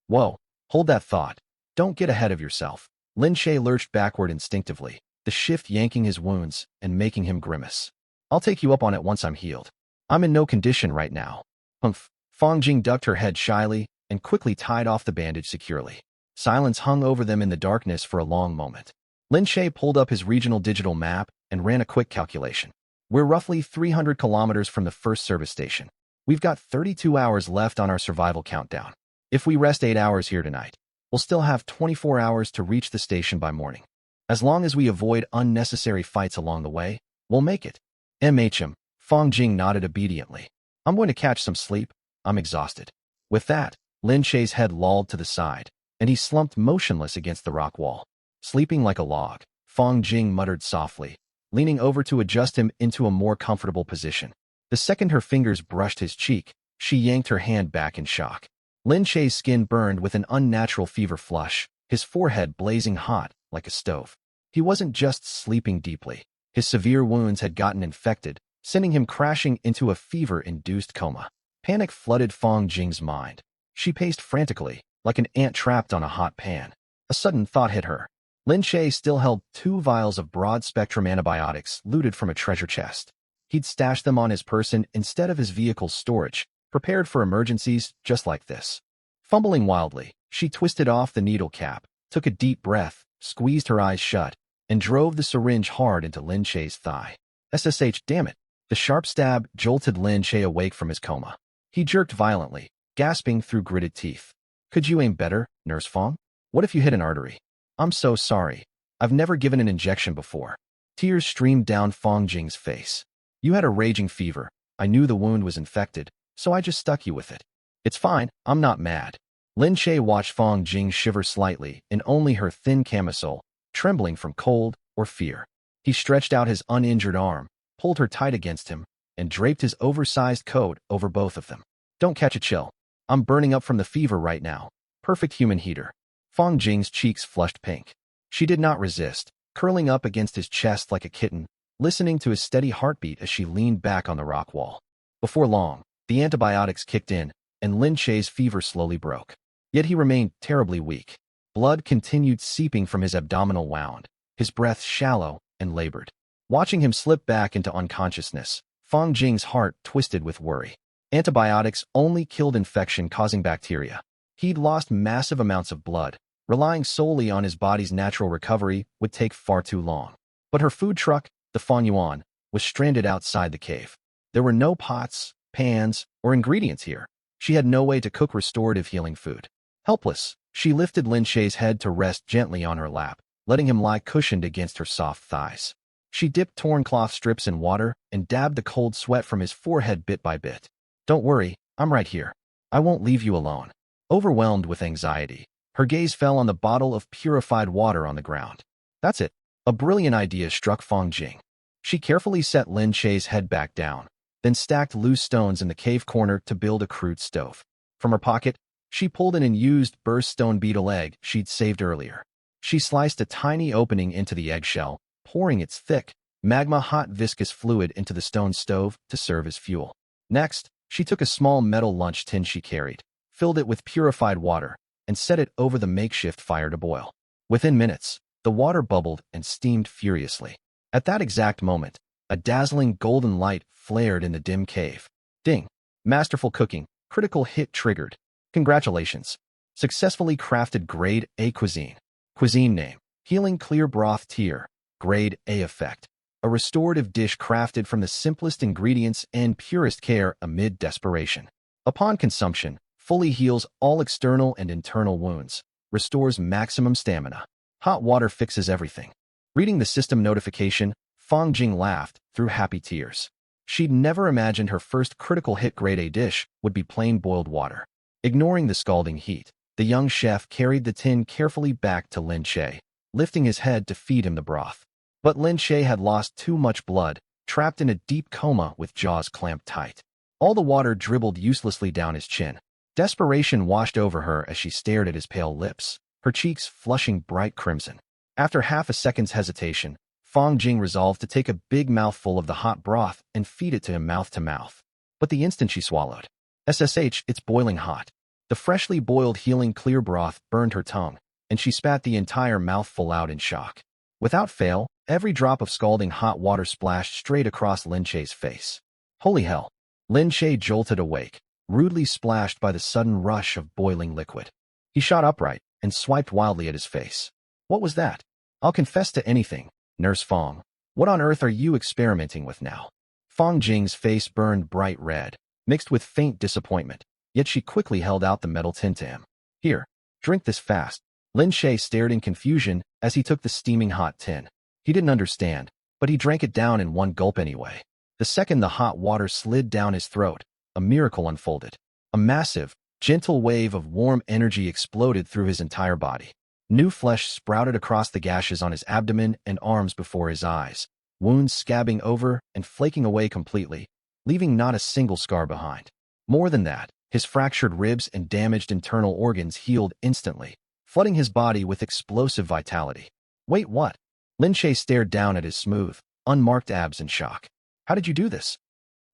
Whoa, hold that thought. Don't get ahead of yourself. Lin Shay lurched backward instinctively, the shift yanking his wounds and making him grimace. I'll take you up on it once I'm healed. I'm in no condition right now. Humph. Fang Jing ducked her head shyly and quickly tied off the bandage securely. Silence hung over them in the darkness for a long moment. Lin Shay pulled up his regional digital map and ran a quick calculation. We're roughly 300 kilometers from the first service station. We've got 32 hours left on our survival countdown. If we rest 8 hours here tonight, we'll still have 24 hours to reach the station by morning. As long as we avoid unnecessary fights along the way, we'll make it. Fang Jing nodded obediently. I'm going to catch some sleep. I'm exhausted. With that, Lin Shay's head lolled to the side, and he slumped motionless against the rock wall. Sleeping like a log, Fang Jing muttered softly, leaning over to adjust him into a more comfortable position. The second her fingers brushed his cheek, she yanked her hand back in shock. Lin Shay's skin burned with an unnatural fever flush, his forehead blazing hot like a stove. He wasn't just sleeping deeply. His severe wounds had gotten infected, sending him crashing into a fever-induced coma. Panic flooded Fang Jing's mind. She paced frantically, like an ant trapped on a hot pan. A sudden thought hit her. Lin Che still held 2 vials of broad-spectrum antibiotics looted from a treasure chest. He'd stashed them on his person instead of his vehicle's storage, prepared for emergencies just like this. Fumbling wildly, she twisted off the needle cap, took a deep breath, squeezed her eyes shut, and drove the syringe hard into Lin Che's thigh. SSH, damn it. The sharp stab jolted Lin Che awake from his coma. He jerked violently, gasping through gritted teeth. Could you aim better, Nurse Fong? What if you hit an artery? I'm so sorry. I've never given an injection before. Tears streamed down Fong Jing's face. You had a raging fever. I knew the wound was infected, so I just stuck you with it. It's fine, I'm not mad. Lin Che watched Fong Jing shiver slightly in only her thin camisole, trembling from cold or fear. He stretched out his uninjured arm, pulled her tight against him, and draped his oversized coat over both of them. Don't catch a chill. I'm burning up from the fever right now. Perfect human heater. Fong Jing's cheeks flushed pink. She did not resist, curling up against his chest like a kitten, listening to his steady heartbeat as she leaned back on the rock wall. Before long, the antibiotics kicked in, and Lin Che's fever slowly broke. Yet he remained terribly weak. Blood continued seeping from his abdominal wound, his breath shallow and labored. Watching him slip back into unconsciousness, Fong Jing's heart twisted with worry. Antibiotics only killed infection-causing bacteria. He'd lost massive amounts of blood. Relying solely on his body's natural recovery would take far too long. But her food truck, the Fong Yuan, was stranded outside the cave. There were no pots, pans, or ingredients here. She had no way to cook restorative healing food. Helpless, she lifted Lin Che's head to rest gently on her lap, letting him lie cushioned against her soft thighs. She dipped torn cloth strips in water and dabbed the cold sweat from his forehead bit by bit. Don't worry, I'm right here. I won't leave you alone. Overwhelmed with anxiety, her gaze fell on the bottle of purified water on the ground. That's it. A brilliant idea struck Fong Jing. She carefully set Lin Che's head back down, then stacked loose stones in the cave corner to build a crude stove. From her pocket, she pulled an unused burst stone beetle egg she'd saved earlier. She sliced a tiny opening into the eggshell, pouring its thick, magma-hot viscous fluid into the stone stove to serve as fuel. Next, she took a small metal lunch tin she carried, filled it with purified water, and set it over the makeshift fire to boil. Within minutes, the water bubbled and steamed furiously. At that exact moment, a dazzling golden light flared in the dim cave. Ding! Masterful cooking. Critical hit triggered. Congratulations. Successfully crafted Grade A cuisine. Cuisine name: Healing Clear Broth Tier. Grade A effect: a restorative dish crafted from the simplest ingredients and purest care amid desperation. Upon consumption, fully heals all external and internal wounds. Restores maximum stamina. Hot water fixes everything. Reading the system notification, Fong Jing laughed through happy tears. She'd never imagined her first critical hit Grade A dish would be plain boiled water. Ignoring the scalding heat, the young chef carried the tin carefully back to Lin Che, lifting his head to feed him the broth. But Lin Che had lost too much blood, trapped in a deep coma with jaws clamped tight. All the water dribbled uselessly down his chin. Desperation washed over her as she stared at his pale lips, her cheeks flushing bright crimson. After half a second's hesitation, Fong Jing resolved to take a big mouthful of the hot broth and feed it to him mouth to mouth. But the instant she swallowed, SSH, it's boiling hot. The freshly boiled healing clear broth burned her tongue, and she spat the entire mouthful out in shock. Without fail, every drop of scalding hot water splashed straight across Lin Che's face. Holy hell! Lin Che jolted awake, rudely splashed by the sudden rush of boiling liquid. He shot upright and swiped wildly at his face. What was that? I'll confess to anything, Nurse Fong. What on earth are you experimenting with now? Fong Jing's face burned bright red, mixed with faint disappointment, yet she quickly held out the metal tin to him. Here, drink this fast. Lin Che stared in confusion as he took the steaming hot tin. He didn't understand, but he drank it down in one gulp anyway. The second the hot water slid down his throat, a miracle unfolded. A massive, gentle wave of warm energy exploded through his entire body. New flesh sprouted across the gashes on his abdomen and arms before his eyes, wounds scabbing over and flaking away completely, leaving not a single scar behind. More than that, his fractured ribs and damaged internal organs healed instantly, flooding his body with explosive vitality. Wait, what? Lin Che stared down at his smooth, unmarked abs in shock. How did you do this?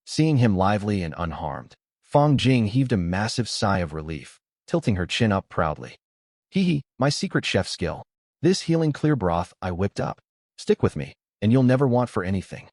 Seeing him lively and unharmed, Fong Jing heaved a massive sigh of relief. tilting her chin up proudly. Hee hee, my secret chef skill. This healing clear broth I whipped up. Stick with me, and you'll never want for anything.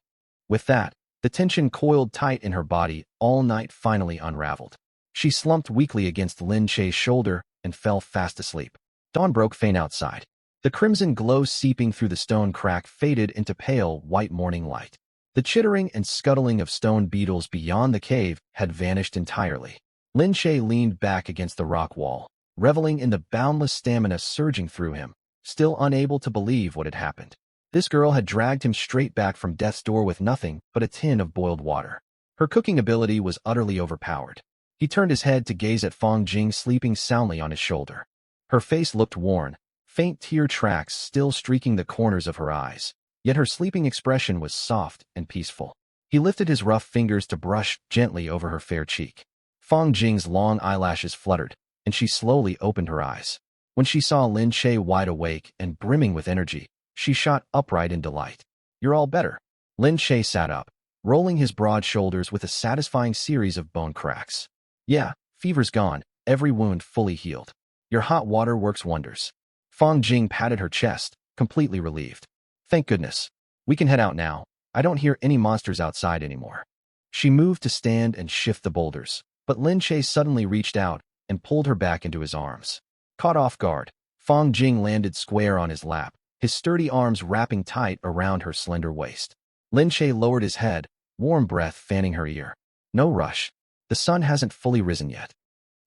With that, the tension coiled tight in her body all night finally unraveled. She slumped weakly against Lin Che's shoulder and fell fast asleep. Dawn broke faint outside. The crimson glow seeping through the stone crack faded into pale, white morning light. The chittering and scuttling of stone beetles beyond the cave had vanished entirely. Lin Che leaned back against the rock wall, reveling in the boundless stamina surging through him, still unable to believe what had happened. This girl had dragged him straight back from death's door with nothing but a tin of boiled water. Her cooking ability was utterly overpowered. He turned his head to gaze at Fang Jing sleeping soundly on his shoulder. Her face looked worn, faint tear tracks still streaking the corners of her eyes, yet her sleeping expression was soft and peaceful. He lifted his rough fingers to brush gently over her fair cheek. Fang Jing's long eyelashes fluttered, and she slowly opened her eyes. When she saw Lin Che wide awake and brimming with energy, she shot upright in delight. "You're all better." Lin Che sat up, rolling his broad shoulders with a satisfying series of bone cracks. "Yeah, fever's gone, every wound fully healed. Your hot water works wonders." Fang Jing patted her chest, completely relieved. "Thank goodness. We can head out now. I don't hear any monsters outside anymore." She moved to stand and shift the boulders, but Lin Che suddenly reached out and pulled her back into his arms. Caught off guard, Fang Jing landed square on his lap, his sturdy arms wrapping tight around her slender waist. Lin Che lowered his head, warm breath fanning her ear. "No rush. The sun hasn't fully risen yet."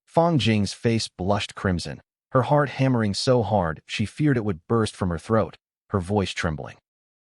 Fang Jing's face blushed crimson, her heart hammering so hard she feared it would burst from her throat, her voice trembling.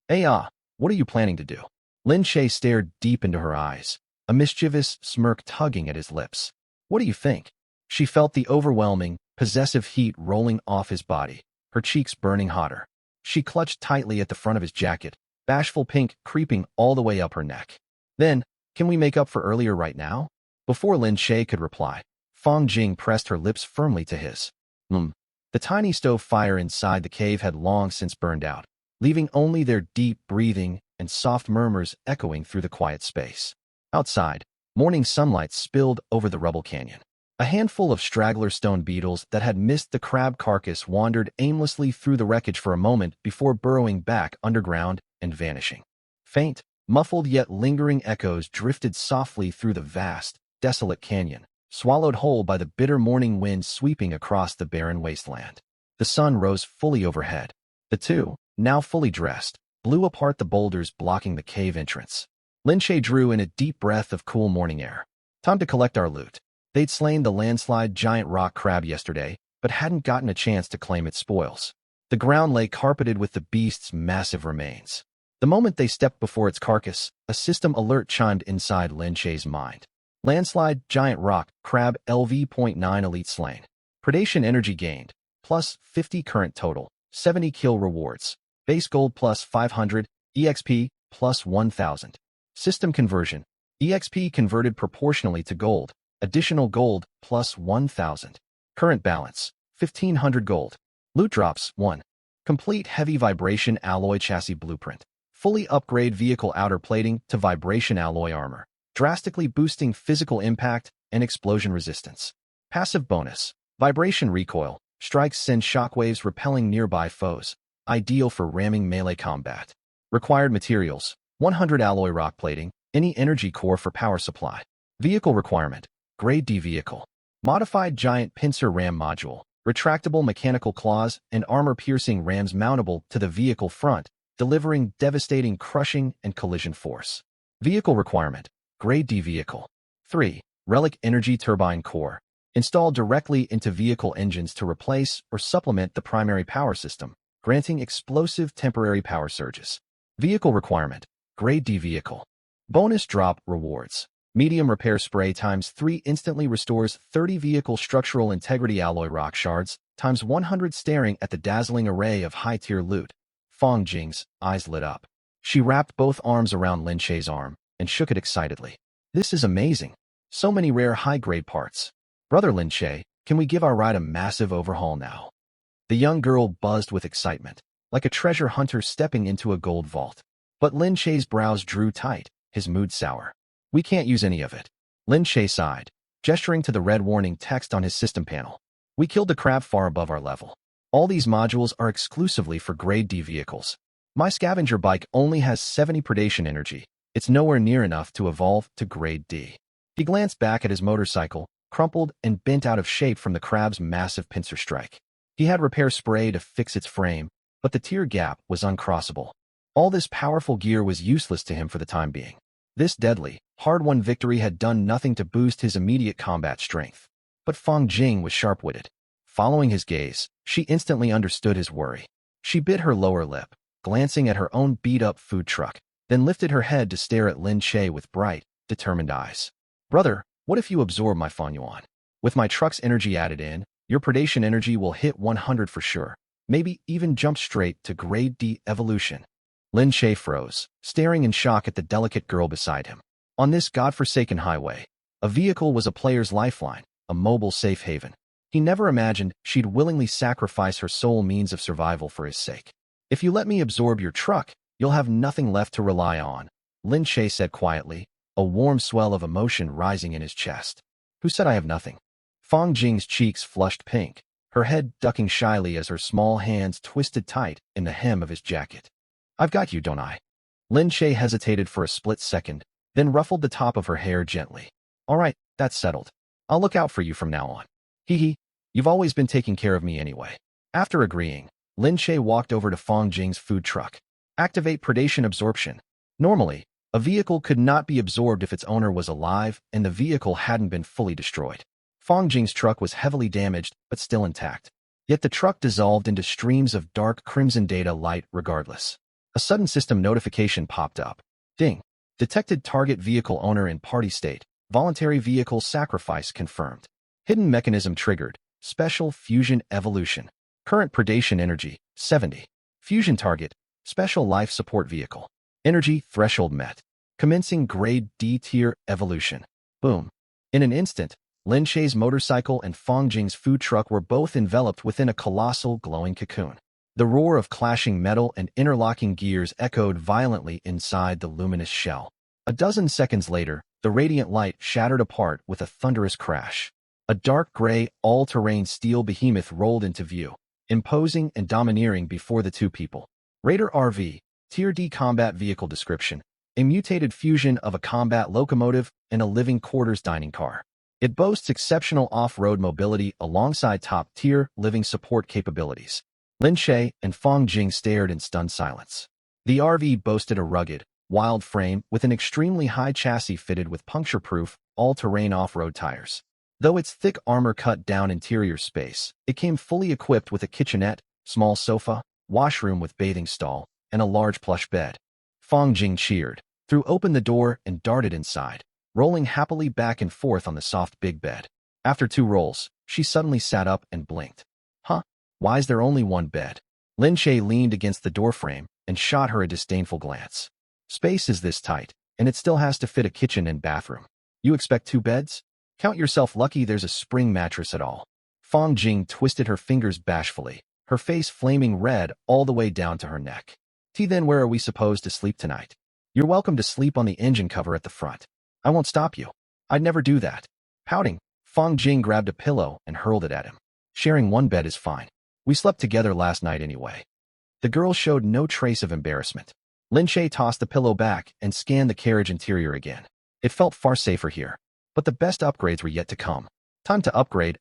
What are you planning to do?" Lin Che stared deep into her eyes, a mischievous smirk tugging at his lips. "What do you think?" She felt the overwhelming, possessive heat rolling off his body, her cheeks burning hotter. She clutched tightly at the front of his jacket, bashful pink creeping all the way up her neck. "Then, can we make up for earlier right now?" Before Lin Che could reply, Fang Jing pressed her lips firmly to his. The tiny stove fire inside the cave had long since burned out, leaving only their deep breathing and soft murmurs echoing through the quiet space. Outside, morning sunlight spilled over the rubble canyon. A handful of straggler stone beetles that had missed the crab carcass wandered aimlessly through the wreckage for a moment before burrowing back underground and vanishing. Faint, muffled yet lingering echoes drifted softly through the vast, desolate canyon, swallowed whole by the bitter morning wind sweeping across the barren wasteland. The sun rose fully overhead. The two, now fully dressed, blew apart the boulders blocking the cave entrance. Lin Che drew in a deep breath of cool morning air. Time to collect our loot. They'd slain the landslide giant rock crab yesterday, but hadn't gotten a chance to claim its spoils. The ground lay carpeted with the beast's massive remains. The moment they stepped before its carcass, a system alert chimed inside Lin Che's mind. Landslide giant rock crab LV.9 elite slain. Predation energy gained, plus 50 current total, 70 kill rewards. Base gold plus 500, EXP plus 1000. System conversion. EXP converted proportionally to gold. Additional gold plus 1000. Current balance, 1500 gold. Loot drops, 1. Complete heavy vibration alloy chassis blueprint. Fully upgrade vehicle outer plating to vibration alloy armor, drastically boosting physical impact and explosion resistance. Passive bonus, vibration recoil, strikes send shockwaves repelling nearby foes, ideal for ramming melee combat. Required materials, 100 alloy rock plating, any energy core for power supply. Vehicle requirement, Grade D vehicle. Modified giant pincer ram module, retractable mechanical claws and armor-piercing rams mountable to the vehicle front, delivering devastating crushing and collision force. Vehicle requirement, Grade D vehicle. 3. Relic energy turbine core. Installed directly into vehicle engines to replace or supplement the primary power system, granting explosive temporary power surges. Vehicle requirement, Grade D vehicle. Bonus drop rewards. Medium repair spray times 3 instantly restores 30 vehicle structural integrity alloy rock shards times 100 staring at the dazzling array of high-tier loot. Fang Jing's eyes lit up. She wrapped both arms around Lin Che's arm and shook it excitedly. "This is amazing. So many rare high-grade parts. Brother Lin Che, can we give our ride a massive overhaul now?" The young girl buzzed with excitement, like a treasure hunter stepping into a gold vault. But Lin Che's brows drew tight, his mood sour. "We can't use any of it." Lin Che sighed, gesturing to the red warning text on his system panel. We killed the crab far above our level. All these modules are exclusively for Grade D vehicles. My scavenger bike only has 70 predation energy. It's nowhere near enough to evolve to Grade D. He glanced back at his motorcycle, crumpled and bent out of shape from the crab's massive pincer strike. He had repair spray to fix its frame, but the tier gap was uncrossable. All this powerful gear was useless to him for the time being. This deadly, hard-won victory had done nothing to boost his immediate combat strength. But Fang Jing was sharp-witted. Following his gaze, she instantly understood his worry. She bit her lower lip, glancing at her own beat-up food truck, then lifted her head to stare at Lin Che with bright, determined eyes. Brother, what if you absorb my Fan Yuan? With my truck's energy added in, your predation energy will hit 100 for sure, maybe even jump straight to Grade D evolution. Lin Che froze, staring in shock at the delicate girl beside him. On this godforsaken highway, a vehicle was a player's lifeline, a mobile safe haven. He never imagined she'd willingly sacrifice her sole means of survival for his sake. If you let me absorb your truck, you'll have nothing left to rely on, Lin Che said quietly, a warm swell of emotion rising in his chest. Who said I have nothing? Fang Jing's cheeks flushed pink, her head ducking shyly as her small hands twisted tight in the hem of his jacket. I've got you, don't I? Lin Che hesitated for a split second, then ruffled the top of her hair gently. All right, that's settled. I'll look out for you from now on. Hee hee, you've always been taking care of me anyway. After agreeing, Lin Che walked over to Fang Jing's food truck. Activate predation absorption. Normally, a vehicle could not be absorbed if its owner was alive and the vehicle hadn't been fully destroyed. Fang Jing's truck was heavily damaged, but still intact. Yet the truck dissolved into streams of dark crimson data light regardless. A sudden system notification popped up. Ding. Detected target vehicle owner in party state. Voluntary vehicle sacrifice confirmed. Hidden mechanism triggered. Special fusion evolution. Current predation energy, 70. Fusion target. Special life support vehicle. Energy threshold met. Commencing Grade D tier evolution. Boom. In an instant, Lin Che's motorcycle and Fang Jing's food truck were both enveloped within a colossal glowing cocoon. The roar of clashing metal and interlocking gears echoed violently inside the luminous shell. A dozen seconds later, the radiant light shattered apart with a thunderous crash. A dark gray, all-terrain steel behemoth rolled into view, imposing and domineering before the two people. Raider RV, Tier D combat vehicle description, a mutated fusion of a combat locomotive and a living quarters dining car. It boasts exceptional off-road mobility alongside top-tier living support capabilities. Lin Che and Fang Jing stared in stunned silence. The RV boasted a rugged, wild frame with an extremely high chassis fitted with puncture-proof, all-terrain off-road tires. Though its thick armor cut down interior space, it came fully equipped with a kitchenette, small sofa, washroom with bathing stall, and a large plush bed. Fang Jing cheered, threw open the door and darted inside, rolling happily back and forth on the soft big bed. After 2 rolls, she suddenly sat up and blinked. Huh? Why is there only one bed? Lin Che leaned against the doorframe and shot her a disdainful glance. Space is this tight, and it still has to fit a kitchen and bathroom. You expect 2 beds? Count yourself lucky there's a spring mattress at all. Fang Jing twisted her fingers bashfully, her face flaming red all the way down to her neck. Then where are we supposed to sleep tonight? You're welcome to sleep on the engine cover at the front. I won't stop you. I'd never do that. Pouting, Fang Jing grabbed a pillow and hurled it at him. Sharing one bed is fine. We slept together last night anyway. The girl showed no trace of embarrassment. Lin Che tossed the pillow back and scanned the carriage interior again. It felt far safer here. But the best upgrades were yet to come. Time to upgrade.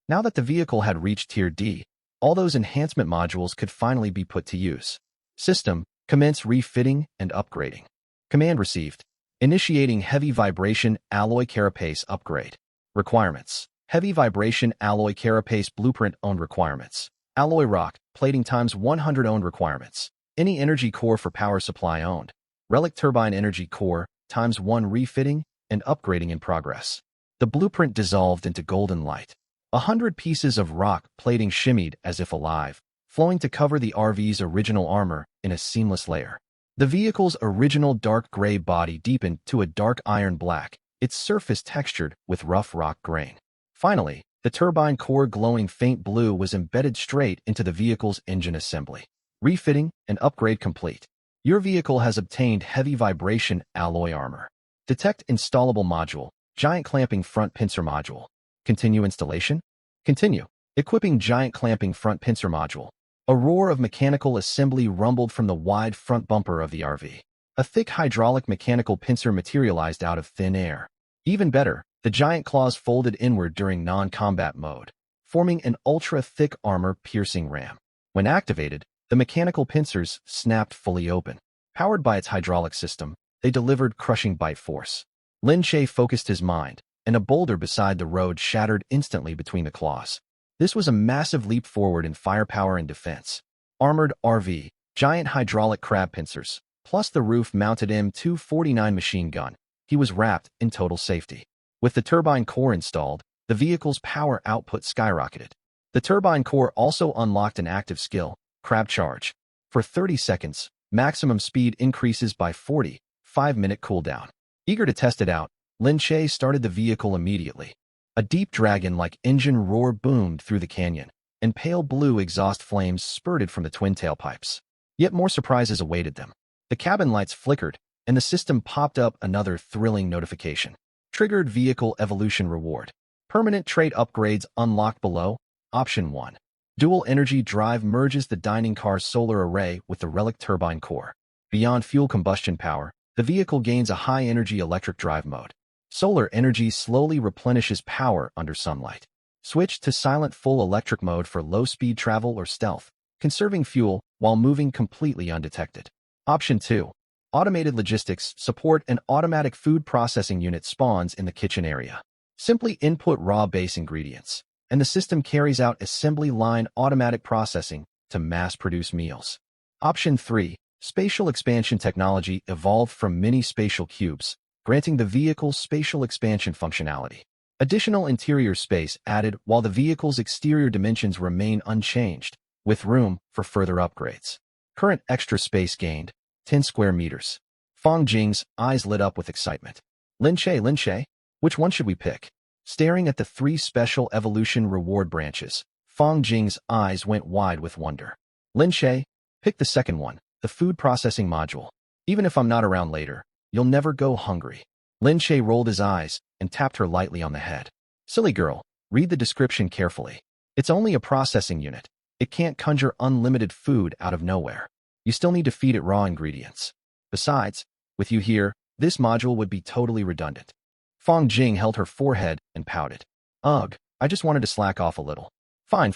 Now that the vehicle had reached Tier D, all those enhancement modules could finally be put to use. System, commence refitting and upgrading. Command received. Initiating heavy vibration alloy carapace upgrade. Requirements. Heavy vibration alloy carapace blueprint owned requirements. Alloy rock, plating times 100 owned requirements. Any energy core for power supply owned. Relic turbine energy core, times 1 refitting and upgrading in progress. The blueprint dissolved into golden light. 100 pieces of rock plating shimmied as if alive, flowing to cover the RV's original armor in a seamless layer. The vehicle's original dark gray body deepened to a dark iron black, its surface textured with rough rock grain. Finally, the turbine core glowing faint blue was embedded straight into the vehicle's engine assembly. Refitting and upgrade complete. Your vehicle has obtained heavy vibration alloy armor. Detect installable module, giant clamping front pincer module. Continue installation? Continue. Equipping giant clamping front pincer module. A roar of mechanical assembly rumbled from the wide front bumper of the RV. A thick hydraulic mechanical pincer materialized out of thin air. Even better, the giant claws folded inward during non-combat mode, forming an ultra-thick armor-piercing ram. When activated, the mechanical pincers snapped fully open. Powered by its hydraulic system, they delivered crushing bite force. Lin Che focused his mind, and a boulder beside the road shattered instantly between the claws. This was a massive leap forward in firepower and defense. Armored RV, giant hydraulic crab pincers, plus the roof-mounted M249 machine gun. He was wrapped in total safety. With the turbine core installed, the vehicle's power output skyrocketed. The turbine core also unlocked an active skill, Crab Charge. For 30 seconds, maximum speed increases by 40, 5-minute cooldown. Eager to test it out, Lin Che started the vehicle immediately. A deep dragon-like engine roar boomed through the canyon, and pale blue exhaust flames spurted from the twin tailpipes. Yet more surprises awaited them. The cabin lights flickered, and the system popped up another thrilling notification. Triggered Vehicle Evolution Reward. Permanent trait upgrades unlocked below. Option 1. Dual energy drive merges the dining car's solar array with the relic turbine core. Beyond fuel combustion power, the vehicle gains a high-energy electric drive mode. Solar energy slowly replenishes power under sunlight. Switch to silent full electric mode for low-speed travel or stealth, conserving fuel while moving completely undetected. Option 2. Automated logistics support. An automatic food processing unit spawns in the kitchen area. Simply input raw base ingredients, and the system carries out assembly line automatic processing to mass-produce meals. Option 3. Spatial expansion technology evolved from mini spatial cubes, granting the vehicle spatial expansion functionality. Additional interior space added while the vehicle's exterior dimensions remain unchanged, with room for further upgrades. Current extra space gained, 10 square meters. Fong Jing's eyes lit up with excitement. Lin Che, which one should we pick? Staring at the 3 special evolution reward branches, Fong Jing's eyes went wide with wonder. Lin Che, pick the second one, the food processing module. Even if I'm not around later, you'll never go hungry. Lin Che rolled his eyes and tapped her lightly on the head. Silly girl, read the description carefully. It's only a processing unit. It can't conjure unlimited food out of nowhere. You still need to feed it raw ingredients. Besides, with you here, this module would be totally redundant. Fong Jing held her forehead and pouted. Ugh, I just wanted to slack off a little. Fine.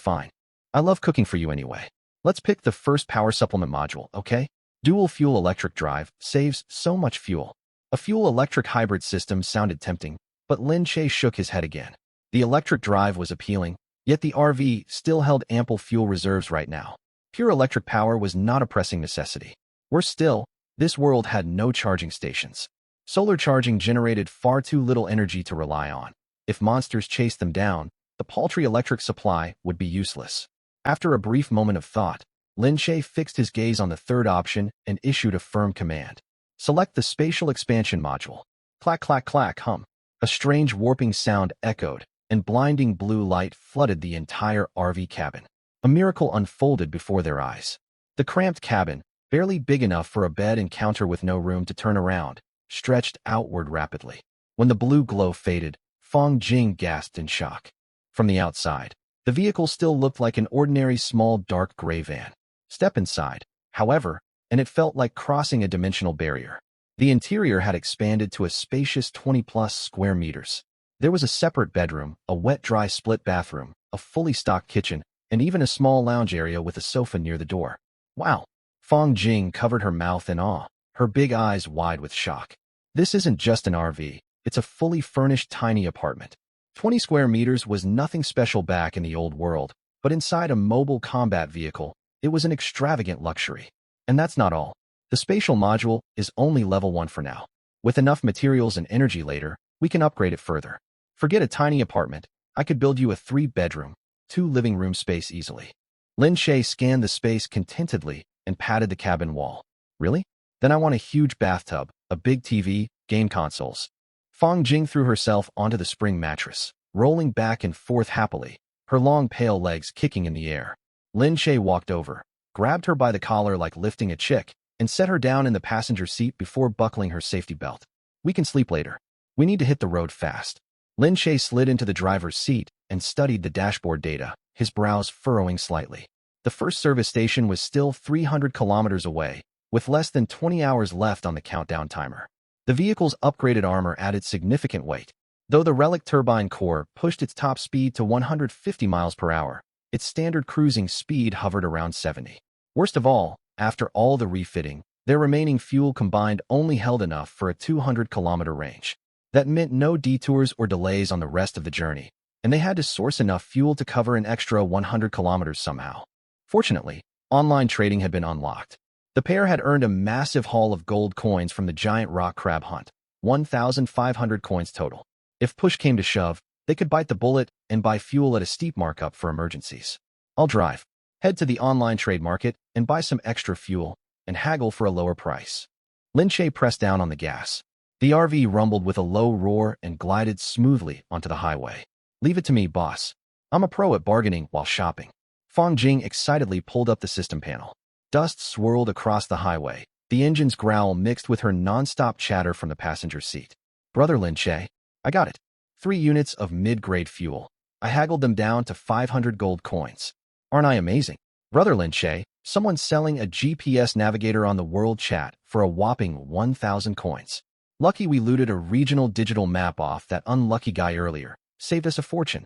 I love cooking for you anyway. Let's pick the first power supplement module, okay? Dual fuel electric drive saves so much fuel. A fuel-electric hybrid system sounded tempting, but Lin Che shook his head again. The electric drive was appealing, yet the RV still held ample fuel reserves right now. Pure electric power was not a pressing necessity. Worse still, this world had no charging stations. Solar charging generated far too little energy to rely on. If monsters chased them down, the paltry electric supply would be useless. After a brief moment of thought, Lin Che fixed his gaze on the third option and issued a firm command. Select the spatial expansion module. Clack, clack, clack, hum. A strange warping sound echoed, and blinding blue light flooded the entire RV cabin. A miracle unfolded before their eyes. The cramped cabin, barely big enough for a bed and counter with no room to turn around, stretched outward rapidly. When the blue glow faded, Fong Jing gasped in shock. From the outside, the vehicle still looked like an ordinary small dark gray van. Step inside, however, and it felt like crossing a dimensional barrier. The interior had expanded to a spacious 20-plus square meters. There was a separate bedroom, a wet-dry split bathroom, a fully stocked kitchen, and even a small lounge area with a sofa near the door. Wow! Fong Jing covered her mouth in awe, her big eyes wide with shock. This isn't just an RV, it's a fully furnished tiny apartment. 20 square meters was nothing special back in the old world, but inside a mobile combat vehicle, it was an extravagant luxury. And that's not all. The spatial module is only level 1 for now. With enough materials and energy later, we can upgrade it further. Forget a tiny apartment, I could build you a 3-bedroom, 2 living room space easily. Lin Che scanned the space contentedly and patted the cabin wall. Really? Then I want a huge bathtub, a big TV, game consoles. Fong Jing threw herself onto the spring mattress, rolling back and forth happily, her long pale legs kicking in the air. Lin Che walked over, grabbed her by the collar like lifting a chick, and set her down in the passenger seat before buckling her safety belt. We can sleep later. We need to hit the road fast. Lin Che slid into the driver's seat and studied the dashboard data, his brows furrowing slightly. The first service station was still 300 kilometers away, with less than 20 hours left on the countdown timer. The vehicle's upgraded armor added significant weight. Though the Relic turbine core pushed its top speed to 150 miles per hour, its standard cruising speed hovered around 70. Worst of all, after all the refitting, their remaining fuel combined only held enough for a 200-kilometer range. That meant no detours or delays on the rest of the journey, and they had to source enough fuel to cover an extra 100 kilometers somehow. Fortunately, online trading had been unlocked. The pair had earned a massive haul of gold coins from the giant rock crab hunt, 1,500 coins total. If push came to shove, they could bite the bullet and buy fuel at a steep markup for emergencies. I'll drive, head to the online trade market and buy some extra fuel, and haggle for a lower price. Lin Che pressed down on the gas. The RV rumbled with a low roar and glided smoothly onto the highway. Leave it to me, boss. I'm a pro at bargaining while shopping. Fang Jing excitedly pulled up the system panel. Dust swirled across the highway, the engine's growl mixed with her non-stop chatter from the passenger seat. Brother Lin Che, I got it. 3 units of mid-grade fuel. I haggled them down to 500 gold coins. Aren't I amazing? Brother Lin Che, someone's selling a GPS navigator on the world chat for a whopping 1,000 coins. Lucky we looted a regional digital map off that unlucky guy earlier. Saved us a fortune.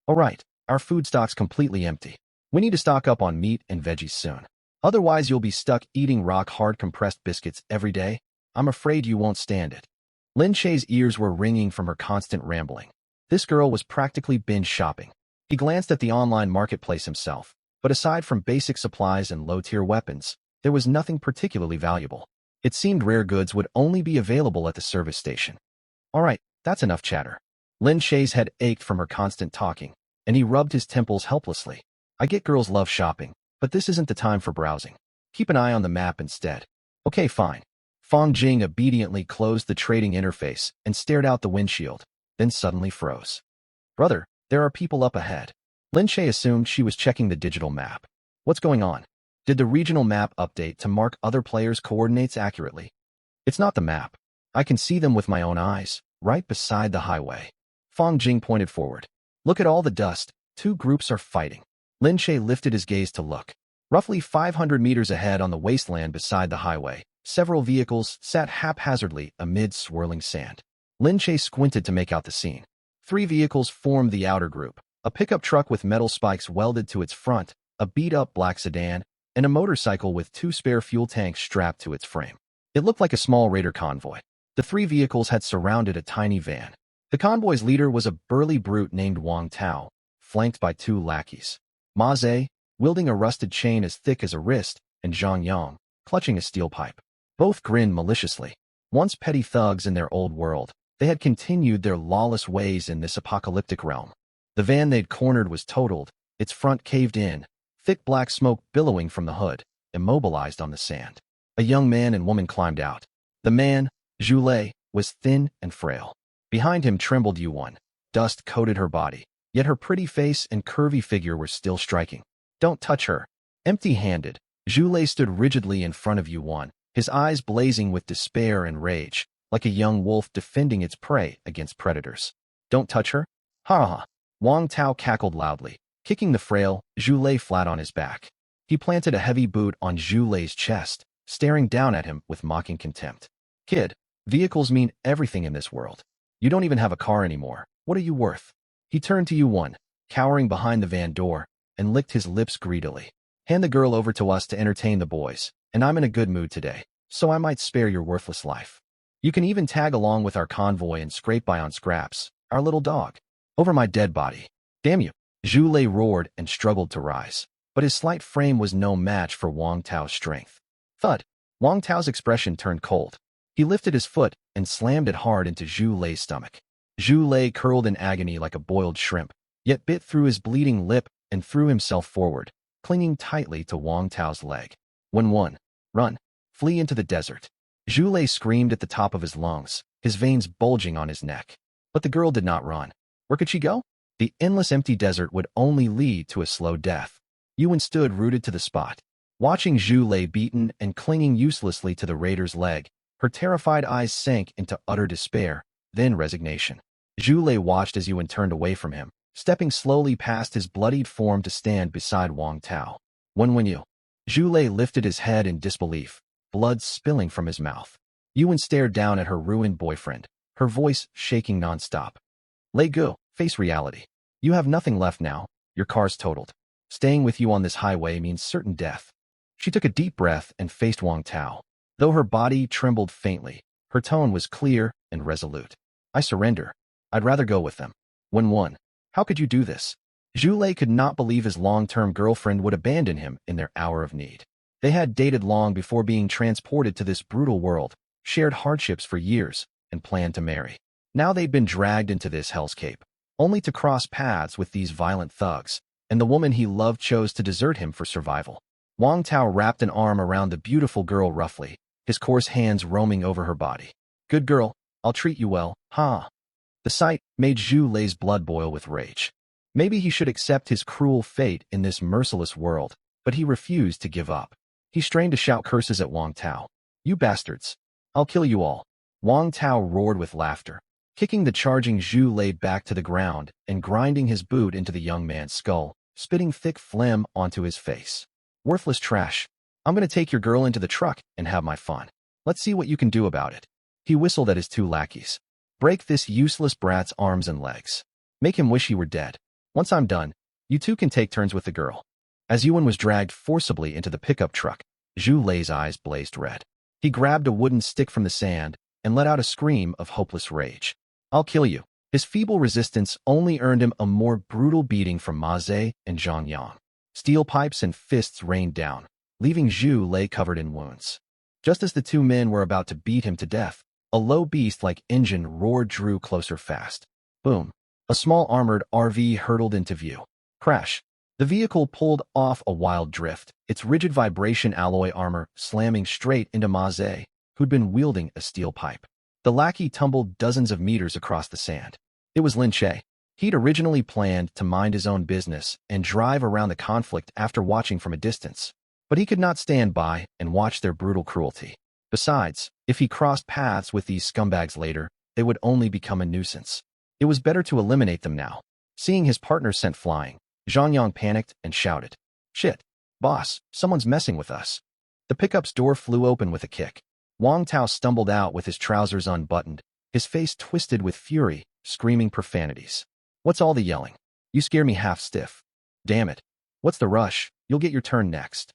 Alright, our food stock's completely empty. We need to stock up on meat and veggies soon. Otherwise you'll be stuck eating rock-hard compressed biscuits every day. I'm afraid you won't stand it. Lin Che's ears were ringing from her constant rambling. This girl was practically binge shopping. He glanced at the online marketplace himself, but aside from basic supplies and low-tier weapons, there was nothing particularly valuable. It seemed rare goods would only be available at the service station. Alright, that's enough chatter. Lin Che's head ached from her constant talking, and he rubbed his temples helplessly. I get girls love shopping, but this isn't the time for browsing. Keep an eye on the map instead. Okay, fine. Fang Jing obediently closed the trading interface and stared out the windshield, then suddenly froze. Brother, there are people up ahead. Lin Che assumed she was checking the digital map. What's going on? Did the regional map update to mark other players' coordinates accurately? It's not the map. I can see them with my own eyes, right beside the highway. Fang Jing pointed forward. Look at all the dust. 2 groups are fighting. Lin Che lifted his gaze to look. Roughly 500 meters ahead on the wasteland beside the highway, several vehicles sat haphazardly amid swirling sand. Lin Che squinted to make out the scene. 3 vehicles formed the outer group. A pickup truck with metal spikes welded to its front, a beat-up black sedan, and a motorcycle with 2 spare fuel tanks strapped to its frame. It looked like a small raider convoy. The 3 vehicles had surrounded a tiny van. The convoy's leader was a burly brute named Wang Tao, flanked by 2 lackeys. Ma Zhe, wielding a rusted chain as thick as a wrist, and Zhang Yang, clutching a steel pipe. Both grinned maliciously. Once petty thugs in their old world, they had continued their lawless ways in this apocalyptic realm. The van they'd cornered was totaled, its front caved in, thick black smoke billowing from the hood, immobilized on the sand. A young man and woman climbed out. The man, Zhu Lei, was thin and frail. Behind him trembled Yuan. Dust coated her body, yet her pretty face and curvy figure were still striking. Don't touch her. Empty-handed, Zhu Lei stood rigidly in front of Yuan, his eyes blazing with despair and rage, like a young wolf defending its prey against predators. Don't touch her? Ha ha. Wang Tao cackled loudly, kicking the frail Zhu Lei flat on his back. He planted a heavy boot on Zhu Lei's chest, staring down at him with mocking contempt. Kid, vehicles mean everything in this world. You don't even have a car anymore. What are you worth? He turned to Yuan, cowering behind the van door, and licked his lips greedily. Hand the girl over to us to entertain the boys, and I'm in a good mood today, so I might spare your worthless life. You can even tag along with our convoy and scrape by on Scraps, our little dog. Over my dead body. Damn you. Zhu Lei roared and struggled to rise, but his slight frame was no match for Wang Tao's strength. Thud. Wang Tao's expression turned cold. He lifted his foot and slammed it hard into Zhu Lei's stomach. Zhu Lei curled in agony like a boiled shrimp, yet bit through his bleeding lip and threw himself forward, clinging tightly to Wang Tao's leg. One, run, flee into the desert. Zhu Lei screamed at the top of his lungs, his veins bulging on his neck. But the girl did not run. Where could she go? The endless empty desert would only lead to a slow death. Yuan stood rooted to the spot, watching Zhu Lei beaten and clinging uselessly to the raider's leg. Her terrified eyes sank into utter despair, then resignation. Zhu Lei watched as Yuan turned away from him, stepping slowly past his bloodied form to stand beside Wang Tao. When you? Zhu Lei lifted his head in disbelief, blood spilling from his mouth. Yuan stared down at her ruined boyfriend, her voice shaking nonstop. Lei Gu, face reality. You have nothing left now, your car's totaled. Staying with you on this highway means certain death. She took a deep breath and faced Wang Tao. Though her body trembled faintly, her tone was clear and resolute. I surrender. I'd rather go with them. When? How could you do this? Zhu Lei could not believe his long-term girlfriend would abandon him in their hour of need. They had dated long before being transported to this brutal world, shared hardships for years, and planned to marry. Now they'd been dragged into this hellscape, only to cross paths with these violent thugs, and the woman he loved chose to desert him for survival. Wang Tao wrapped an arm around the beautiful girl roughly, his coarse hands roaming over her body. Good girl, I'll treat you well, huh? The sight made Zhu Lei's blood boil with rage. Maybe he should accept his cruel fate in this merciless world, but he refused to give up. He strained to shout curses at Wang Tao. You bastards! I'll kill you all! Wang Tao roared with laughter, kicking the charging Zhu Lei back to the ground and grinding his boot into the young man's skull, spitting thick phlegm onto his face. Worthless trash. I'm gonna take your girl into the truck and have my fun. Let's see what you can do about it. He whistled at his two lackeys. Break this useless brat's arms and legs. Make him wish he were dead. Once I'm done, you two can take turns with the girl. As Yuan was dragged forcibly into the pickup truck, Zhu Lei's eyes blazed red. He grabbed a wooden stick from the sand and let out a scream of hopeless rage. I'll kill you. His feeble resistance only earned him a more brutal beating from Ma Zhe and Zhang Yang. Steel pipes and fists rained down, leaving Zhu Lei covered in wounds. Just as the two men were about to beat him to death, a low beast-like engine roared drew closer fast. Boom. A small armored RV hurtled into view. Crash. The vehicle pulled off a wild drift, its rigid vibration alloy armor slamming straight into Ma Zhe, who'd been wielding a steel pipe. The lackey tumbled dozens of meters across the sand. It was Lin Che. He'd originally planned to mind his own business and drive around the conflict after watching from a distance. But he could not stand by and watch their brutal cruelty. Besides, if he crossed paths with these scumbags later, they would only become a nuisance. It was better to eliminate them now. Seeing his partner sent flying, Zhang Yang panicked and shouted, Shit, boss, someone's messing with us. The pickup's door flew open with a kick. Wang Tao stumbled out with his trousers unbuttoned, his face twisted with fury, screaming profanities. What's all the yelling? You scare me half stiff. Damn it. What's the rush? You'll get your turn next.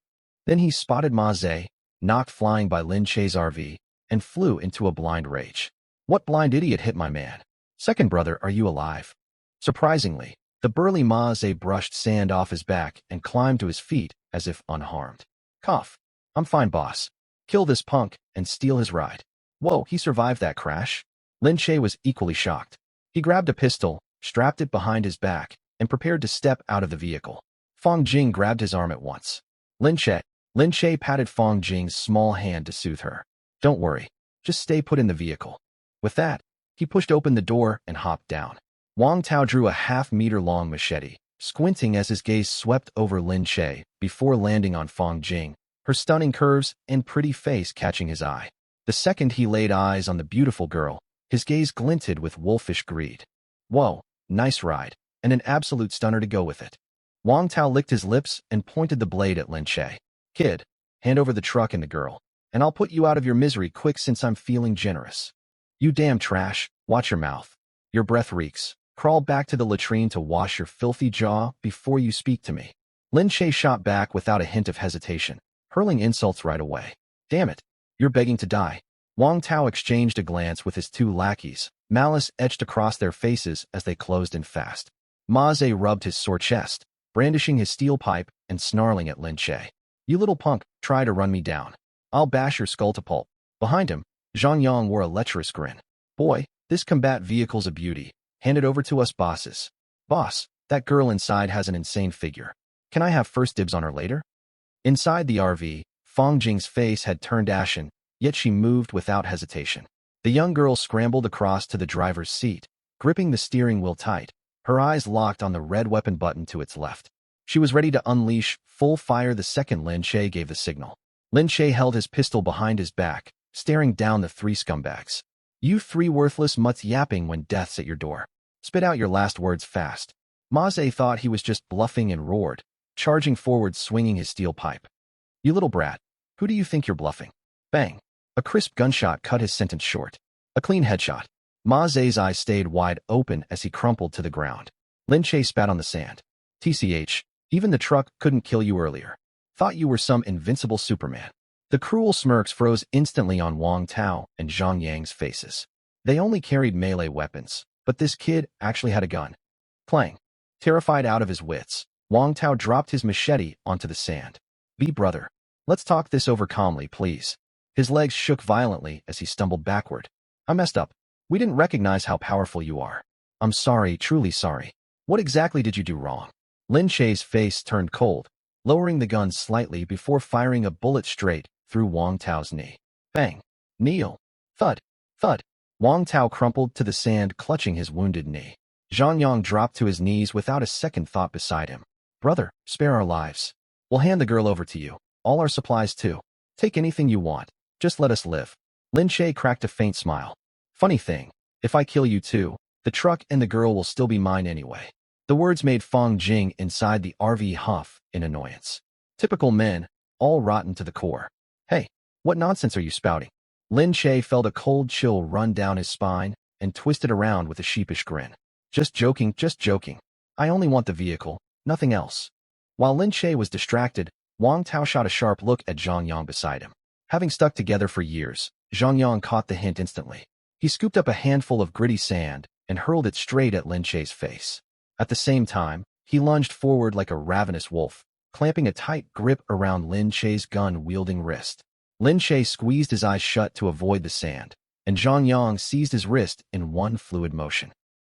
Then he spotted Ma Zhe, knocked flying by Lin Che's RV, and flew into a blind rage. What blind idiot hit my man? Second brother, are you alive? Surprisingly, the burly Ma Zhe brushed sand off his back and climbed to his feet as if unharmed. Cough. I'm fine, boss. Kill this punk and steal his ride. Whoa, he survived that crash? Lin Che was equally shocked. He grabbed a pistol, strapped it behind his back, and prepared to step out of the vehicle. Fong Jing grabbed his arm at once. Lin Che patted Fong Jing's small hand to soothe her. Don't worry. Just stay put in the vehicle. With that, he pushed open the door and hopped down. Wang Tao drew a half-meter-long machete, squinting as his gaze swept over Lin Che before landing on Fong Jing, her stunning curves and pretty face catching his eye. The second he laid eyes on the beautiful girl, his gaze glinted with wolfish greed. Whoa, nice ride, and an absolute stunner to go with it. Wang Tao licked his lips and pointed the blade at Lin Che. Kid, hand over the truck and the girl, and I'll put you out of your misery quick since I'm feeling generous. You damn trash, watch your mouth. Your breath reeks. Crawl back to the latrine to wash your filthy jaw before you speak to me. Lin Che shot back without a hint of hesitation, hurling insults right away. Damn it, you're begging to die. Wang Tao exchanged a glance with his two lackeys, malice etched across their faces as they closed in fast. Ma Zhe rubbed his sore chest, brandishing his steel pipe and snarling at Lin Che. You little punk, try to run me down. I'll bash your skull to pulp. Behind him, Zhang Yang wore a lecherous grin. Boy, this combat vehicle's a beauty. Hand it over to us bosses. Boss, that girl inside has an insane figure. Can I have first dibs on her later? Inside the RV, Fong Jing's face had turned ashen, yet she moved without hesitation. The young girl scrambled across to the driver's seat, gripping the steering wheel tight, her eyes locked on the red weapon button to its left. She was ready to unleash full fire the second Lin Che gave the signal. Lin Che held his pistol behind his back, staring down the three scumbags. You three worthless mutts yapping when death's at your door. Spit out your last words fast. Ma Ze thought he was just bluffing and roared, charging forward swinging his steel pipe. You little brat, who do you think you're bluffing? Bang! A crisp gunshot cut his sentence short. A clean headshot. Ma Ze's eyes stayed wide open as he crumpled to the ground. Lin Che spat on the sand. TCH, even the truck couldn't kill you earlier. Thought you were some invincible Superman. The cruel smirks froze instantly on Wang Tao and Zhang Yang's faces. They only carried melee weapons, but this kid actually had a gun. Clang. Terrified out of his wits, Wang Tao dropped his machete onto the sand. Brother. Let's talk this over calmly, please. His legs shook violently as he stumbled backward. I messed up. We didn't recognize how powerful you are. I'm sorry, truly sorry. What exactly did you do wrong? Lin Che's face turned cold, lowering the gun slightly before firing a bullet straight through Wang Tao's knee. Bang. Kneel. Thud. Thud. Wang Tao crumpled to the sand, clutching his wounded knee. Zhang Yang dropped to his knees without a second thought beside him. Brother, spare our lives. We'll hand the girl over to you. All our supplies too. Take anything you want. Just let us live. Lin Che cracked a faint smile. Funny thing, if I kill you too, the truck and the girl will still be mine anyway. The words made Fang Jing inside the RV huff in annoyance. Typical men, all rotten to the core. Hey, what nonsense are you spouting? Lin Che felt a cold chill run down his spine and twisted around with a sheepish grin. Just joking, just joking. I only want the vehicle, nothing else. While Lin Che was distracted, Wang Tao shot a sharp look at Zhang Yang beside him. Having stuck together for years, Zhang Yang caught the hint instantly. He scooped up a handful of gritty sand and hurled it straight at Lin Che's face. At the same time, he lunged forward like a ravenous wolf, clamping a tight grip around Lin Che's gun-wielding wrist. Lin Che squeezed his eyes shut to avoid the sand, and Zhang Yang seized his wrist in one fluid motion.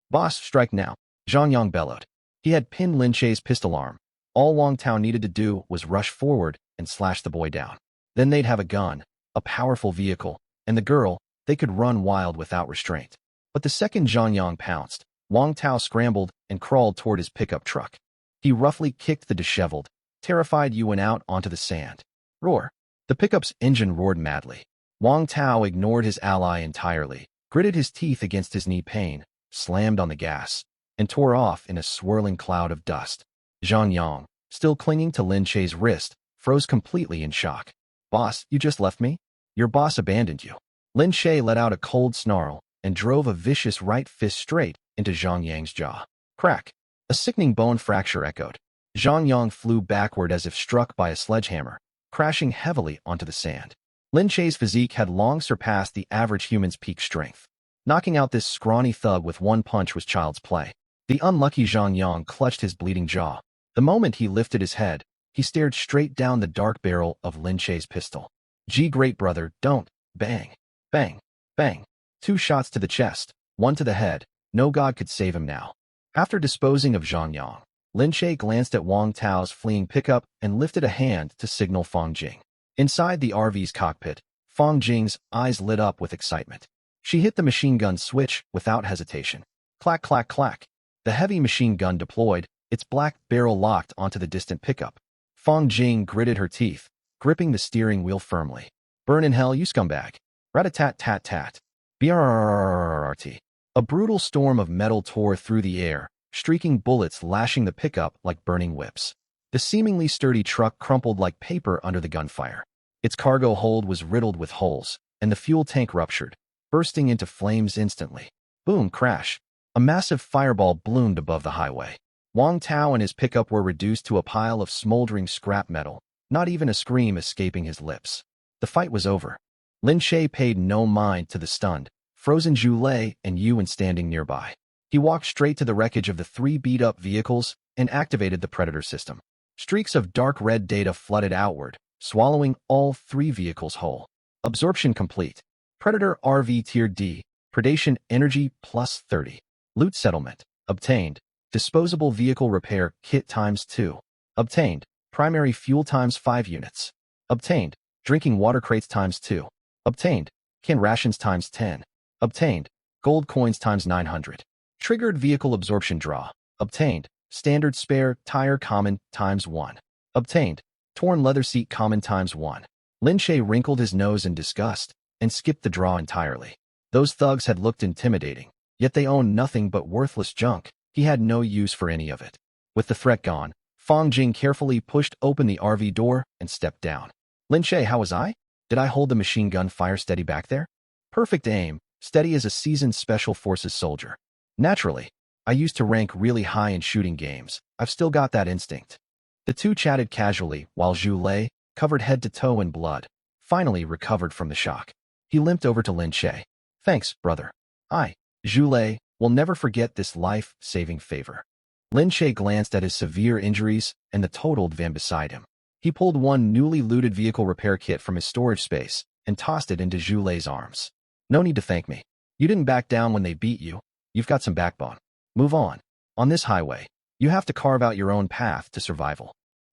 Boss, strike now, Zhang Yang bellowed. He had pinned Lin Che's pistol arm. All Wang Tao needed to do was rush forward and slash the boy down. Then they'd have a gun, a powerful vehicle, and the girl, they could run wild without restraint. But the second Zhang Yang pounced, Wang Tao scrambled and crawled toward his pickup truck. He roughly kicked the disheveled, terrified Yuan out onto the sand. Roar. The pickup's engine roared madly. Wang Tao ignored his ally entirely, gritted his teeth against his knee pain, slammed on the gas, and tore off in a swirling cloud of dust. Zhang Yang, still clinging to Lin Che's wrist, froze completely in shock. Boss, you just left me? Your boss abandoned you. Lin Che let out a cold snarl and drove a vicious right fist straight into Zhang Yang's jaw. Crack. A sickening bone fracture echoed. Zhang Yang flew backward as if struck by a sledgehammer, crashing heavily onto the sand. Lin Che's physique had long surpassed the average human's peak strength. Knocking out this scrawny thug with one punch was child's play. The unlucky Zhang Yang clutched his bleeding jaw. The moment he lifted his head, he stared straight down the dark barrel of Lin Che's pistol. Gee, great brother, don't. Bang. Bang. Bang. 2 shots to the chest, 1 to the head. No god could save him now. After disposing of Zhang Yang, Lin Che glanced at Wang Tao's fleeing pickup and lifted a hand to signal Fang Jing. Inside the RV's cockpit, Fang Jing's eyes lit up with excitement. She hit the machine gun switch without hesitation. Clack, clack, clack. The heavy machine gun deployed, its black barrel locked onto the distant pickup. Fang Jing gritted her teeth, gripping the steering wheel firmly. Burn in hell, you scumbag. Rat-a-tat-tat-tat. BRRRRRRT. A brutal storm of metal tore through the air, streaking bullets lashing the pickup like burning whips. The seemingly sturdy truck crumpled like paper under the gunfire. Its cargo hold was riddled with holes, and the fuel tank ruptured, bursting into flames instantly. Boom, crash. A massive fireball bloomed above the highway. Wang Tao and his pickup were reduced to a pile of smoldering scrap metal, not even a scream escaping his lips. The fight was over. Lin Che paid no mind to the stunned, frozen Zhu Lei and Yuan standing nearby. He walked straight to the wreckage of the 3 beat-up vehicles and activated the Predator system. Streaks of dark red data flooded outward, swallowing all 3 vehicles whole. Absorption complete. Predator RV Tier D, Predation Energy plus 30. Loot settlement. Obtained. Disposable Vehicle Repair Kit ×2. Obtained. Primary Fuel ×5 units. Obtained. Drinking Water Crates ×2. Obtained. Can Rations ×10. Obtained. Gold Coins ×900. Triggered Vehicle Absorption Draw. Obtained. Standard Spare Tire Common ×1. Obtained. Torn Leather Seat Common ×1. Lin Che wrinkled his nose in disgust and skipped the draw entirely. Those thugs had looked intimidating, yet they owned nothing but worthless junk. He had no use for any of it. With the threat gone, Fong Jing carefully pushed open the RV door and stepped down. Lin Che, how was I? Did I hold the machine gun fire steady back there? Perfect aim, steady as a seasoned Special Forces soldier. Naturally, I used to rank really high in shooting games. I've still got that instinct. The two chatted casually while Zhu Lei, covered head to toe in blood, finally recovered from the shock. He limped over to Lin Che. Thanks, brother. Zhu Lei, will never forget this life-saving favor. Lin Che glanced at his severe injuries and the totaled van beside him. He pulled one newly looted vehicle repair kit from his storage space and tossed it into Zhu Lei's arms. No need to thank me. You didn't back down when they beat you. You've got some backbone. Move on. On this highway, you have to carve out your own path to survival.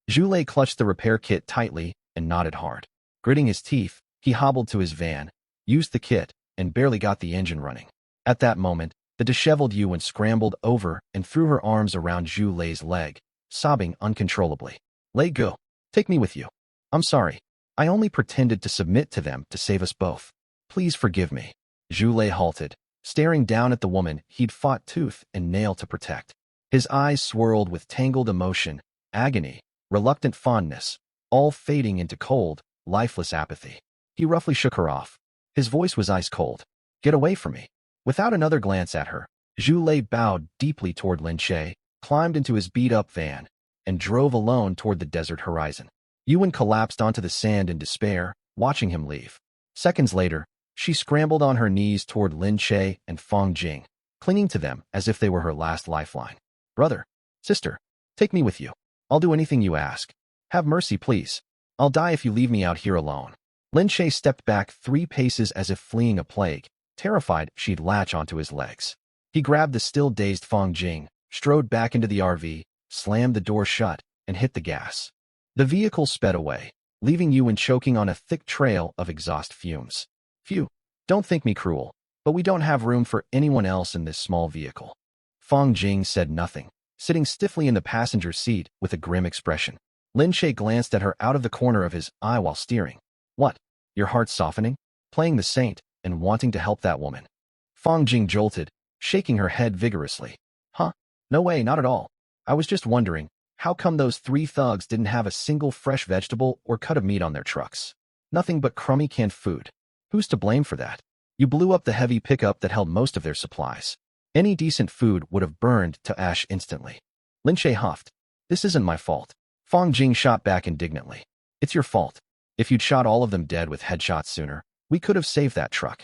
Zhu Lei clutched the repair kit tightly and nodded hard. Gritting his teeth, he hobbled to his van, used the kit, and barely got the engine running. At that moment, the disheveled Yuan scrambled over and threw her arms around Zhu Lei's leg, sobbing uncontrollably. Let go. Take me with you. I'm sorry. I only pretended to submit to them to save us both. Please forgive me. Zhu Lei halted, staring down at the woman he'd fought tooth and nail to protect. His eyes swirled with tangled emotion, agony, reluctant fondness, all fading into cold, lifeless apathy. He roughly shook her off. His voice was ice cold. Get away from me. Without another glance at her, Zhu Lei bowed deeply toward Lin Che, climbed into his beat-up van, and drove alone toward the desert horizon. Yuan collapsed onto the sand in despair, watching him leave. Seconds later, she scrambled on her knees toward Lin Che and Fong Jing, clinging to them as if they were her last lifeline. Brother, sister, take me with you. I'll do anything you ask. Have mercy, please. I'll die if you leave me out here alone. Lin Che stepped back 3 paces as if fleeing a plague, terrified she'd latch onto his legs. He grabbed the still-dazed Fong Jing, strode back into the RV, slammed the door shut, and hit the gas. The vehicle sped away, leaving Yuan choking on a thick trail of exhaust fumes. Phew, don't think me cruel, but we don't have room for anyone else in this small vehicle. Fong Jing said nothing, sitting stiffly in the passenger seat with a grim expression. Lin Che glanced at her out of the corner of his eye while steering. What? Your heart softening? Playing the saint and wanting to help that woman? Fong Jing jolted, shaking her head vigorously. Huh? No way, not at all. I was just wondering, how come those 3 thugs didn't have a single fresh vegetable or cut of meat on their trucks? Nothing but crummy canned food. Who's to blame for that? You blew up the heavy pickup that held most of their supplies. Any decent food would have burned to ash instantly. Lin Che huffed. This isn't my fault. Fong Jing shot back indignantly. It's your fault. If you'd shot all of them dead with headshots sooner, we could have saved that truck.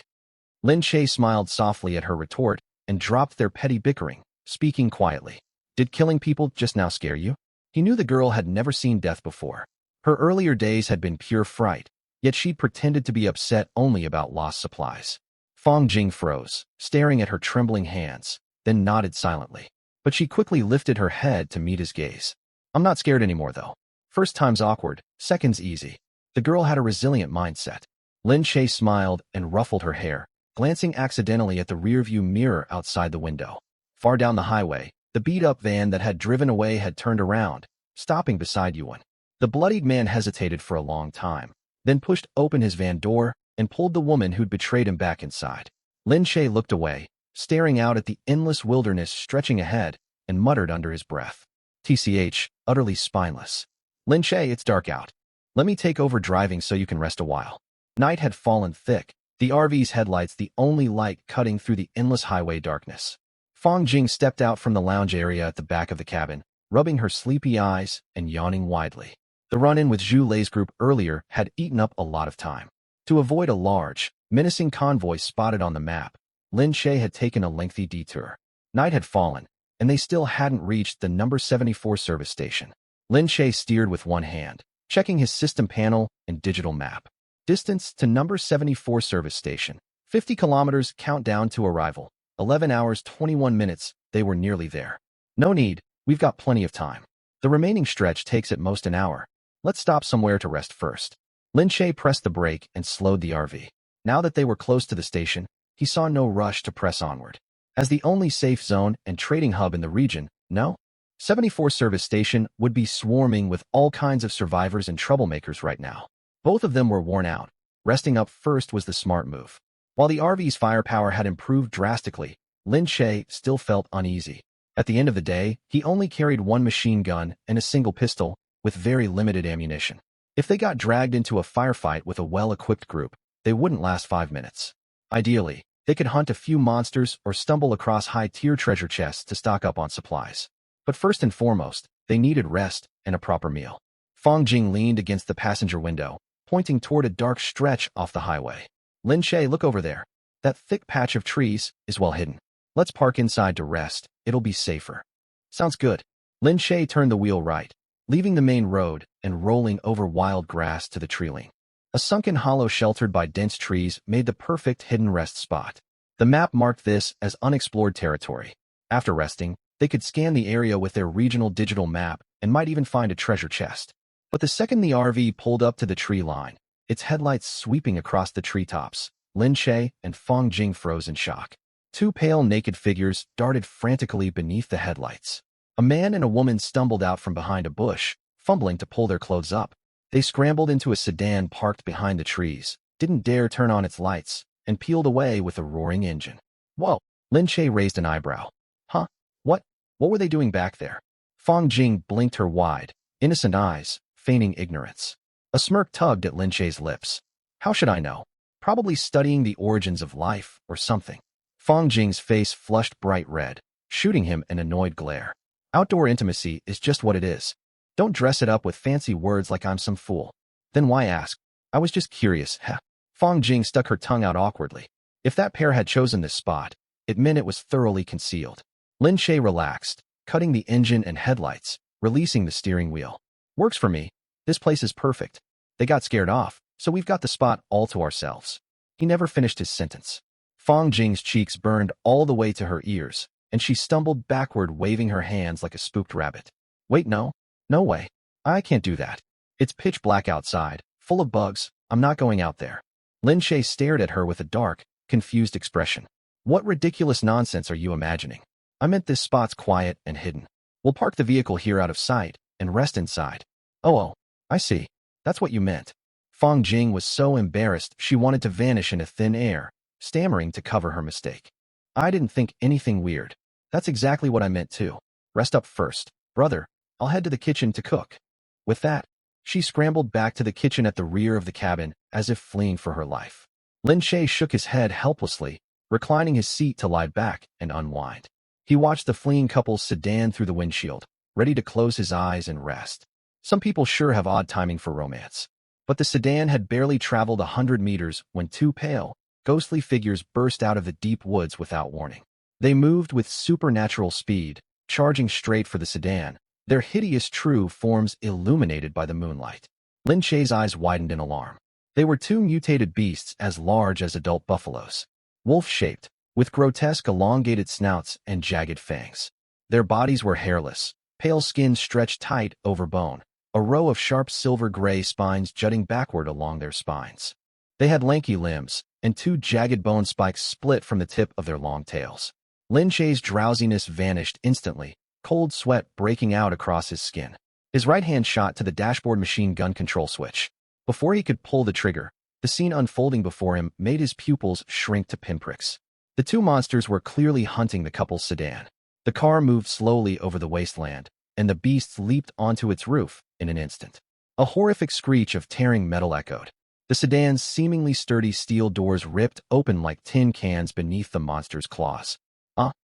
Lin Che smiled softly at her retort and dropped their petty bickering, speaking quietly. Did killing people just now scare you? He knew the girl had never seen death before. Her earlier days had been pure fright, yet she'd pretended to be upset only about lost supplies. Fong Jing froze, staring at her trembling hands, then nodded silently. But she quickly lifted her head to meet his gaze. I'm not scared anymore, though. First time's awkward, second's easy. The girl had a resilient mindset. Lin Che smiled and ruffled her hair, glancing accidentally at the rearview mirror outside the window. Far down the highway, the beat-up van that had driven away had turned around, stopping beside Yuan. The bloodied man hesitated for a long time, then pushed open his van door and pulled the woman who'd betrayed him back inside. Lin Che looked away, staring out at the endless wilderness stretching ahead, and muttered under his breath. TCH, utterly spineless. Lin Che, it's dark out. Let me take over driving so you can rest a while. Night had fallen thick, the RV's headlights the only light cutting through the endless highway darkness. Fong Jing stepped out from the lounge area at the back of the cabin, rubbing her sleepy eyes and yawning widely. The run-in with Zhu Lei's group earlier had eaten up a lot of time. To avoid a large, menacing convoy spotted on the map, Lin Che had taken a lengthy detour. Night had fallen, and they still hadn't reached the number 74 service station. Lin Che steered with one hand, checking his system panel and digital map. Distance to number 74 service station. 50 kilometers countdown to arrival. 11 hours 21 minutes, they were nearly there. No need, we've got plenty of time. The remaining stretch takes at most an hour. Let's stop somewhere to rest first. Lin Che pressed the brake and slowed the RV. Now that they were close to the station, he saw no rush to press onward. As the only safe zone and trading hub in the region, no? 74 service station would be swarming with all kinds of survivors and troublemakers right now. Both of them were worn out. Resting up first was the smart move. While the RV's firepower had improved drastically, Lin Che still felt uneasy. At the end of the day, he only carried one machine gun and a single pistol, with very limited ammunition. If they got dragged into a firefight with a well-equipped group, they wouldn't last 5 minutes. Ideally, they could hunt a few monsters or stumble across high-tier treasure chests to stock up on supplies. But first and foremost, they needed rest and a proper meal. Fang Jing leaned against the passenger window, pointing toward a dark stretch off the highway. Lin Che, look over there. That thick patch of trees is well hidden. Let's park inside to rest. It'll be safer. Sounds good. Lin Che turned the wheel right, leaving the main road and rolling over wild grass to the tree line. A sunken hollow sheltered by dense trees made the perfect hidden rest spot. The map marked this as unexplored territory. After resting, they could scan the area with their regional digital map and might even find a treasure chest. But the second the RV pulled up to the tree line, its headlights sweeping across the treetops, Lin Che and Fang Jing froze in shock. Two pale, naked figures darted frantically beneath the headlights. A man and a woman stumbled out from behind a bush, fumbling to pull their clothes up. They scrambled into a sedan parked behind the trees, didn't dare turn on its lights, and peeled away with a roaring engine. Whoa! Lin Che raised an eyebrow. Huh? What? What were they doing back there? Fang Jing blinked her wide, innocent eyes, feigning ignorance. A smirk tugged at Lin Che's lips. How should I know? Probably studying the origins of life or something. Fang Jing's face flushed bright red, shooting him an annoyed glare. Outdoor intimacy is just what it is. Don't dress it up with fancy words like I'm some fool. Then why ask? I was just curious, heh. Fang Jing stuck her tongue out awkwardly. If that pair had chosen this spot, it meant it was thoroughly concealed. Lin Che relaxed, cutting the engine and headlights, releasing the steering wheel. Works for me. This place is perfect. They got scared off, so we've got the spot all to ourselves. He never finished his sentence. Fang Jing's cheeks burned all the way to her ears, and she stumbled backward, waving her hands like a spooked rabbit. Wait, no. No way. I can't do that. It's pitch black outside, full of bugs. I'm not going out there. Lin Che stared at her with a dark, confused expression. What ridiculous nonsense are you imagining? I meant this spot's quiet and hidden. We'll park the vehicle here out of sight and rest inside. Oh, I see. That's what you meant. Fang Jing was so embarrassed she wanted to vanish into thin air, stammering to cover her mistake. I didn't think anything weird. That's exactly what I meant too. Rest up first. Brother, I'll head to the kitchen to cook. With that, she scrambled back to the kitchen at the rear of the cabin, as if fleeing for her life. Lin Che shook his head helplessly, reclining his seat to lie back and unwind. He watched the fleeing couple's sedan through the windshield, ready to close his eyes and rest. Some people sure have odd timing for romance. But the sedan had barely traveled 100 meters when two pale, ghostly figures burst out of the deep woods without warning. They moved with supernatural speed, charging straight for the sedan, their hideous true forms illuminated by the moonlight. Lin Che's eyes widened in alarm. They were two mutated beasts as large as adult buffaloes, wolf-shaped, with grotesque elongated snouts and jagged fangs. Their bodies were hairless, pale skin stretched tight over bone, a row of sharp silver-gray spines jutting backward along their spines. They had lanky limbs, and two jagged bone spikes split from the tip of their long tails. Lin Che's drowsiness vanished instantly, cold sweat breaking out across his skin. His right hand shot to the dashboard machine gun control switch. Before he could pull the trigger, the scene unfolding before him made his pupils shrink to pinpricks. The two monsters were clearly hunting the couple's sedan. The car moved slowly over the wasteland, and the beasts leaped onto its roof in an instant. A horrific screech of tearing metal echoed. The sedan's seemingly sturdy steel doors ripped open like tin cans beneath the monster's claws.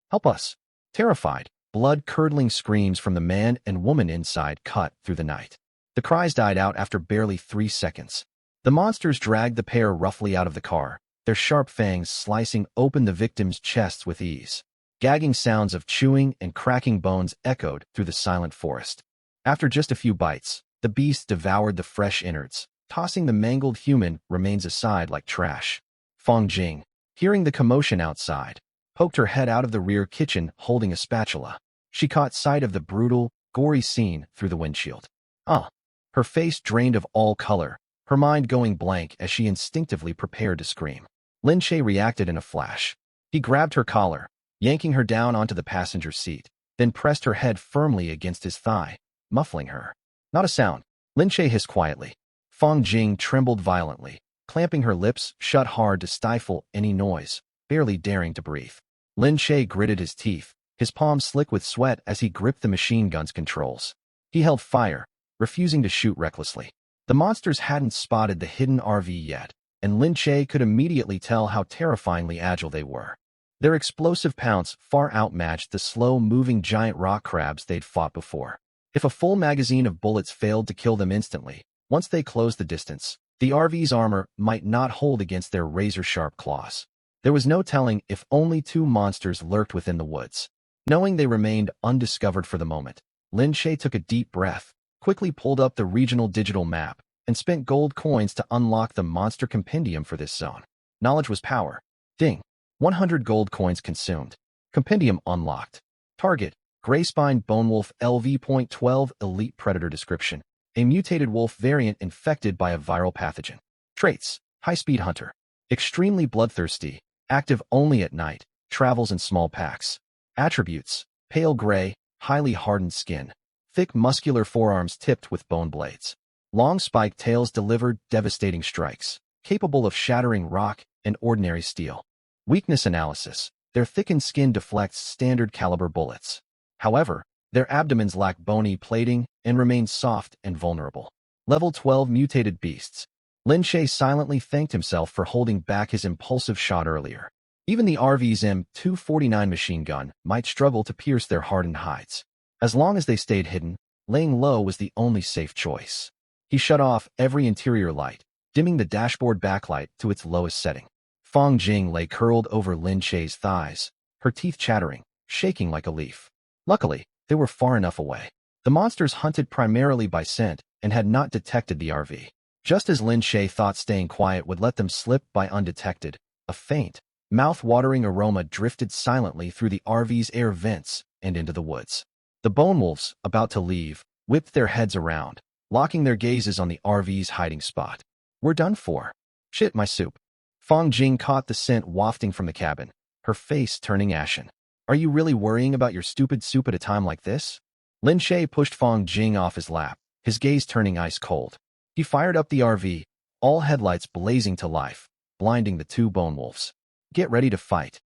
Help us! Terrified, blood-curdling screams from the man and woman inside cut through the night. The cries died out after barely 3 seconds. The monsters dragged the pair roughly out of the car, their sharp fangs slicing open the victims' chests with ease. Gagging sounds of chewing and cracking bones echoed through the silent forest. After just a few bites, the beasts devoured the fresh innards, tossing the mangled human remains aside like trash. Fang Jing, hearing the commotion outside, poked her head out of the rear kitchen holding a spatula. She caught sight of the brutal, gory scene through the windshield. Her face drained of all color, her mind going blank as she instinctively prepared to scream. Lin Che reacted in a flash. He grabbed her collar, yanking her down onto the passenger seat, then pressed her head firmly against his thigh, muffling her. Not a sound. Lin Che hissed quietly. Fang Jing trembled violently, clamping her lips shut hard to stifle any noise, barely daring to breathe. Lin Che gritted his teeth, his palms slick with sweat as he gripped the machine gun's controls. He held fire, refusing to shoot recklessly. The monsters hadn't spotted the hidden RV yet, and Lin Che could immediately tell how terrifyingly agile they were. Their explosive pounce far outmatched the slow-moving giant rock crabs they'd fought before. If a full magazine of bullets failed to kill them instantly, once they closed the distance, the RV's armor might not hold against their razor-sharp claws. There was no telling if only two monsters lurked within the woods. Knowing they remained undiscovered for the moment, Lin Che took a deep breath, quickly pulled up the regional digital map, and spent gold coins to unlock the monster compendium for this zone. Knowledge was power. Ding. 100 gold coins consumed. Compendium unlocked. Target: Grey-spined bonewolf LV.12 Elite Predator description. A mutated wolf variant infected by a viral pathogen. Traits: high-speed hunter. Extremely bloodthirsty. Active only at night. Travels in small packs. Attributes: pale gray, highly hardened skin. Thick muscular forearms tipped with bone blades. Long spiked tails delivered devastating strikes, capable of shattering rock and ordinary steel. Weakness analysis: their thickened skin deflects standard caliber bullets. However, their abdomens lack bony plating and remain soft and vulnerable. Level 12 mutated beasts. Lin Che silently thanked himself for holding back his impulsive shot earlier. Even the RV's M249 machine gun might struggle to pierce their hardened hides. As long as they stayed hidden, laying low was the only safe choice. He shut off every interior light, dimming the dashboard backlight to its lowest setting. Fang Jing lay curled over Lin Che's thighs, her teeth chattering, shaking like a leaf. Luckily, they were far enough away. The monsters hunted primarily by scent and had not detected the RV. Just as Lin Che thought staying quiet would let them slip by undetected, a faint, mouth-watering aroma drifted silently through the RV's air vents and into the woods. The bonewolves, about to leave, whipped their heads around, locking their gazes on the RV's hiding spot. We're done for. Shit, my soup. Fang Jing caught the scent wafting from the cabin, her face turning ashen. Are you really worrying about your stupid soup at a time like this? Lin Che pushed Fang Jing off his lap, his gaze turning ice cold. He fired up the RV, all headlights blazing to life, blinding the two bonewolves. Get ready to fight.